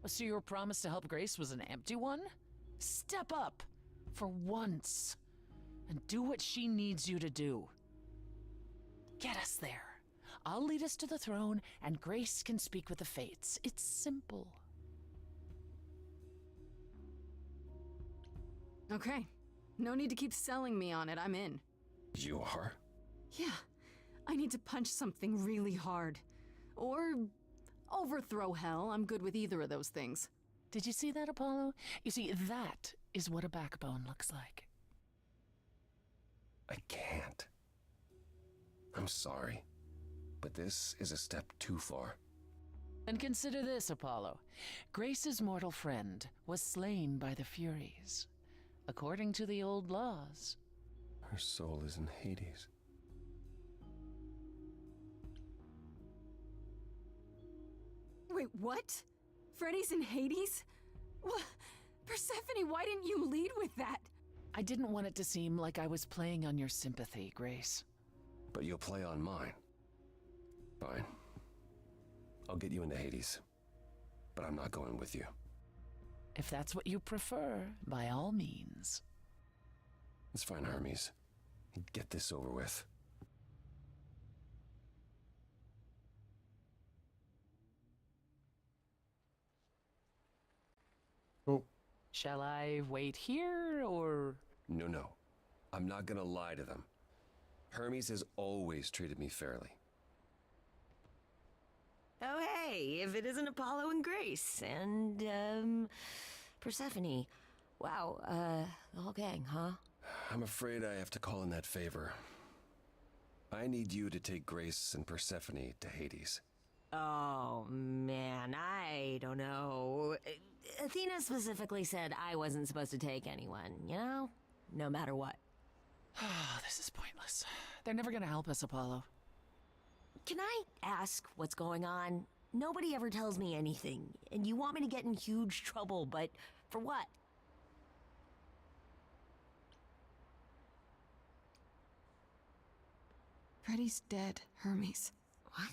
So your promise to help Grace was an empty one? Step up, for once, and do what she needs you to do. Get us there. I'll lead us to the throne, and Grace can speak with the Fates. It's simple. Okay. No need to keep selling me on it. I'm in. You are? Yeah. I need to punch something really hard. Or overthrow hell. I'm good with either of those things. Did you see that, Apollo? You see, that is what a backbone looks like. I can't. I'm sorry, but this is a step too far. And consider this, Apollo. Grace's mortal friend was slain by the Furies, according to the old laws. Her soul is in Hades. Wait, what? Freddy's in Hades? What? Persephone, why didn't you lead with that? I didn't want it to seem like I was playing on your sympathy, Grace. But you'll play on mine. Fine. I'll get you into Hades. But I'm not going with you. If that's what you prefer, by all means. It's fine, Hermes. Get this over with. Cool. Shall I wait here, or...? No. I'm not gonna lie to them. Hermes has always treated me fairly. Oh, hey, if it isn't Apollo and Grace and, Persephone. Wow, the whole gang, huh? I'm afraid I have to call in that favor. I need you to take Grace and Persephone to Hades. Oh, man, I don't know. Athena specifically said I wasn't supposed to take anyone, you know? No matter what. This is pointless. They're never gonna help us, Apollo. Can I ask what's going on? Nobody ever tells me anything, and you want me to get in huge trouble, but for what? Freddy's dead, Hermes. What?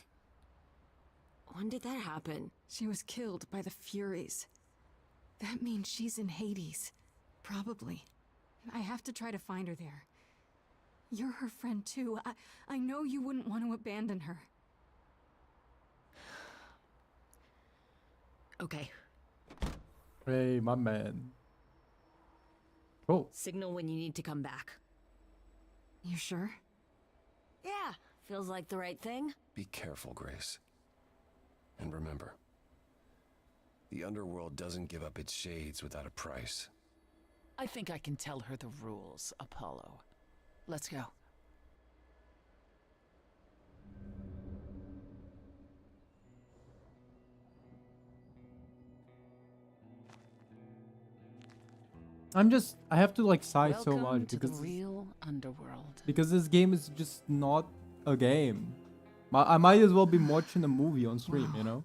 When did that happen? She was killed by the Furies. That means she's in Hades. Probably. I have to try to find her there. You're her friend too. I know you wouldn't want to abandon her. Okay. Hey, my man. Cool. Signal when you need to come back. You sure? Yeah, feels like the right thing. Be careful, Grace. And remember, the underworld doesn't give up its shades without a price. I think I can tell her the rules, Apollo. Let's go. I have to like sigh so Welcome much to because the real underworld. this game is just not a game. I might as well be watching a movie on stream, you know?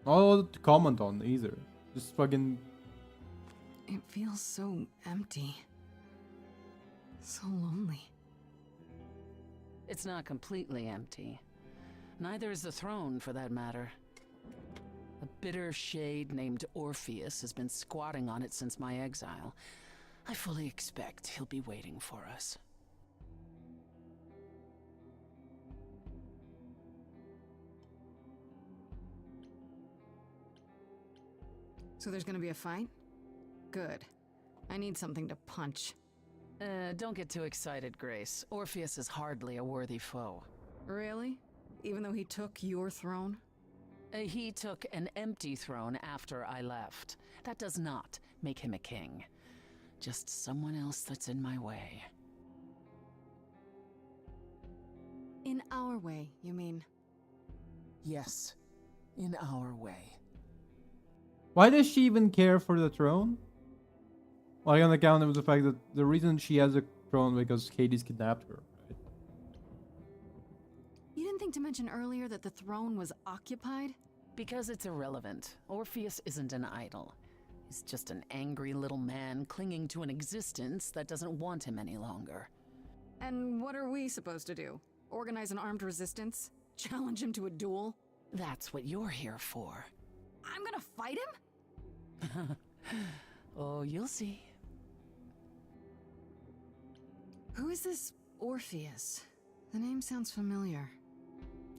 Not to comment on either. Just fucking... It feels so empty. So lonely. It's not completely empty. Neither is the throne, for that matter. A bitter shade named Orpheus has been squatting on it since my exile. I fully expect he'll be waiting for us. So there's gonna be a fight? Good. I need something to punch. Don't get too excited, Grace. Orpheus is hardly a worthy foe. Really? Even though he took your throne? He took an empty throne after I left. That does not make him a king. Just someone else that's in my way. In our way, you mean? Yes, in our way. Why does she even care for the throne? Like on account of the fact that the reason she has a throne because Hades kidnapped her. Right? You didn't think to mention earlier that the throne was occupied? Because it's irrelevant. Orpheus isn't an idol. He's just an angry little man clinging to an existence that doesn't want him any longer. And what are we supposed to do? Organize an armed resistance? Challenge him to a duel? That's what you're here for. I'm gonna fight him? Oh, you'll see. Who is this Orpheus? The name sounds familiar.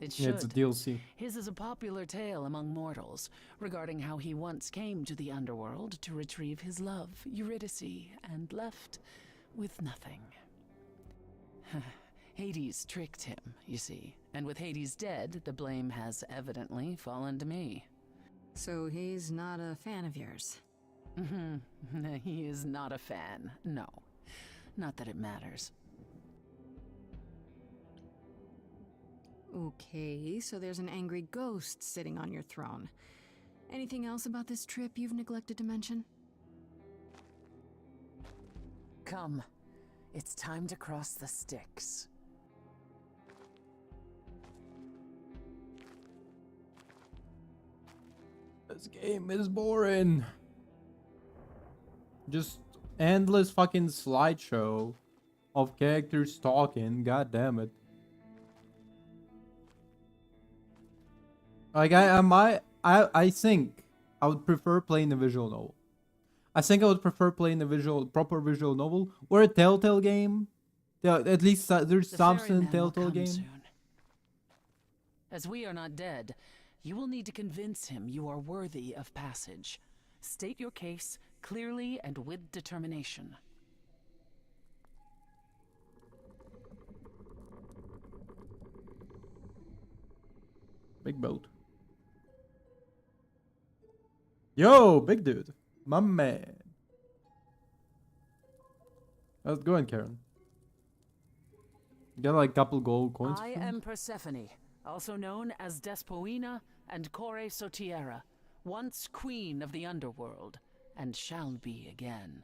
It should. Yeah, it's a DLC. His is a popular tale among mortals regarding how he once came to the underworld to retrieve his love, Eurydice, and left with nothing. Hades tricked him, you see, and with Hades dead, the blame has evidently fallen to me. So he's not a fan of yours? He is not a fan, no. Not that it matters. Okay, so there's an angry ghost sitting on your throne. Anything else about this trip you've neglected to mention? Come. It's time to cross the Styx. This game is boring. Just endless fucking slideshow of characters talking. God damn it. Like I think I would prefer playing a visual novel. I think I would prefer playing a proper visual novel or a Telltale game. Yeah, at least there's The something ferryman will Telltale come game. soon. As we are not dead, you will need to convince him you are worthy of passage. State your case clearly and with determination. Big boat. Yo, big dude. My man. How's it going, Karen? You got like a couple gold coins? I for me? am Persephone, also known as Despoina and Kore Sotiera, once queen of the underworld, and shall be again.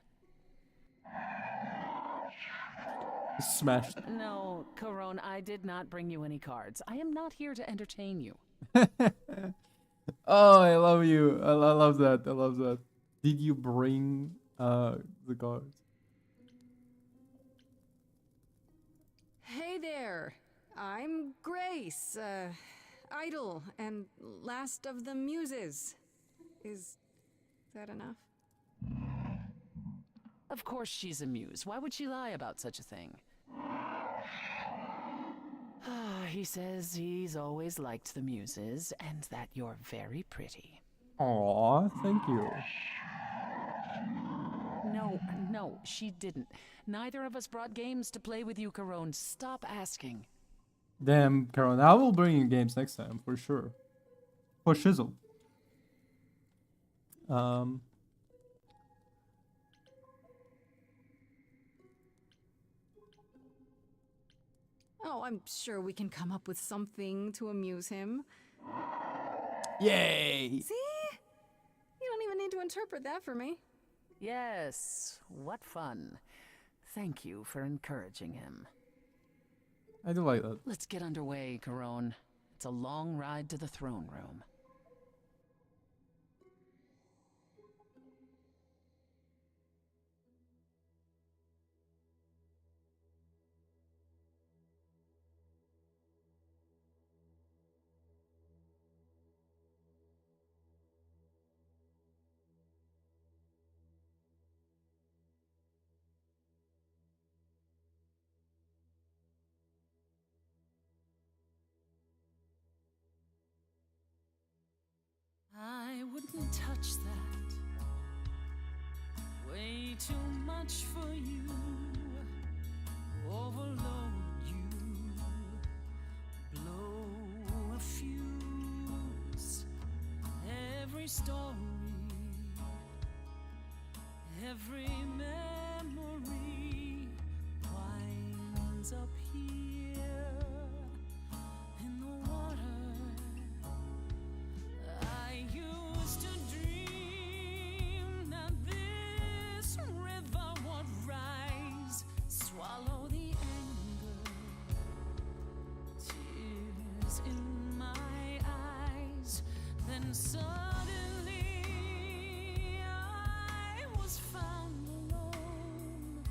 Smashed. No, Corone, I did not bring you any cards. I am not here to entertain you. Oh, I love you. I love that. I love that. Did you bring the cards? Hey there. I'm Grace, idol and last of the muses. Is that enough? Of course she's a muse. Why would she lie about such a thing? He says he's always liked the muses and that you're very pretty. Aw, thank you. No, she didn't. Neither of us brought games to play with you, Corone. Stop asking. Damn, Karen, I will bring you games next time for sure. For shizzle. Oh, I'm sure we can come up with something to amuse him. Yay! See? You don't even need to interpret that for me. Yes, what fun. Thank you for encouraging him. I do like that. Let's get underway, Corone. It's a long ride to the throne room. I wouldn't touch that. Way too much for you. Overload you. Blow a fuse. Every story. Every memory winds up here in the water. I used to dream that this river would rise, swallow the anger, tears in my eyes. Then suddenly I was found alone.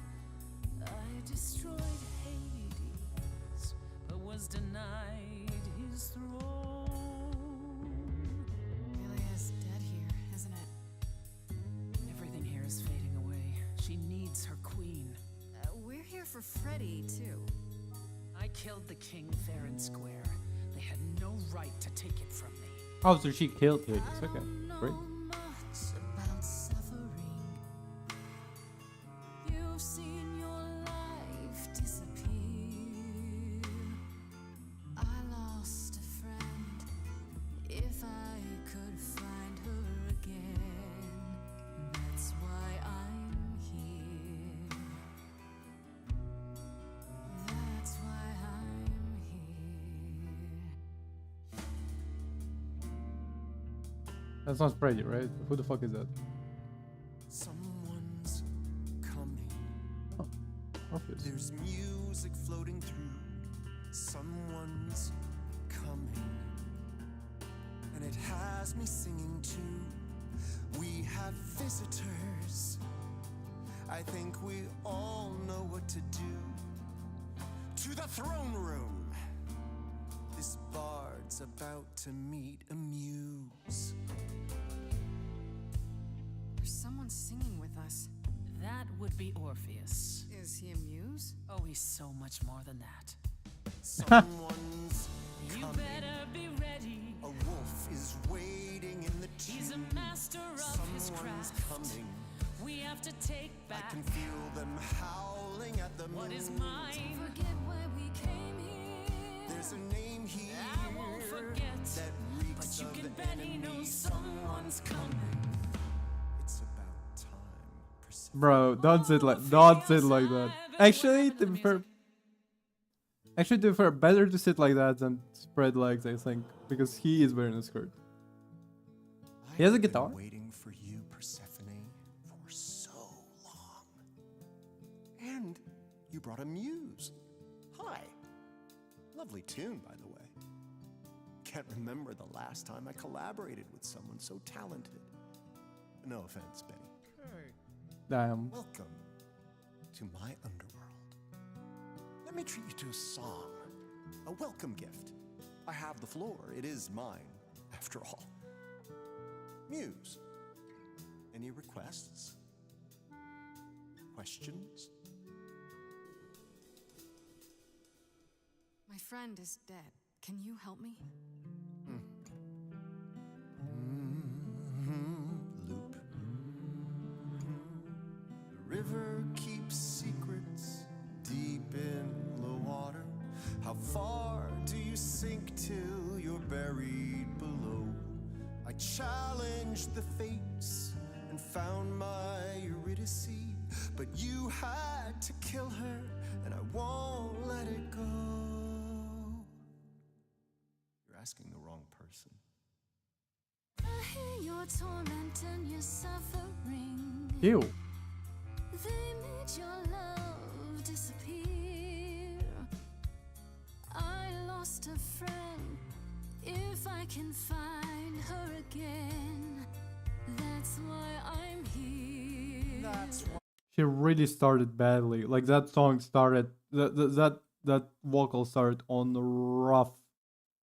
I destroyed Hades, but was denied his throne. Really is dead here, isn't it? Everything here is fading away. She needs her queen. We're here for Freddy, too. I killed the king fair and square. They had no right to take it from me. Oh, so she killed Hades. Okay, great. Much about suffering. You've seen your life disappear. I lost a friend. If I could find her again, that's why I'm here. That's why I'm here. That sounds pretty, right? Who the fuck is that? Someone's coming. Morpheus. There's music floating through. Someone's coming. And it has has me singing too. We have visitors. I think we all know what to do. To the throne room. This bard's about to meet a muse. There's someone singing with us. That would be Orpheus. Is he a muse? Oh, he's so much more than that. Someone's You coming. better be ready. A wolf is waiting in the tomb. He's a master of his Someone's craft. coming. We have to take back I can feel them howling at the moon. what is mine. Forget why we came here. There's a name here I won't forget, that reeks but you of can bet he enemy. knows someone's coming. It's about time. Bro, don't sit like that. Actually, to be fair, better to sit like that than spread legs, I think, because he is wearing a skirt. He has a guitar. I've been waiting for you, Persephone, for so long. And you brought a muse. Hi. Lovely tune, by the way. Can't remember the last time I collaborated with someone so talented. No offense, Betty. Damn. Welcome to my underworld. Let me treat you to a song, a welcome gift. I have the floor. It is mine, after all. Muse, any requests? Questions? My friend is dead. Can you help me? Loop. The river keeps secrets deep in the water. How far do you sink till you're buried below? I challenged the fates and found my Eurydice, but you had to kill her, and I won't let it go. You're asking the wrong person. I hear your torment and your suffering. Ew. They made your love disappear. I lost a friend. If I can find her again, that's why I'm here. That's why. She really started badly. Like that song started, that vocal started on rough,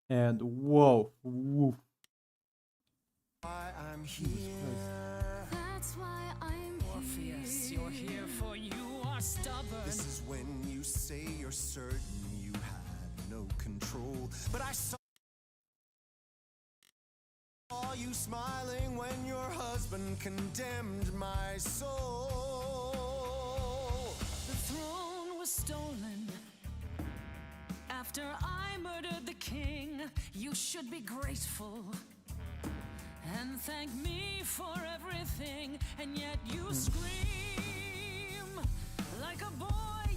and whoa, woof. I'm here. That's why I'm Orpheus, you're here for you are stubborn. This is when you say you're certain you had no control. But I saw you smiling when your husband condemned my soul. The throne was stolen after I murdered the king. You should be grateful and thank me for everything, and yet you scream like a boy.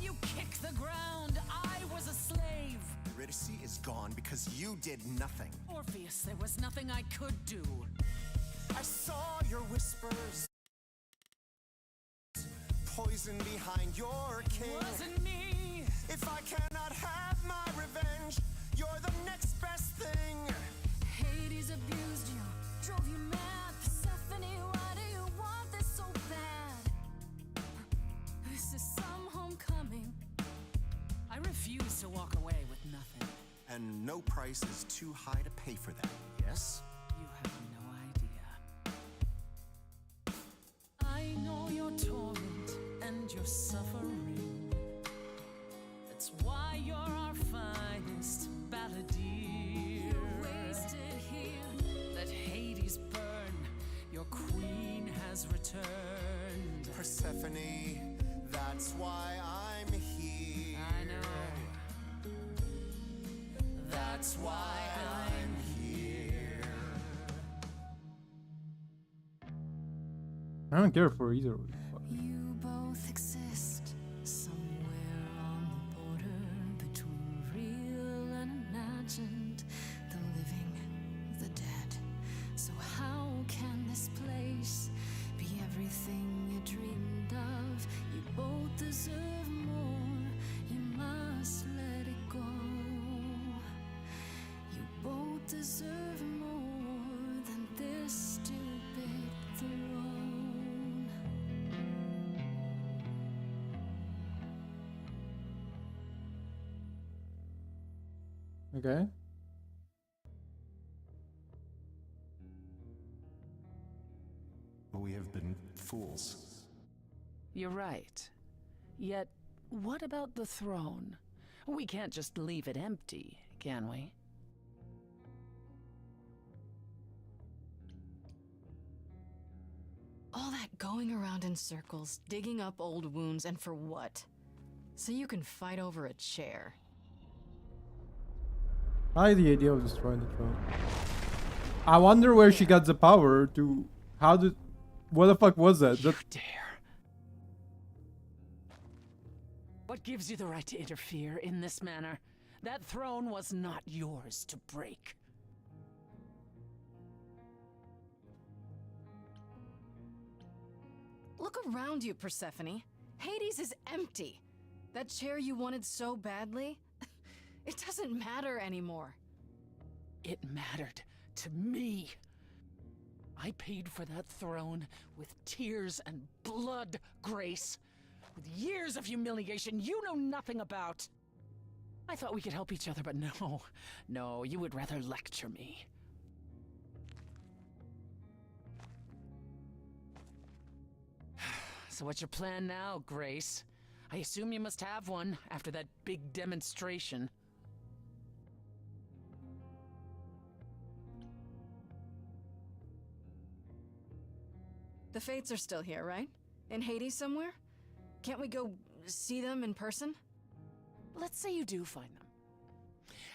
You kick the ground. I was a slave. Eurydice is gone because you did nothing. Orpheus, there was nothing I could do. I saw your whispers, poison behind your king. Wasn't me. If I cannot have my revenge, you're the next best thing. Hades abused you, drove you mad. Persephone, why do you want this so bad? This is some homecoming. I refuse to walk away with nothing. And no price is too high to pay for that, yes? You have no idea. I know your torment and your suffering. That's why you're our finest balladeer. Wasted here. Let Hades burn. Your queen has returned. Persephone, that's why I'm here. I know. That's why I'm here. I don't care for either of them. You both exist somewhere on the border between real and imagined, the living, the dead. So how can this place be everything you dreamed of? You both deserve more. You must let it go. You both deserve more than Okay. We have been fools. You're right. Yet, what about the throne? We can't just leave it empty, can we? All that going around in circles, digging up old wounds, and for what? So you can fight over a chair. I like the idea of destroying the throne. I wonder where she got the power to. How did. What the fuck was that? You dare. What gives you the right to interfere in this manner? That throne was not yours to break. Look around you, Persephone. Hades is empty. That chair you wanted so badly, it doesn't matter anymore. It mattered to me. I paid for that throne with tears and blood, Grace. With years of humiliation you know nothing about. I thought we could help each other, but no, you would rather lecture me. So what's your plan now, Grace? I assume you must have one after that big demonstration. The Fates are still here, right? In Hades somewhere? Can't we go see them in person? Let's say you do find them.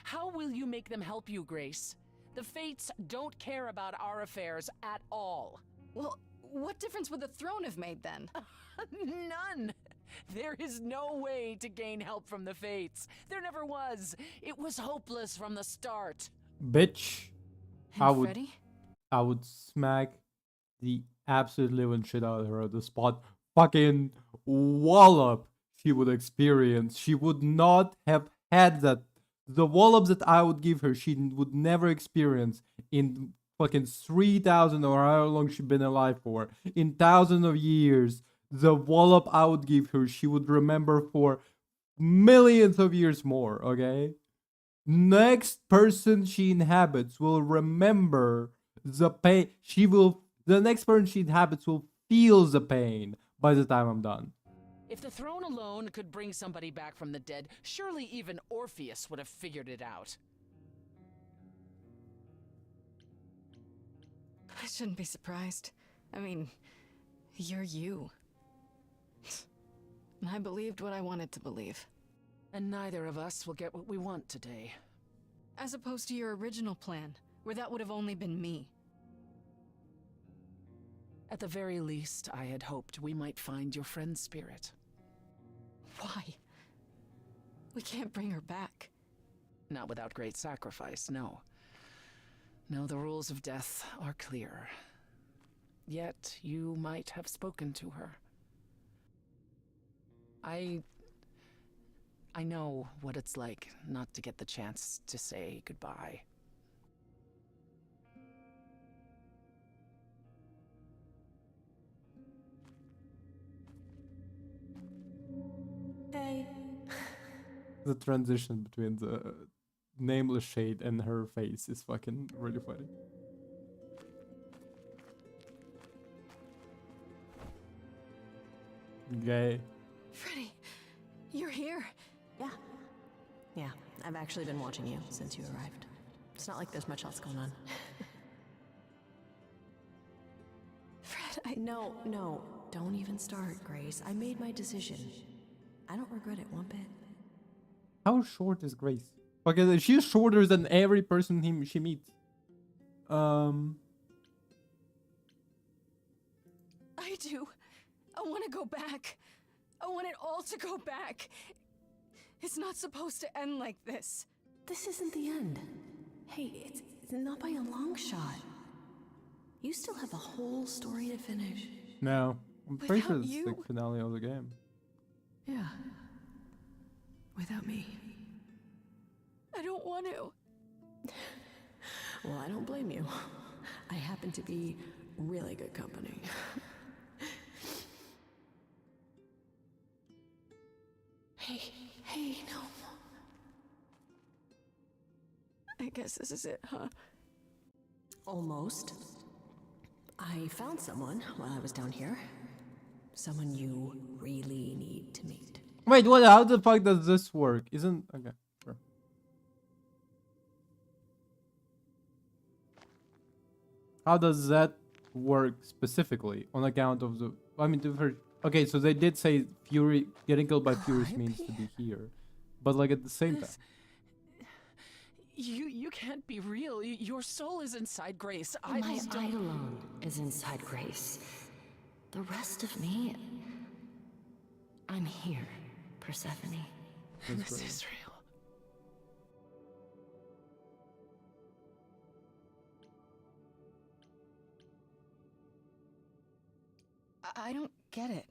How will you make them help you, Grace? The Fates don't care about our affairs at all. Well, what difference would the throne have made then? None! There is no way to gain help from the Fates. There never was. It was hopeless from the start. Bitch. And Freddy? I would smack the absolute living shit out of her on the spot. Fucking wallop she would experience. She would not have had that. The wallops that I would give her, she would never experience in fucking 3,000 or how long she's been alive for. In thousands of years, the wallop I would give her, she would remember for millions of years more, okay? Next person she inhabits will remember the pain. The next person she inhabits will feel the pain by the time I'm done. If the throne alone could bring somebody back from the dead, surely even Orpheus would have figured it out. I shouldn't be surprised. I mean, you're you. And I believed what I wanted to believe. And neither of us will get what we want today. As opposed to your original plan, where that would have only been me. At the very least, I had hoped we might find your friend's spirit. Why? We can't bring her back. Not without great sacrifice, no. No, the rules of death are clear. Yet, you might have spoken to her. I know what it's like not to get the chance to say goodbye. Hey. The transition between the nameless shade and her face is fucking really funny. Gay. Freddy, you're here? Yeah, I've actually been watching you since you arrived. It's not like there's much else going on. Fred, No, don't even start, Grace. I made my decision. I don't regret it one bit. How short is Grace? Okay, she's shorter than every person she meets. I do. I want to go back. I want it all to go back. It's not supposed to end like this. This isn't the end. Hey, it's not by a long shot. You still have a whole story to finish. No, I'm pretty sure Without it's you? the finale of the game. Yeah. Without me. I don't want to. Well, I don't blame you. I happen to be really good company. Hey, no. guess this is it, huh? Almost. I found someone while I was down here. Someone you really need to meet. Wait, what? How the fuck does this work? Isn't okay? Sure. How does that work specifically on account of the? I mean, okay, so they did say Fury getting killed by Furies means to be here, but like at the same time. You can't be real. Your soul is inside Grace. My Idols don't- Eidolon is inside Grace. The rest of me, I'm here, Persephone. This is real. I don't get it.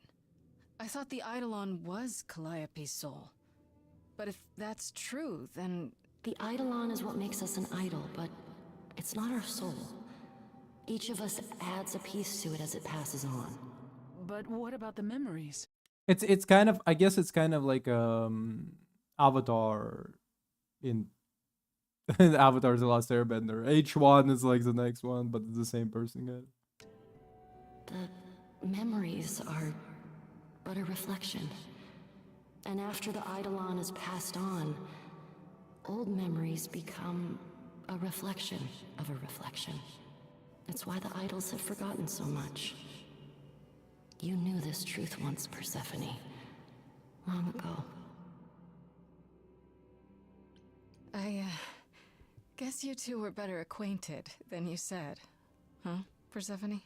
I thought the Eidolon was Calliope's soul. But if that's true, then... The Eidolon is what makes us an idol, but it's not our soul. Each of us adds a piece to it as it passes on. But what about the memories? It's kind of, I guess it's kind of like Avatar in Avatar's The Last Airbender. H1 is like the next one, but it's the same person again. The memories are but a reflection. And after the Eidolon is passed on, old memories become a reflection of a reflection. That's why the idols have forgotten so much. You knew this truth once, Persephone. Long ago. I guess you two were better acquainted than you said. Huh, Persephone?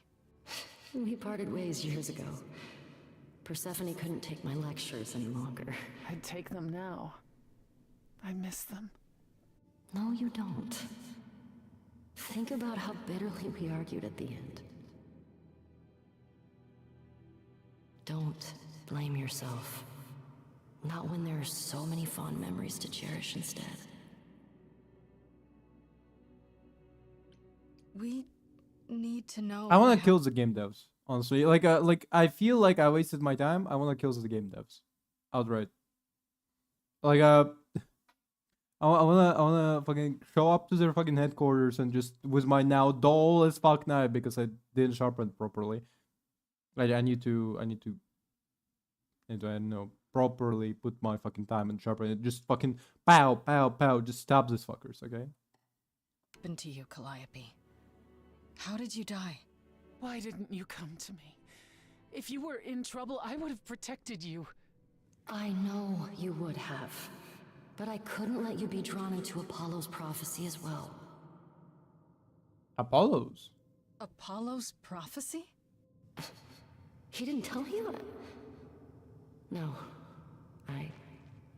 We parted ways years ago. Persephone couldn't take my lectures any longer. I'd take them now. I miss them. No, you don't. Think about how bitterly we argued at the end. Don't blame yourself. Not when there are so many fond memories to cherish instead. We need to know... I want to kill the game devs, honestly. Like I feel like I wasted my time. I want to kill the game devs, outright. Like I wanna fucking show up to their fucking headquarters and just with my now dull as fuck knife because I didn't sharpen it properly. Like I need to I don't know, properly put my fucking time and sharpen it. Just fucking pow pow pow. Just stab these fuckers, okay? What happened to you, Calliope? How did you die? Why didn't you come to me? If you were in trouble, I would have protected you. I know you would have. But I couldn't let you be drawn into Apollo's prophecy as well. Apollo's? Apollo's prophecy? He didn't tell you? No. I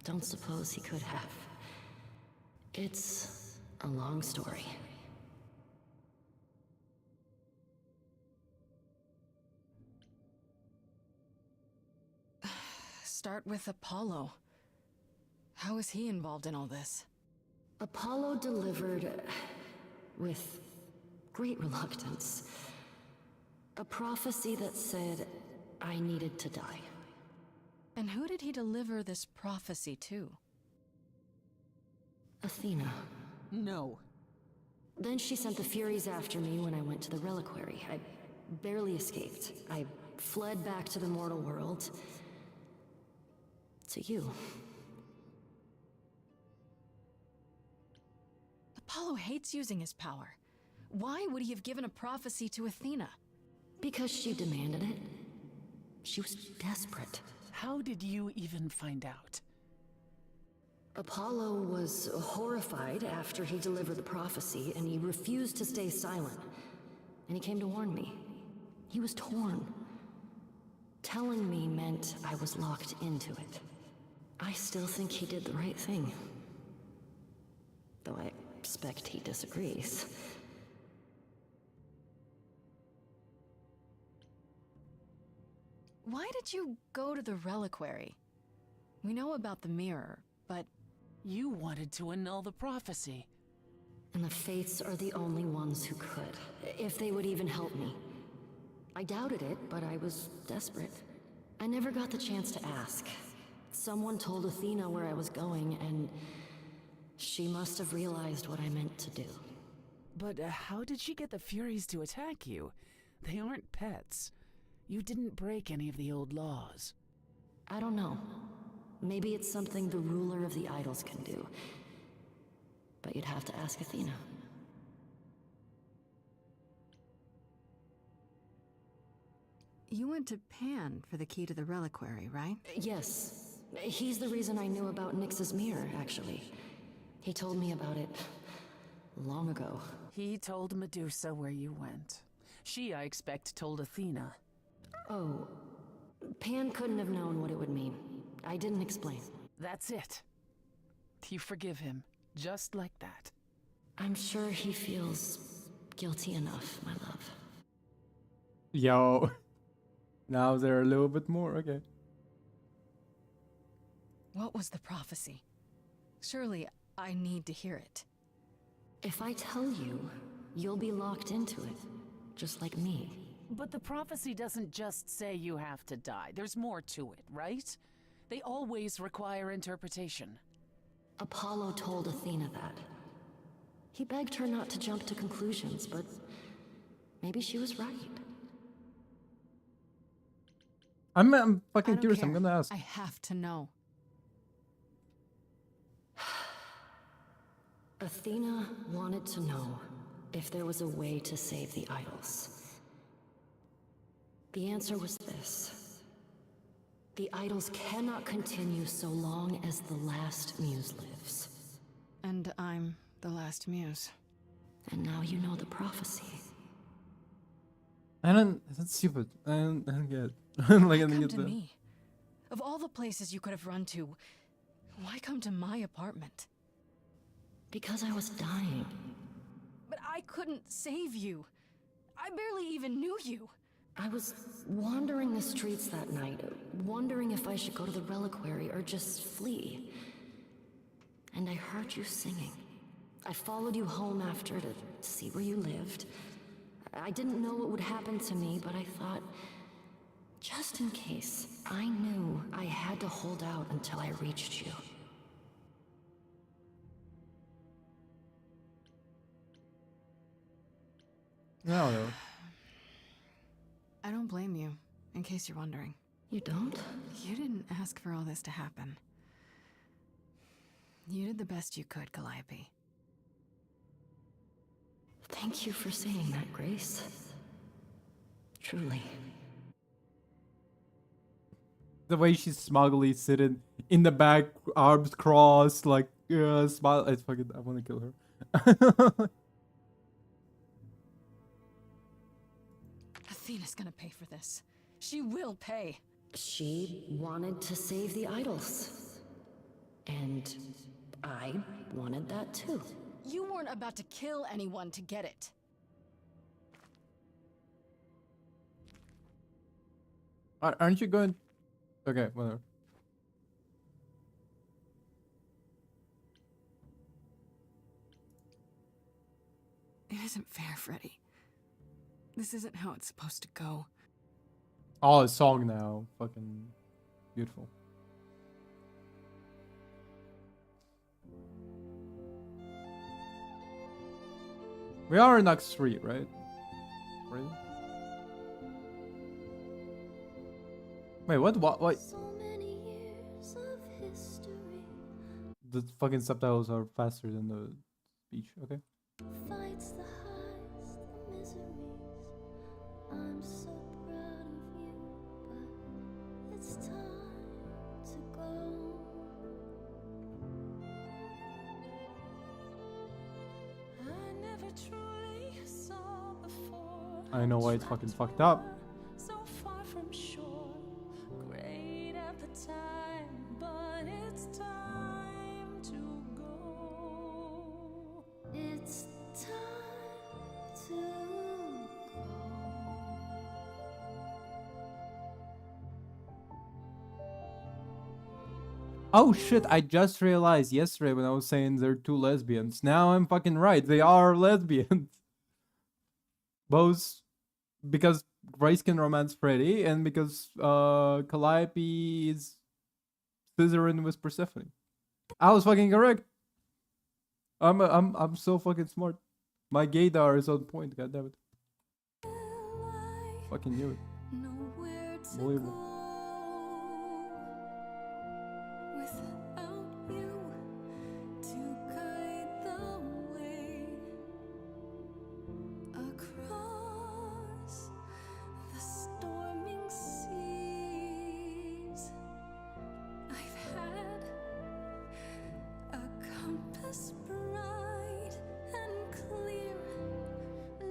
don't suppose he could have. It's a long story. Start with Apollo. How is he involved in all this? Apollo delivered, with great reluctance, a prophecy that said I needed to die. And who did he deliver this prophecy to? Athena. No. Then she sent the Furies after me when I went to the reliquary. I barely escaped. I fled back to the mortal world. To you. Apollo hates using his power. Why would he have given a prophecy to Athena? Because she demanded it. She was desperate. How did you even find out? Apollo was horrified after he delivered the prophecy, and he refused to stay silent. And he came to warn me. He was torn. Telling me meant I was locked into it. I still think he did the right thing. Though I expect he disagrees. Why did you go to the reliquary? We know about the mirror, but... You wanted to annul the prophecy. And the Fates are the only ones who could, if they would even help me. I doubted it, but I was desperate. I never got the chance to ask. Someone told Athena where I was going, and She must have realized what I meant to do. But how did she get the Furies to attack you? They aren't pets. You didn't break any of the old laws. I don't know. Maybe it's something the ruler of the idols can do. But you'd have to ask Athena. You went to Pan for the key to the reliquary, right? Yes. He's the reason I knew about Nyx's mirror, actually. He told me about it long ago. He told Medusa where you went. She, I expect, told Athena. Oh. Pan couldn't have known what it would mean. I didn't explain. That's it. You forgive him, just like that. I'm sure he feels guilty enough, my love. Yo. Now they're a little bit more, okay. What was the prophecy? Surely I need to hear it. If I tell you, you'll be locked into it, just like me. But the prophecy doesn't just say you have to die. There's more to it, right? They always require interpretation. Apollo told Athena that. He begged her not to jump to conclusions, but maybe she was right. I'm fucking I don't curious. care. I'm gonna ask. I have to know. Athena wanted to know if there was a way to save the idols. The answer was this. The idols cannot continue so long as the last muse lives. And I'm the last muse. And now you know the prophecy. That's stupid. I don't get it. Like, I don't Come get to that. me. Of all the places you could have run to, why come to my apartment? Because I was dying. But I couldn't save you. I barely even knew you. I was wandering the streets that night, wondering if I should go to the reliquary or just flee. And I heard you singing. I followed you home after to see where you lived. I didn't know what would happen to me, but I thought, just in case, I knew I had to hold out until I reached you. No. I don't blame you, in case you're wondering. You don't? You didn't ask for all this to happen. You did the best you could, Calliope. Thank you for saying that, Grace. Truly. The way she's smugly sitting in the back, arms crossed, like, smile. It's fucking, I want to kill her. Athena's gonna pay for this. She will pay. She wanted to save the idols. And I wanted that too. You weren't about to kill anyone to get it. Aren't you going? Okay, whatever. It isn't fair, Freddy. This isn't how it's supposed to go. Oh, a song now. Fucking beautiful. We are in Act 3, right? Right? Wait, what? So many years of history The fucking subtitles are faster than the speech. Okay. fights the highs, the miseries. I'm so proud of you, but it's time to go. I never truly saw before. I know why it's fucking fucked up. So far from shore, great at the time, but it's time to go. It's time to go. Oh shit, I just realized yesterday when I was saying they're two lesbians. Now I'm fucking right. They are lesbians. Both because Grace can romance Freddy and because Calliope is scissoring with Persephone. I was fucking correct. I'm so fucking smart. My gaydar is on point. God damn it. Fucking knew it. Nowhere to Unbelievable. go without you to guide the way across the storming seas. I've had a compass bright and clear.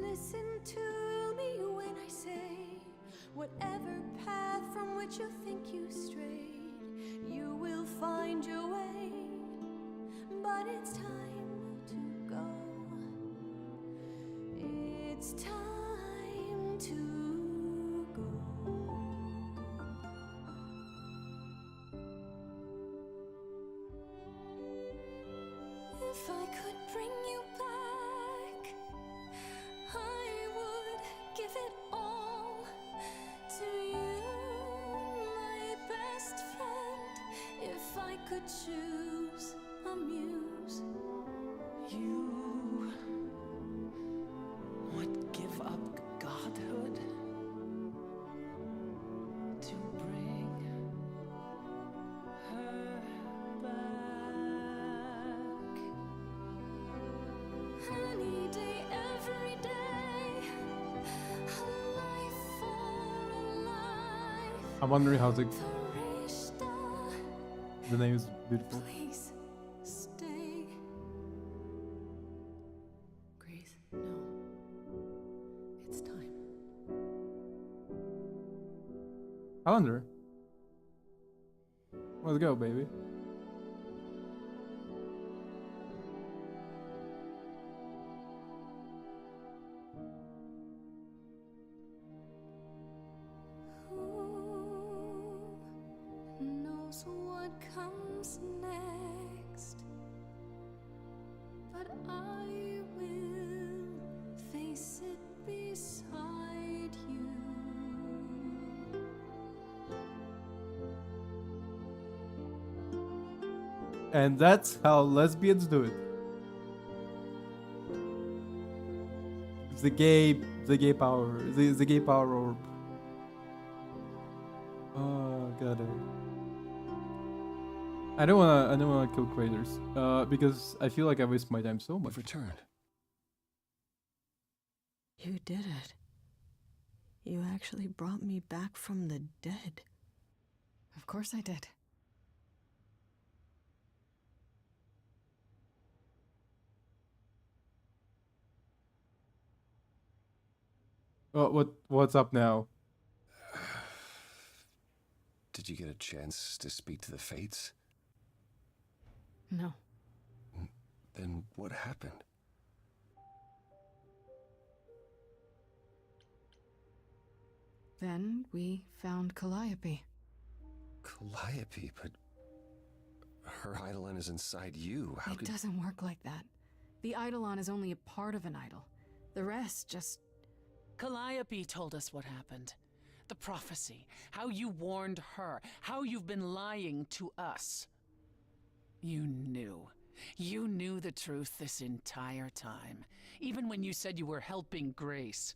Listen to me when I say, whatever path from which you think you strayed, you will find your way. But it's time to go. It's time to go. If I could bring you back, I would give it all to you, my best friend. If I could choose a muse, You would give up godhood to bring her back. any day, every day, a life for a life. I'm wondering how the Rishta, name is beautiful. please stay. Grace, no. It's time. I wonder. Let's go, baby. Who knows what comes next? But I will face it beside you. And that's how lesbians do it. It's the gay power, the gay power orb. Oh god. I don't wanna kill Kratos, because I feel like I waste my time so much. Returned. You did it. You actually brought me back from the dead. Of course I did. What's up now? Did you get a chance to speak to the Fates? No. Then what happened? Then we found Calliope. Calliope, but her Eidolon is inside you. How It could... doesn't work like that. The Eidolon is only a part of an idol. The rest just... Calliope told us what happened. The prophecy, how you warned her, how you've been lying to us. You knew. You knew the truth this entire time, even when you said you were helping Grace.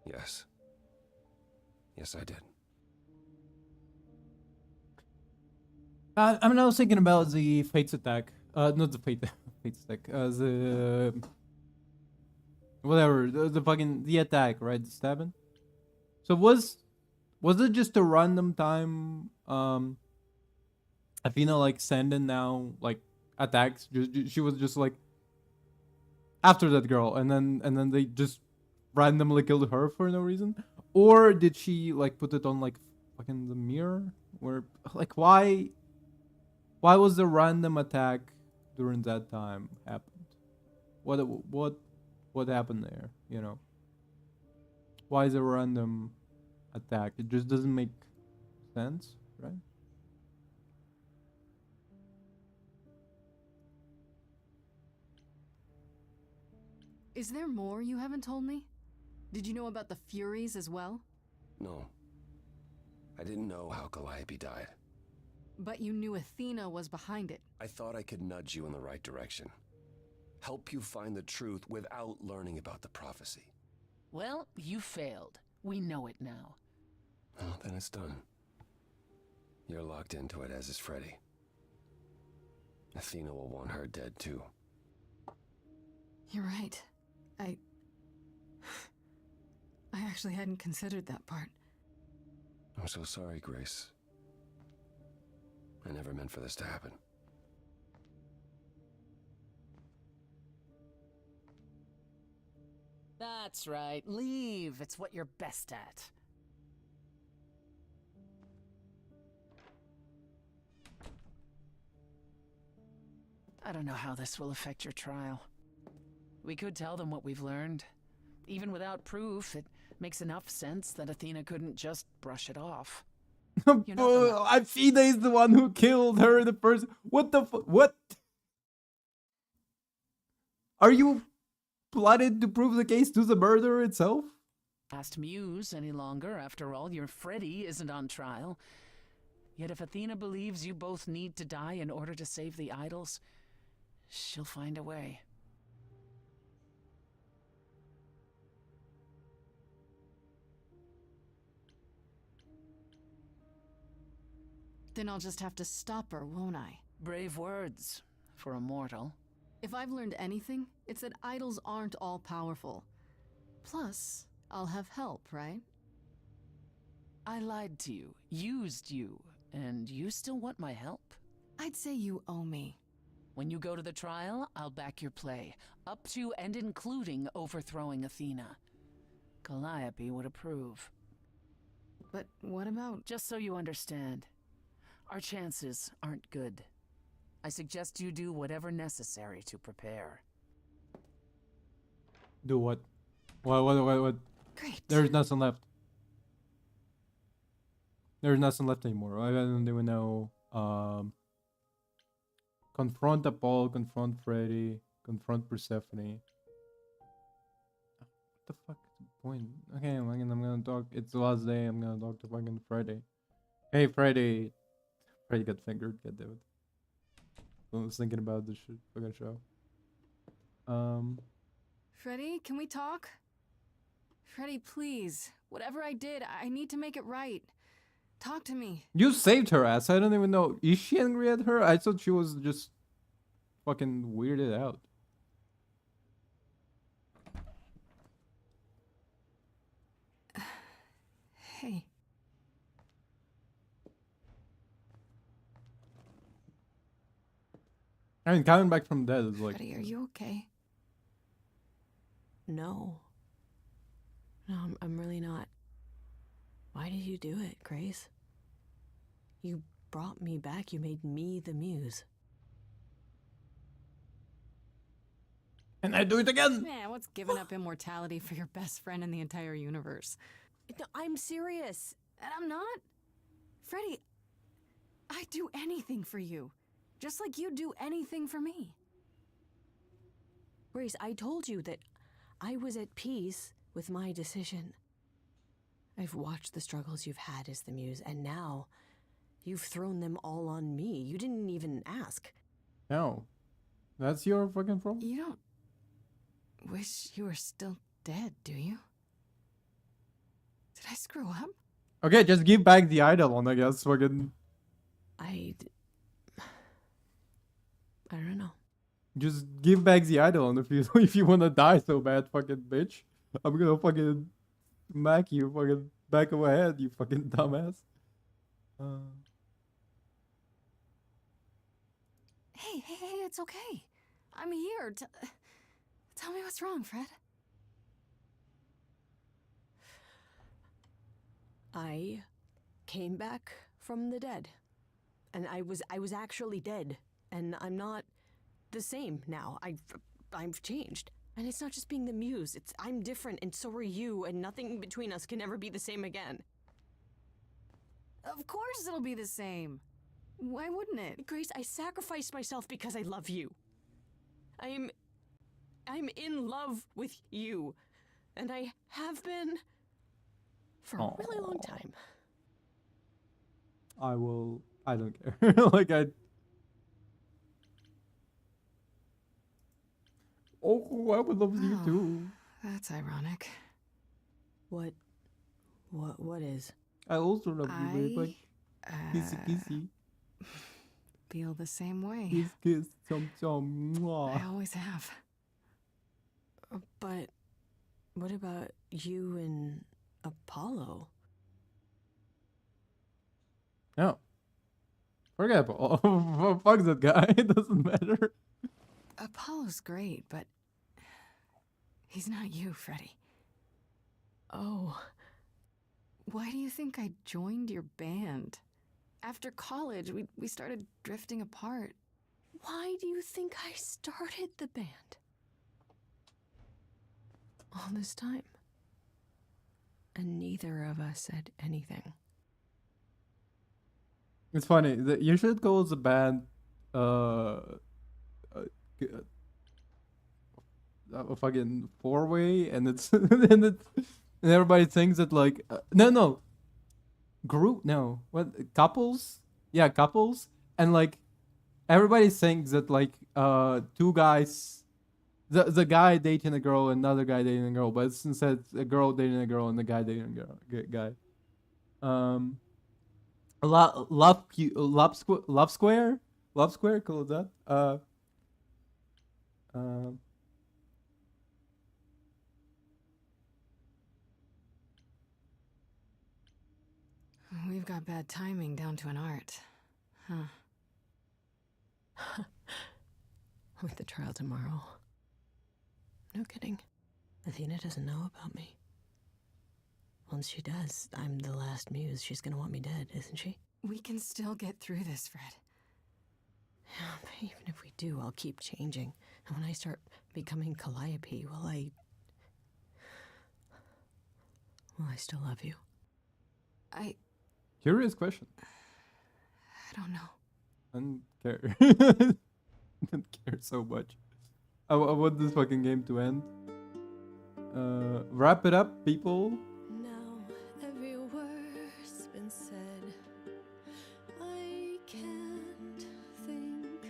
Yes. Yes, I did. I was thinking about the Fates attack. Not the Fates attack. The whatever. The fucking the attack, right? The stabbing. So was it just a random time? Athena like sending now like attacks. She was just like after that girl, and then they just randomly killed her for no reason, or did she like put it on like fucking the mirror? Where like why was the random attack during that time happened? What happened there? You know, why is a random attack? It just doesn't make sense, right? Is there more you haven't told me? Did you know about the Furies as well? No. I didn't know how Calliope died. But you knew Athena was behind it. I thought I could nudge you in the right direction. Help you find the truth without learning about the prophecy. Well, you failed. We know it now. Well, then it's done. You're locked into it, as is Freddy. Athena will want her dead, too. You're right. I actually hadn't considered that part. I'm so sorry, Grace. I never meant for this to happen. That's right. Leave. It's what you're best at. I don't know how this will affect your trial. We could tell them what we've learned. Even without proof, it makes enough sense that Athena couldn't just brush it off. Athena is the one who killed her in the first. What the what? Are you plotted to prove the case to the murderer itself? Asked Muse any longer. After all, your Freddy isn't on trial. Yet if Athena believes you both need to die in order to save the idols, she'll find a way. Then I'll just have to stop her, won't I? Brave words for a mortal. If I've learned anything, it's that idols aren't all powerful. Plus, I'll have help, right? I lied to you, used you, and you still want my help? I'd say you owe me. When you go to the trial, I'll back your play, up to and including overthrowing Athena. Calliope would approve. But what about... Just so you understand, our chances aren't good. I suggest you do whatever necessary to prepare. Do what? What? Great. There's nothing left. There's nothing left anymore. I don't even know. Confront Apollo, confront Freddy, confront Persephone. What the fuck is the point? Okay, I'm gonna talk. It's the last day. I'm gonna talk to fucking Freddy. Hey, Freddy. Freddy got fingered. God damn it. I was thinking about this fucking show. Freddy, can we talk? Freddy, please. Whatever I did, I need to make it right. Talk to me. You saved her ass. I don't even know. Is she angry at her? I thought she was just fucking weirded out. Hey. I mean, coming back from dead is like... Freddy, are you okay? No. No, I'm really not. Why did you do it, Grace? You brought me back. You made me the muse. And I do it again! Yeah, what's giving up immortality for your best friend in the entire universe? No, I'm serious. And I'm not. Freddy, I'd do anything for you. Just like you do anything for me. Grace, I told you that I was at peace with my decision. I've watched the struggles you've had as the muse, and now you've thrown them all on me. You didn't even ask. No. That's your fucking problem? You don't wish you were still dead, do you? Did I screw up? Okay, just give back the idol, I guess. Fucking... I don't know. Just give back the idol, and if you wanna die so bad, fucking bitch, I'm gonna fucking smack you fucking back of my head, you fucking dumbass. Hey, it's okay. I'm here. Tell me what's wrong, Fred. I came back from the dead. And I was actually dead. And I'm not the same now. I've changed. And it's not just being the muse. I'm different, and so are you, and nothing between us can ever be the same again. Of course it'll be the same. Why wouldn't it? Grace, I sacrificed myself because I love you. I'm in love with you. And I have been for a really long time. I will I don't care. Like I. Oh, I would love you too. That's ironic. What is? I also love you, babe. Like, kissy, kissy. Feel the same way. Kiss, kiss, chom, chom, mwah. I always have. But what about you and Apollo? No. Forget Apollo. Fuck that guy. It doesn't matter. Apollo's great, but he's not you, Freddy. Oh. Why do you think I joined your band? After college, we started drifting apart. Why do you think I started the band? All this time. And neither of us said anything. It's funny that you should call the band a fucking four-way, and it's and everybody thinks that like no group, no, what, couples, yeah, couples, and like everybody thinks that like two guys, the guy dating a girl and another guy dating a girl, but it's instead a girl dating a girl and the guy dating a guy. Love square, call it that. We've got bad timing down to an art. Huh. With the trial tomorrow. No kidding. Athena doesn't know about me. Once she does, I'm the last muse. She's gonna want me dead, isn't she? We can still get through this, Fred. Yeah, but even if we do, I'll keep changing. And when I start becoming Calliope, will I still love you? Curious question. I don't know. I don't care. I don't care so much. I want this fucking game to end. Wrap it up, people. Now every word's been said. I can't think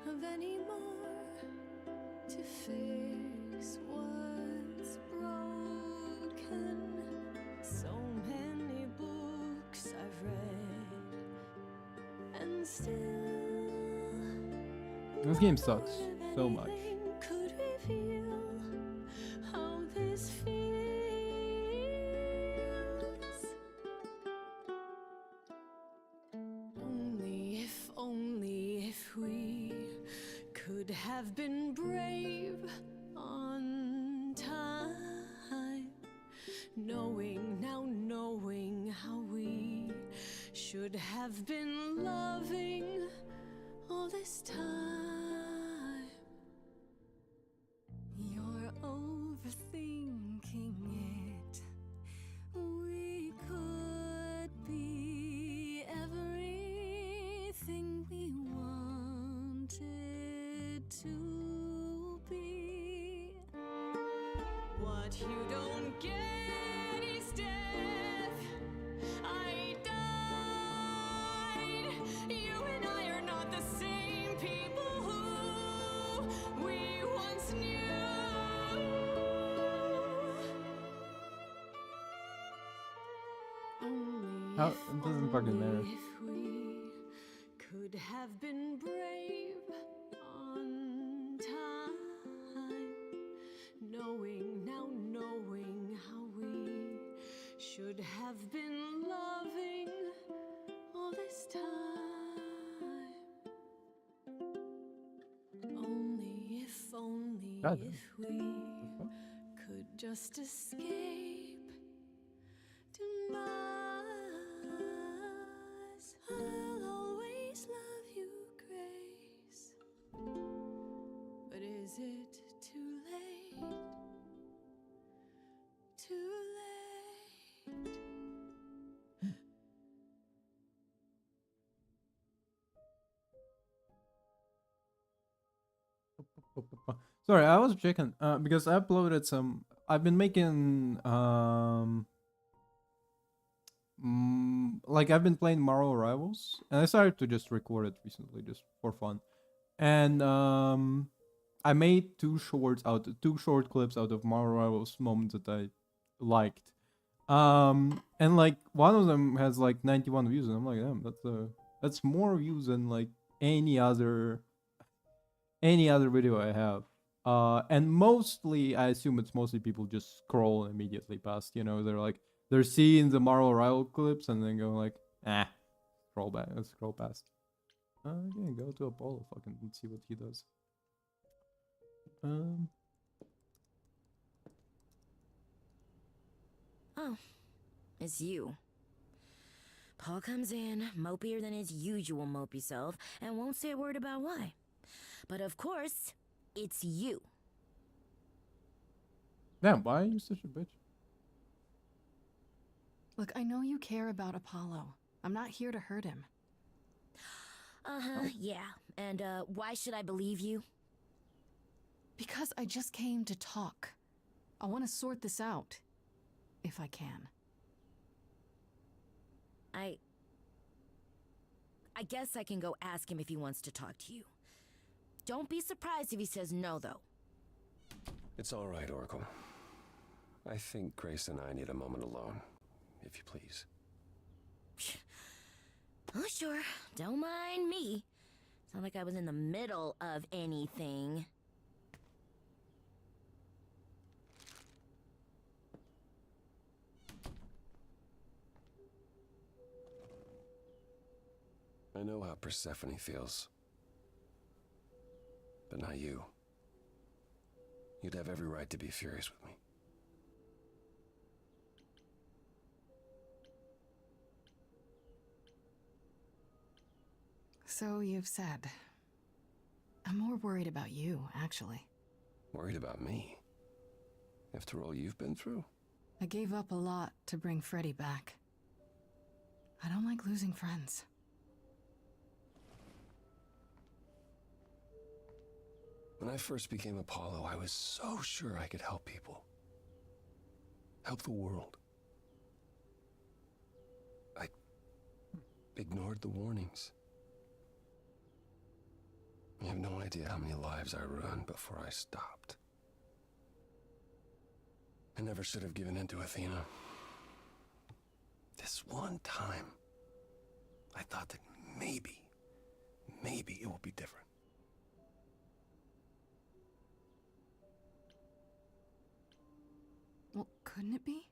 of any more to fix what's broken. So many books I've read, and still This game sucks so much. could reveal how this feels. Only if we could have been brave on time, knowing how we should have been loving all this time. You're overthinking it. We could be everything we wanted to be. What you don't get is death. I died. You and I are not the same people who we once knew. How it doesn't fucking matter. If we could have been brave on time, knowing how we should have been loving all this time. Only God. if we could just escape demise. I'll always love you, Grace. But is it too late? Too late? Sorry, I was checking because I uploaded some. I've been making like I've been playing Marvel Rivals, and I started to just record it recently, just for fun. And I made two short clips out of Marvel Rivals moments that I liked. And like one of them has like 91 views, and I'm like, damn, that's more views than like any other video I have. And mostly, I assume it's mostly people just scroll immediately past. You know, they're seeing the Marvel Rival clips and then go like, scroll past. Okay, go to Apollo, fucking, let's see what he does. Oh, it's you. Paul comes in, mopier than his usual mopey self, and won't say a word about why. But of course, it's you. Damn, why are you such a bitch? Look, I know you care about Apollo. I'm not here to hurt him. Yeah. And, why should I believe you? Because I just came to talk. I want to sort this out. If I can. I guess I can go ask him if he wants to talk to you. Don't be surprised if he says no, though. It's all right, Oracle. I think Grace and I need a moment alone, if you please. Oh, sure. Don't mind me. It's not like I was in the middle of anything. I know how Persephone feels. But not you. You'd have every right to be furious with me. So you've said. I'm more worried about you, actually. Worried about me? After all you've been through? I gave up a lot to bring Freddy back. I don't like losing friends. When I first became Apollo, I was so sure I could help people. Help the world. I ignored the warnings. You have no idea how many lives I ruined before I stopped. I never should have given in to Athena. This one time, I thought that maybe it will be different. Well, couldn't it be?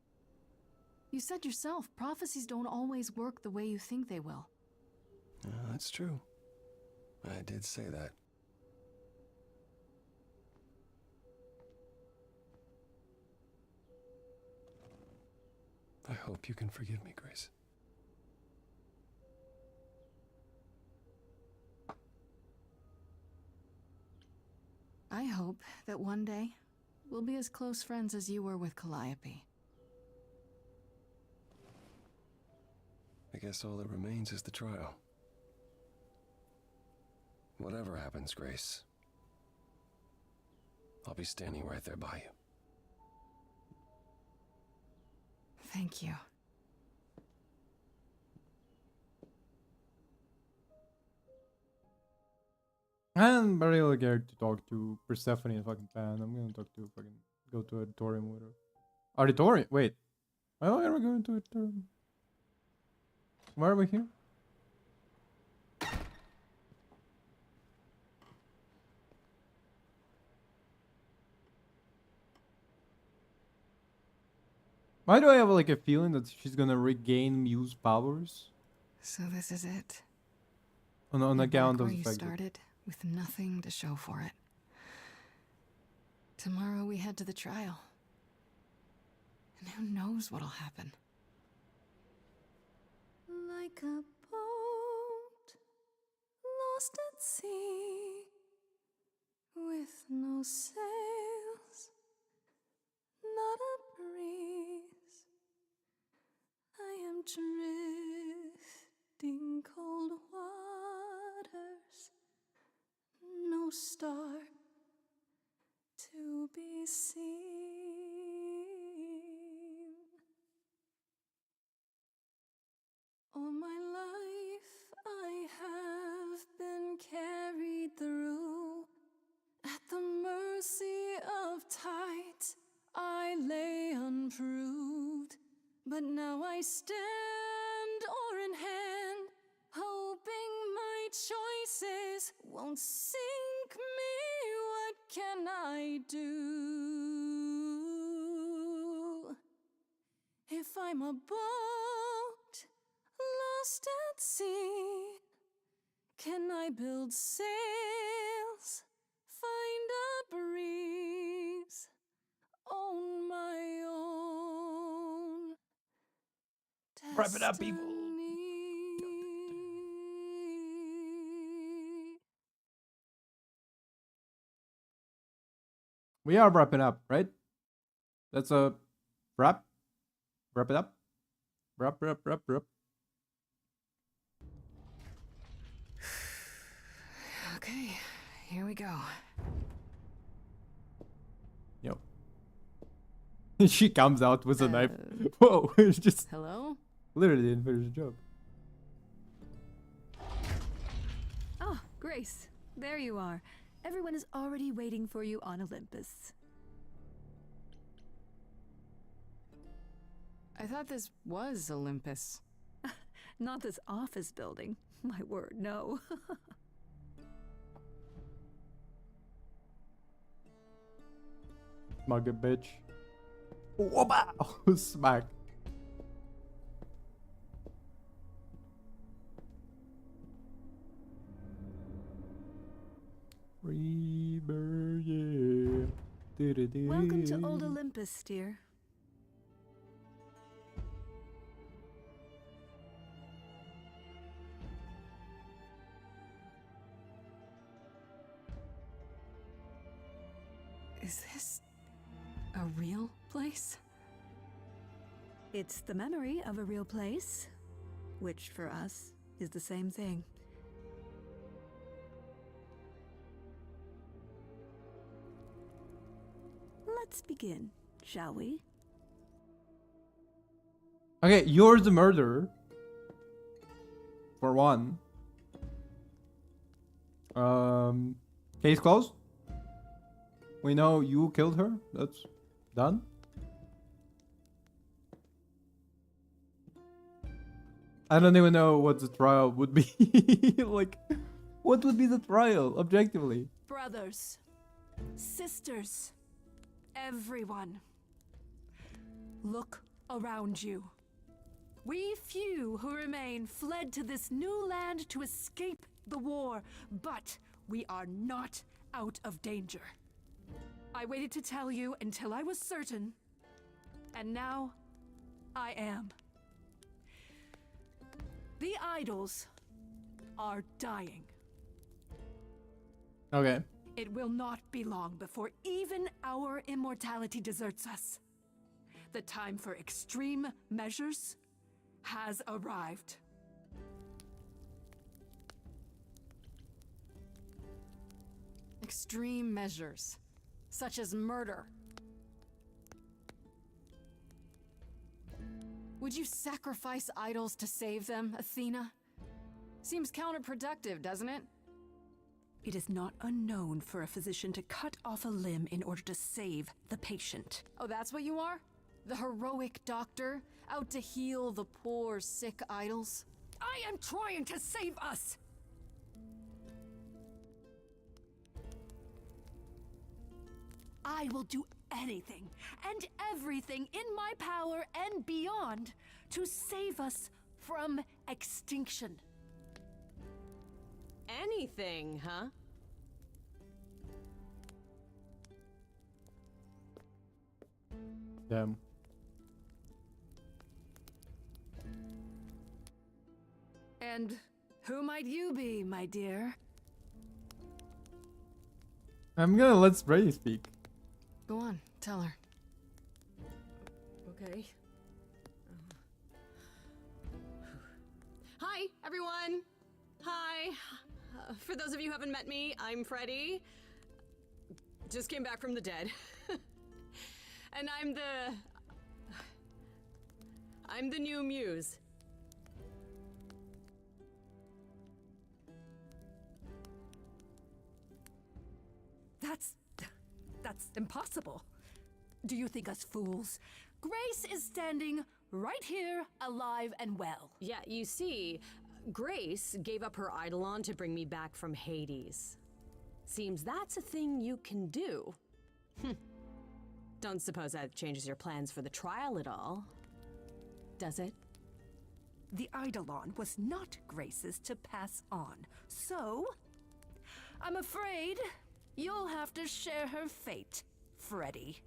You said yourself, prophecies don't always work the way you think they will. That's true. I did say that. I hope you can forgive me, Grace. I hope that one day we'll be as close friends as you were with Calliope. I guess all that remains is the trial. Whatever happens, Grace, I'll be standing right there by you. Thank you. I'm very scared to talk to Persephone and fucking Pan. I'm gonna talk to fucking go to auditorium with her. Auditorium? Wait. Why are we going to auditorium? Why are we here? Why do I have like a feeling that she's gonna regain Muse powers? So this is it. On You're account back of where the you fact that started, with nothing to show for it. Tomorrow we head to the trial. And who knows what'll happen. Like a boat lost at sea, with no sails, not a breeze. I am drifting cold waters, no star to be seen. Oh, But now I stand oar in hand, hoping my choices won't sink me. What can I do? If I'm a boat lost at sea, can I build sails, find a breeze on my own? Wrap it up, people. We are wrapping up, right? That's a wrap. Wrap it up. Wrap. Okay, here we go. Yo. She comes out with a knife. Whoa, it's just Hello? literally didn't finish the job. Oh, Grace, there you are. Everyone is already waiting for you on Olympus. I thought this was Olympus. Not this office building. My word, no. Smug a bitch. Wow! Smack. Rebirth, yeah. Welcome to Old Olympus, dear. Is this a real place? It's the memory of a real place, which for us is the same thing. Let's begin, shall we? Okay, you're the murderer. For one. Case closed. We know you killed her. That's done. I don't even know what the trial would be. Like, what would be the trial, objectively? Brothers, sisters, everyone, look around you. We few who remain fled to this new land to escape the war, but we are not out of danger. I waited to tell you until I was certain, and now I am. The idols are dying. Okay. It will not be long before even our immortality deserts us. The time for extreme measures has arrived. Extreme measures, such as murder. Would you sacrifice idols to save them, Athena? Seems counterproductive, doesn't it? It is not unknown for a physician to cut off a limb in order to save the patient. Oh, that's what you are? The heroic doctor, out to heal the poor, sick idols? I am trying to save us! I will do anything and everything in my power and beyond to save us from extinction. Anything, huh? Damn. And who might you be, my dear? I'm gonna let Spray speak. Go on, tell her. Okay. Hi, everyone. Hi. For those of you who haven't met me, I'm Freddie. Just came back from the dead. And I'm the new muse. That's impossible. Do you think us fools Grace is standing right here, alive and well. Yeah, you see, Grace gave up her Eidolon to bring me back from Hades. Seems that's a thing you can do. Don't suppose that changes your plans for the trial at all, does it? The Eidolon was not Grace's to pass on, so I'm afraid you'll have to share her fate, Freddy.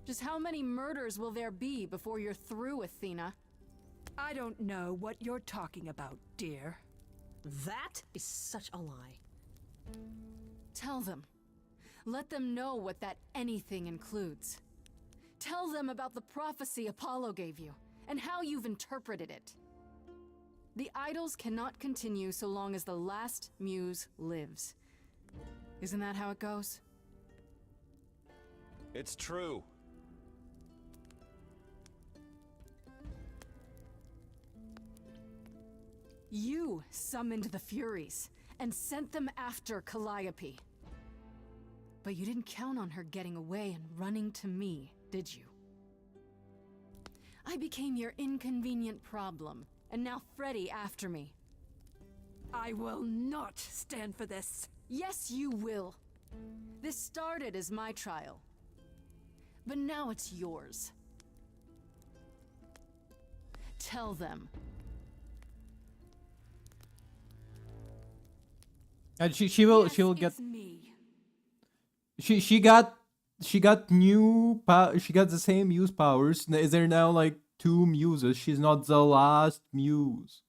Just how many murders will there be before you're through, Athena? I don't know what you're talking about, dear. That is such a lie. Tell them. Let them know what that anything includes. Tell them about the prophecy Apollo gave you, and how you've interpreted it. The idols cannot continue so long as the last muse lives. Isn't that how it goes? It's true. You summoned the Furies and sent them after Calliope. But you didn't count on her getting away and running to me, did you? I became your inconvenient problem, and now Freddy after me. I will not stand for this. Yes, you will. This started as my trial, but now it's yours. Tell them. And she will get. It's me. She got new she got the same muse powers. Is there now like 2 muses? She's not the last muse.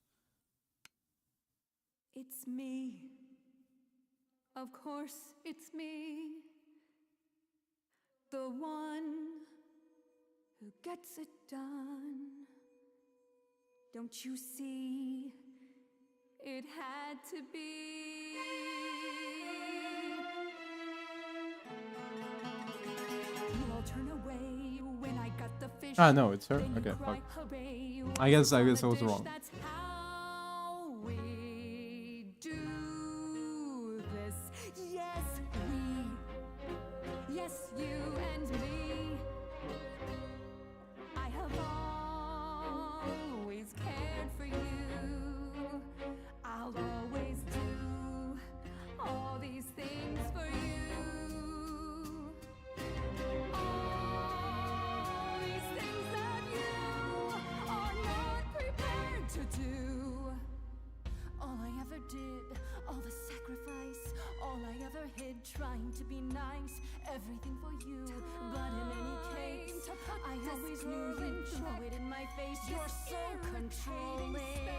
It's me. Of course, it's me. The one who gets it done. Don't you see? It had to be. You all turn away when I got the fish. Ah, no, it's her. Then you Okay, cry, fuck. hooray, I guess I on was the dish. wrong. That's how we do this. Yes, we. Yes, you and me. I have always cared for you. I'll always do all these things for you. All these things that you are not prepared to do. All I ever did, all the sacrifice, all I ever hid, trying to be nice, everything for you. But in any case, I always knew you'd throw it in my face. You're so controlling.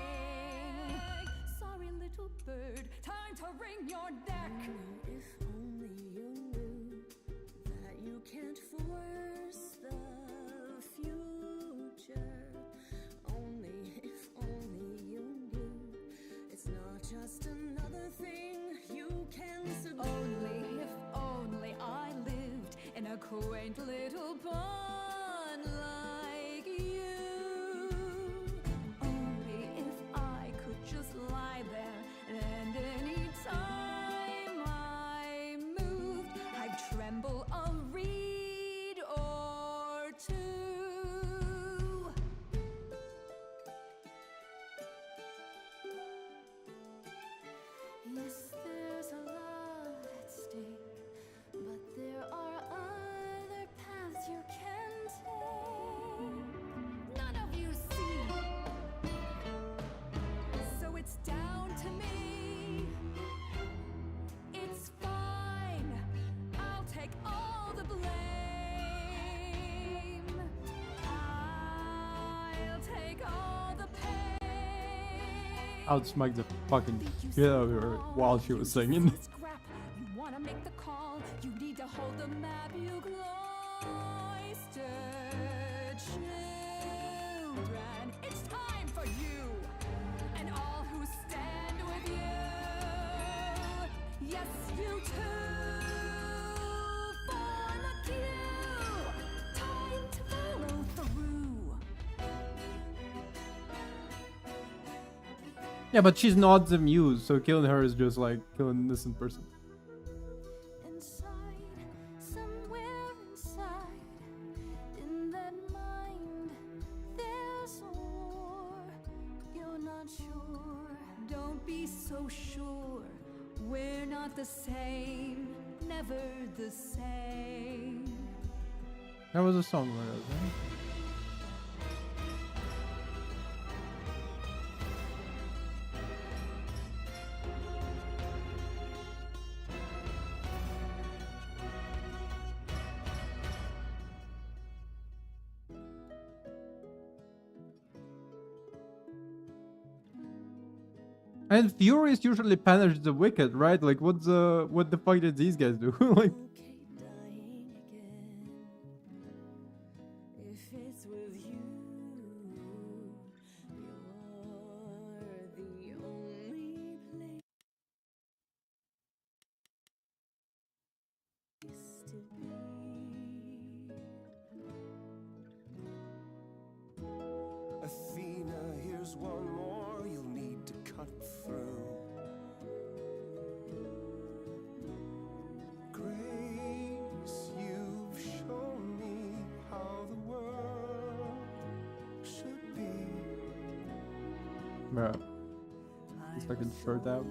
Sorry, little bird, time to wring your neck. If only you knew that you can't force the future. Only if only you knew it's not just another thing you can subdue. Only if only I lived in a quaint little pond like you. Only if I could just lie there and any time I moved, I'd tremble a reed or two. Yes, there's a lot at stake, but there are other paths you can take. None of you see. So it's down to me. It's fine. I'll take all the blame. I'll take all the pain. Outsmacked the fucking shit out of her while she was singing. Scrap. You wanna make the call. You need to hold the map. You cloistered children. It's time for you and all who stand with you. Yes, you too. Form a queue. Time to follow through. Yeah, but she's not the muse, so killing her is just like killing an innocent person. Inside, somewhere inside, in that mind, there's a war. You're not sure. Don't be so sure. We're not the same. Never the same. That was a song, right? And Furies usually punish the wicked, right? Like, what the fuck did these guys do? Like, If it's with you, you're the only place to be. Athena, here's one more you'll need to cut through. Grace, you've shown me how the world should be. bruh. His fucking shirt out.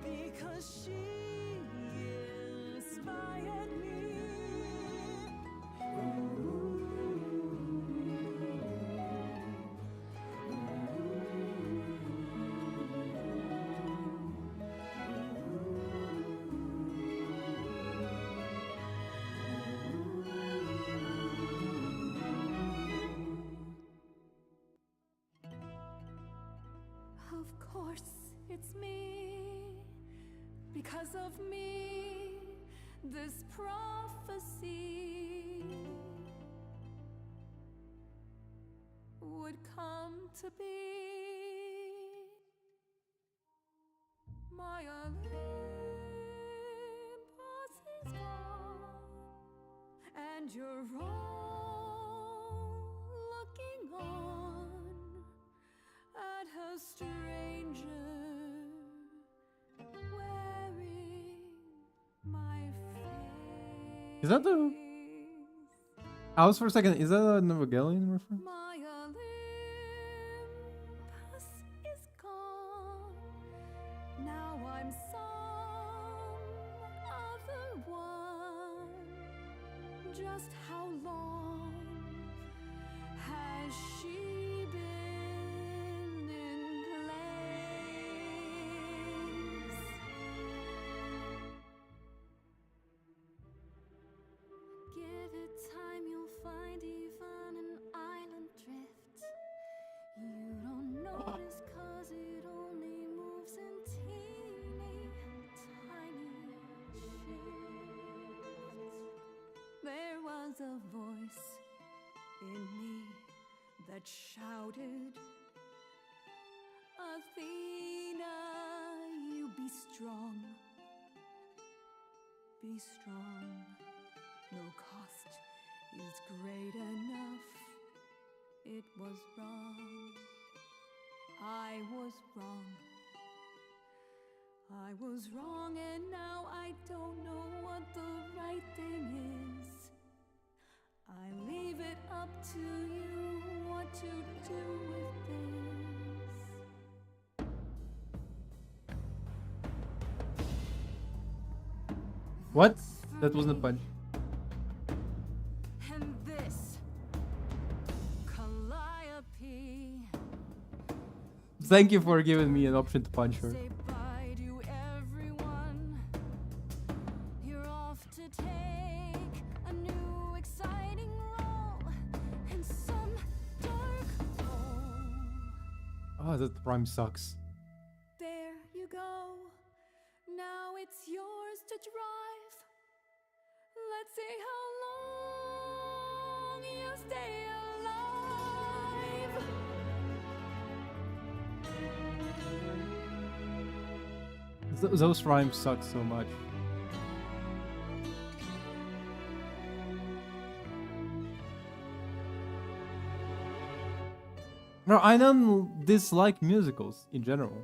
Because she inspired me. Of course, it's me. Because of me, this prophecy would come to be. My Olympus is gone, and you're all looking on at her stranger wearing my face. Is that the? I was for a second. Is that a Evangelion reference? My Olympus is gone. Now I'm some other one. Just how long has she been in place? Give it time, you'll find even an island drift. You don't notice 'cause it only moves in teeny tiny shifts. There was a voice in me that shouted, Athena, you be strong. Be strong. No cost is great enough. It was wrong. I was wrong. I was wrong, and now I don't know what the right thing is. I leave it up to you what to do with this. What? That wasn't a punch. And this, Calliope, Thank you for giving me an option to punch her. say bye to everyone. You're off to take a new exciting role in some dark hole. Oh, that rhyme sucks. There you go. Now it's yours to drive. Let's see how long you stay alive. Those rhymes suck so much. No, I don't dislike musicals in general.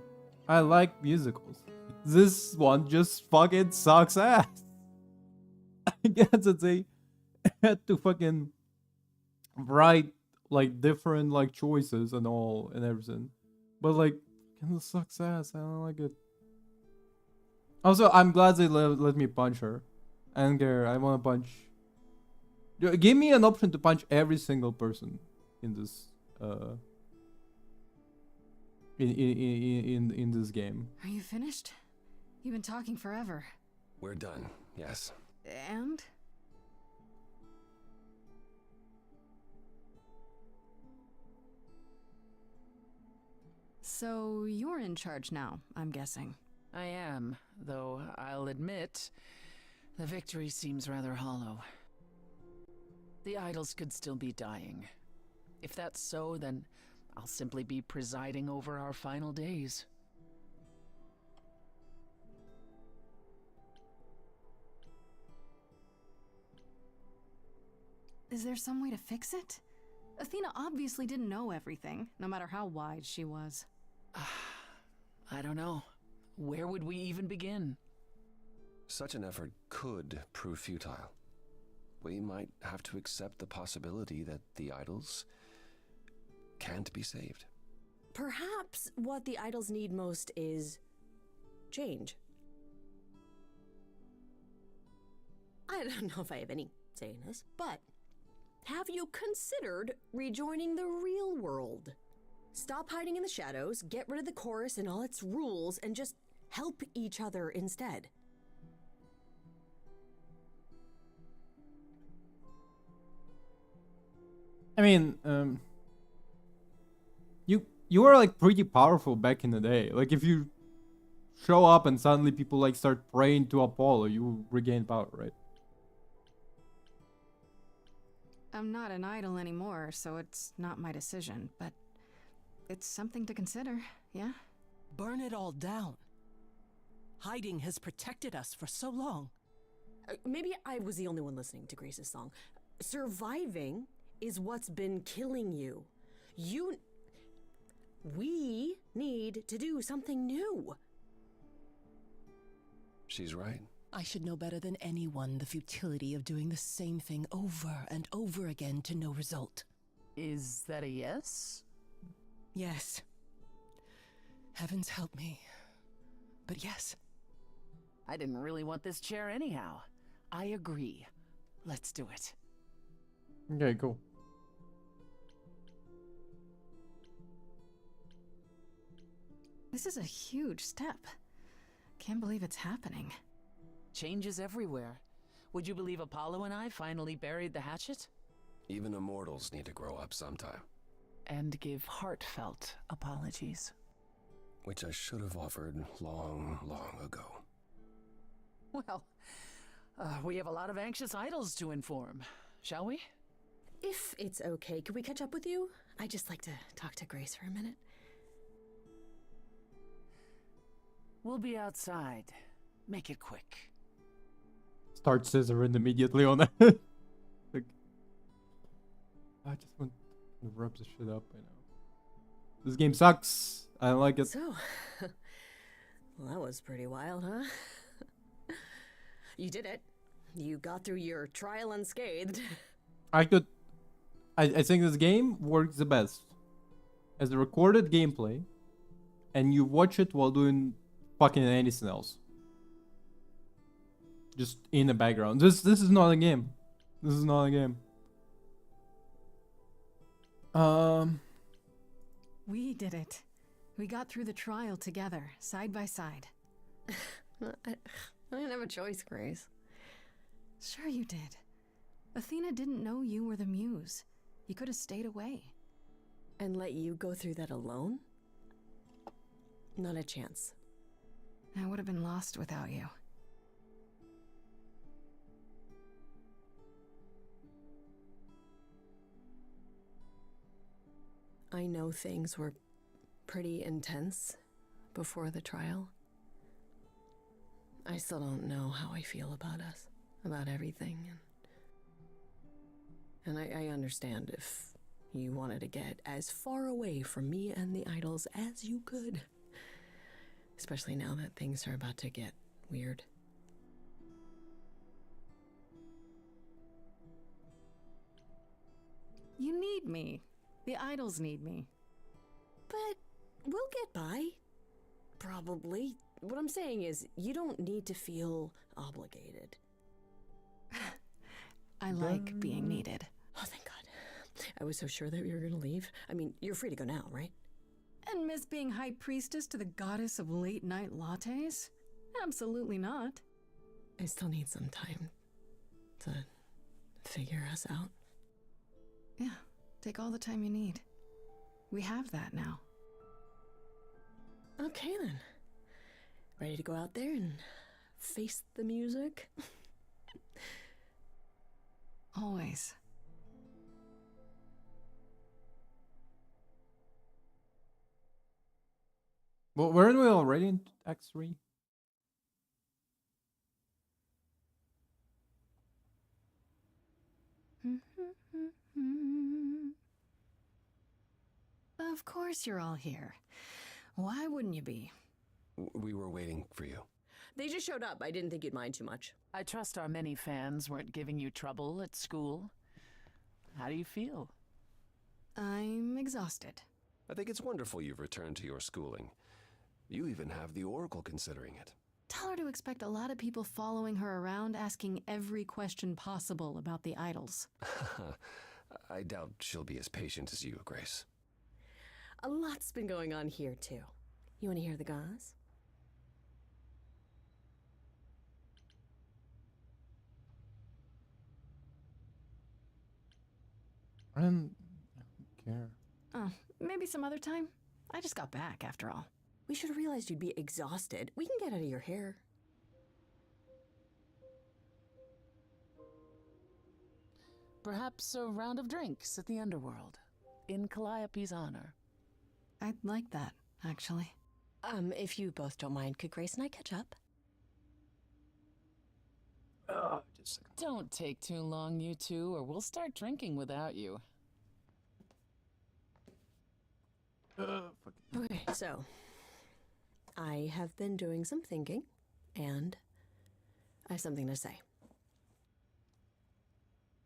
I like musicals. This one just fucking sucks ass. I guess that they had to fucking write like different like choices and all and everything, but like kind of sucks ass. I don't like it. Also, I'm glad they let me punch her. I don't care. I want to punch. Give me an option to punch every single person in this in this game. Are you finished? You've been talking forever. We're done, yes. And? So you're in charge now, I'm guessing. I am, though I'll admit, the victory seems rather hollow. The idols could still be dying. If that's so, then I'll simply be presiding over our final days. Is there some way to fix it? Athena obviously didn't know everything, no matter how wise she was. I don't know. Where would we even begin? Such an effort could prove futile. We might have to accept the possibility that the idols can't be saved. Perhaps what the idols need most is change. I don't know if I have any say in this, but have you considered rejoining the real world? Stop hiding in the shadows, get rid of the chorus and all its rules, and just help each other instead. I mean, you were like pretty powerful back in the day. Like if you show up and suddenly people like start praying to Apollo, you regain power, right? I'm not an idol anymore, so it's not my decision, but it's something to consider, yeah? Burn it all down. Hiding has protected us for so long. Maybe I was the only one listening to Grace's song. Surviving is what's been killing you. We need to do something new. She's right. I should know better than anyone the futility of doing the same thing over and over again to no result. Is that a yes? Yes. Heavens help me. But yes. I didn't really want this chair anyhow. I agree. Let's do it. Okay, cool. This is a huge step. Can't believe it's happening. Changes everywhere. Would you believe Apollo and I finally buried the hatchet? Even immortals need to grow up sometime. And give heartfelt apologies. Which I should have offered long, long ago. Well, we have a lot of anxious idols to inform, shall we? If it's okay, could we catch up with you? I'd just like to talk to Grace for a minute. We'll be outside. Make it quick. Start scissoring immediately on that. Like, I just want to rub this shit up, you know. This game sucks. I don't like it. So, well, that was pretty wild, huh? You did it. You got through your trial unscathed. I think this game works the best as a recorded gameplay, and you watch it while doing fucking anything else. Just in the background. This is not a game. This is not a game. We did it. We got through the trial together, side by side. I didn't have a choice, Grace. Sure you did. Athena didn't know you were the muse. You could have stayed away. And let you go through that alone? Not a chance. I would have been lost without you. I know things were pretty intense before the trial. I still don't know how I feel about us, about everything. And I understand if You wanted to get as far away from me and the idols as you could. Especially now that things are about to get weird. You need me. The idols need me. But we'll get by. Probably. What I'm saying is, you don't need to feel obligated. I like being needed. Oh, thank God. I was so sure that you were going to leave. I mean, you're free to go now, right? And miss being high priestess to the goddess of late night lattes? Absolutely not. I still need some time to figure us out. Yeah, take all the time you need. We have that now. Okay then. Ready to go out there and face the music? Always. Well, weren't we already in Act 3? Of course you're all here. Why wouldn't you be? We were waiting for you. They just showed up. I didn't think you'd mind too much. I trust our many fans weren't giving you trouble at school. How do you feel? I'm exhausted. I think it's wonderful you've returned to your schooling. You even have the Oracle considering it. Tell her to expect a lot of people following her around asking every question possible about the idols. I doubt she'll be as patient as you, Grace. A lot's been going on here, too. You want to hear the gauze? I don't care. Oh, maybe some other time? I just got back, after all. We should have realized you'd be exhausted. We can get out of your hair. Perhaps a round of drinks at the Underworld, in Calliope's honor. I'd like that, actually. If you both don't mind, could Grace and I catch up? Don't take too long, you two, or we'll start drinking without you. Okay, so I have been doing some thinking, and I have something to say.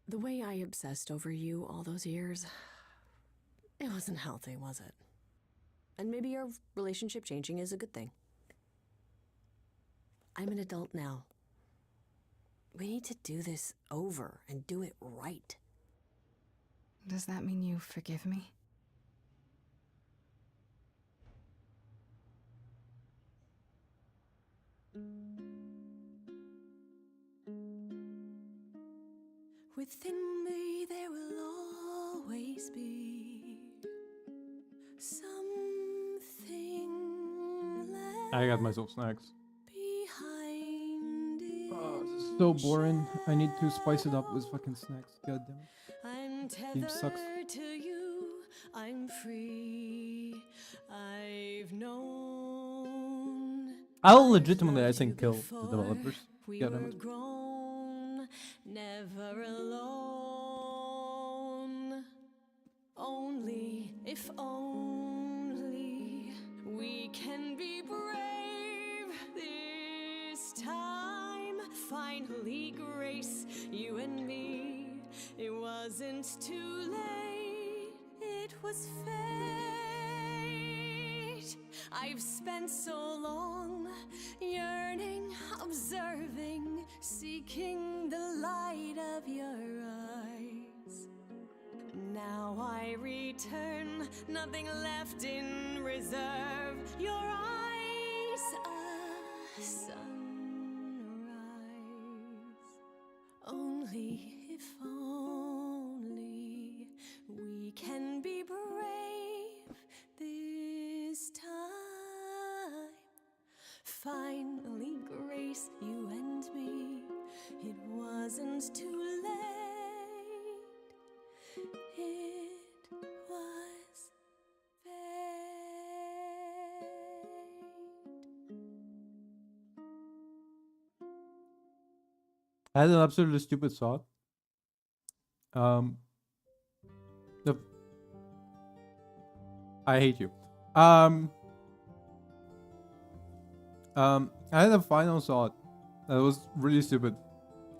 The way I obsessed over you all those years, it wasn't healthy, was it? And maybe our relationship changing is a good thing. I'm an adult now. We need to do this over and do it right. Does that mean you forgive me? Within me there will always be something left I got myself snacks. behind it. Oh, this is so boring. I need to spice it up with fucking snacks. God damn it. I'm Game sucks. tethered to you, I'm free. I've known I'll legitimately, I think, kill the developers. we God damn were it. grown, never alone. Only if only we can be brave this time. Finally, Grace, you and me. It wasn't too late, it was fate. I've spent so long yearning, observing, seeking the light of your eyes. Now I return, nothing left in reserve. Your eyes, a sunrise. Only if only we can be brave this time. Finally, Grace, you and me. It wasn't too late. It was I had an absolutely stupid thought. The I hate you. I had a final thought that was really stupid.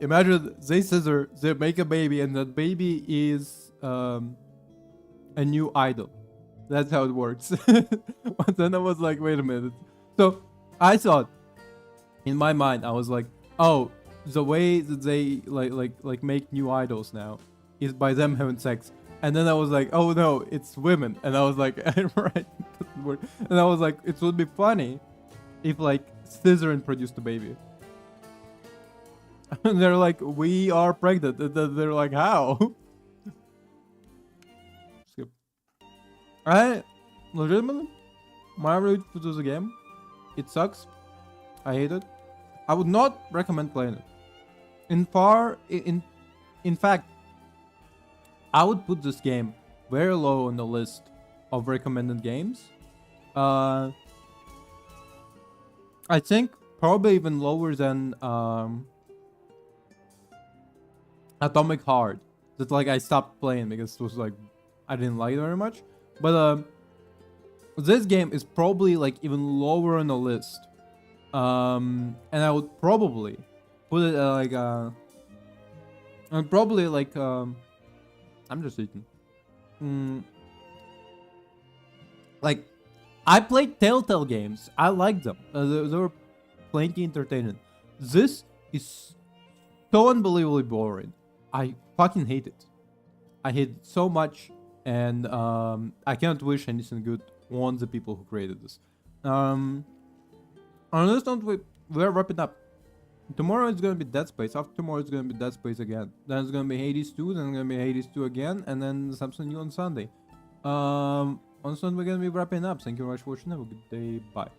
Imagine they scissor, they make a baby, and that baby is a new idol. That's how it works. But then I was like, wait a minute. So I thought, in my mind, I was like, oh, the way that they like make new idols now is by them having sex. And then I was like, oh no, it's women. And I was like, right. And I was like, it would be funny if like Slytherin produced a baby. And they're like, we are pregnant. And then they're like, how? Skip. I legitimately, my review for this game, it sucks. I hate it. I would not recommend playing it. In fact, I would put this game very low on the list of recommended games. I think probably even lower than Atomic Heart. That like I stopped playing because it was like I didn't like it very much. But this game is probably like even lower on the list. And I would probably put it like and probably like I'm just eating. Like I played Telltale games. I liked them. They were plenty entertaining. This is so unbelievably boring. I fucking hate it. I hate it so much, and I can't wish anything good on the people who created this. On this note, we're wrapping up. Tomorrow it's gonna be Dead Space. After tomorrow it's gonna be Dead Space again. Then it's gonna be Hades 2. Then it's gonna be Hades 2 again, and then something new on Sunday. On Sunday we're gonna be wrapping up. Thank you very much for watching. Have a good day. Bye.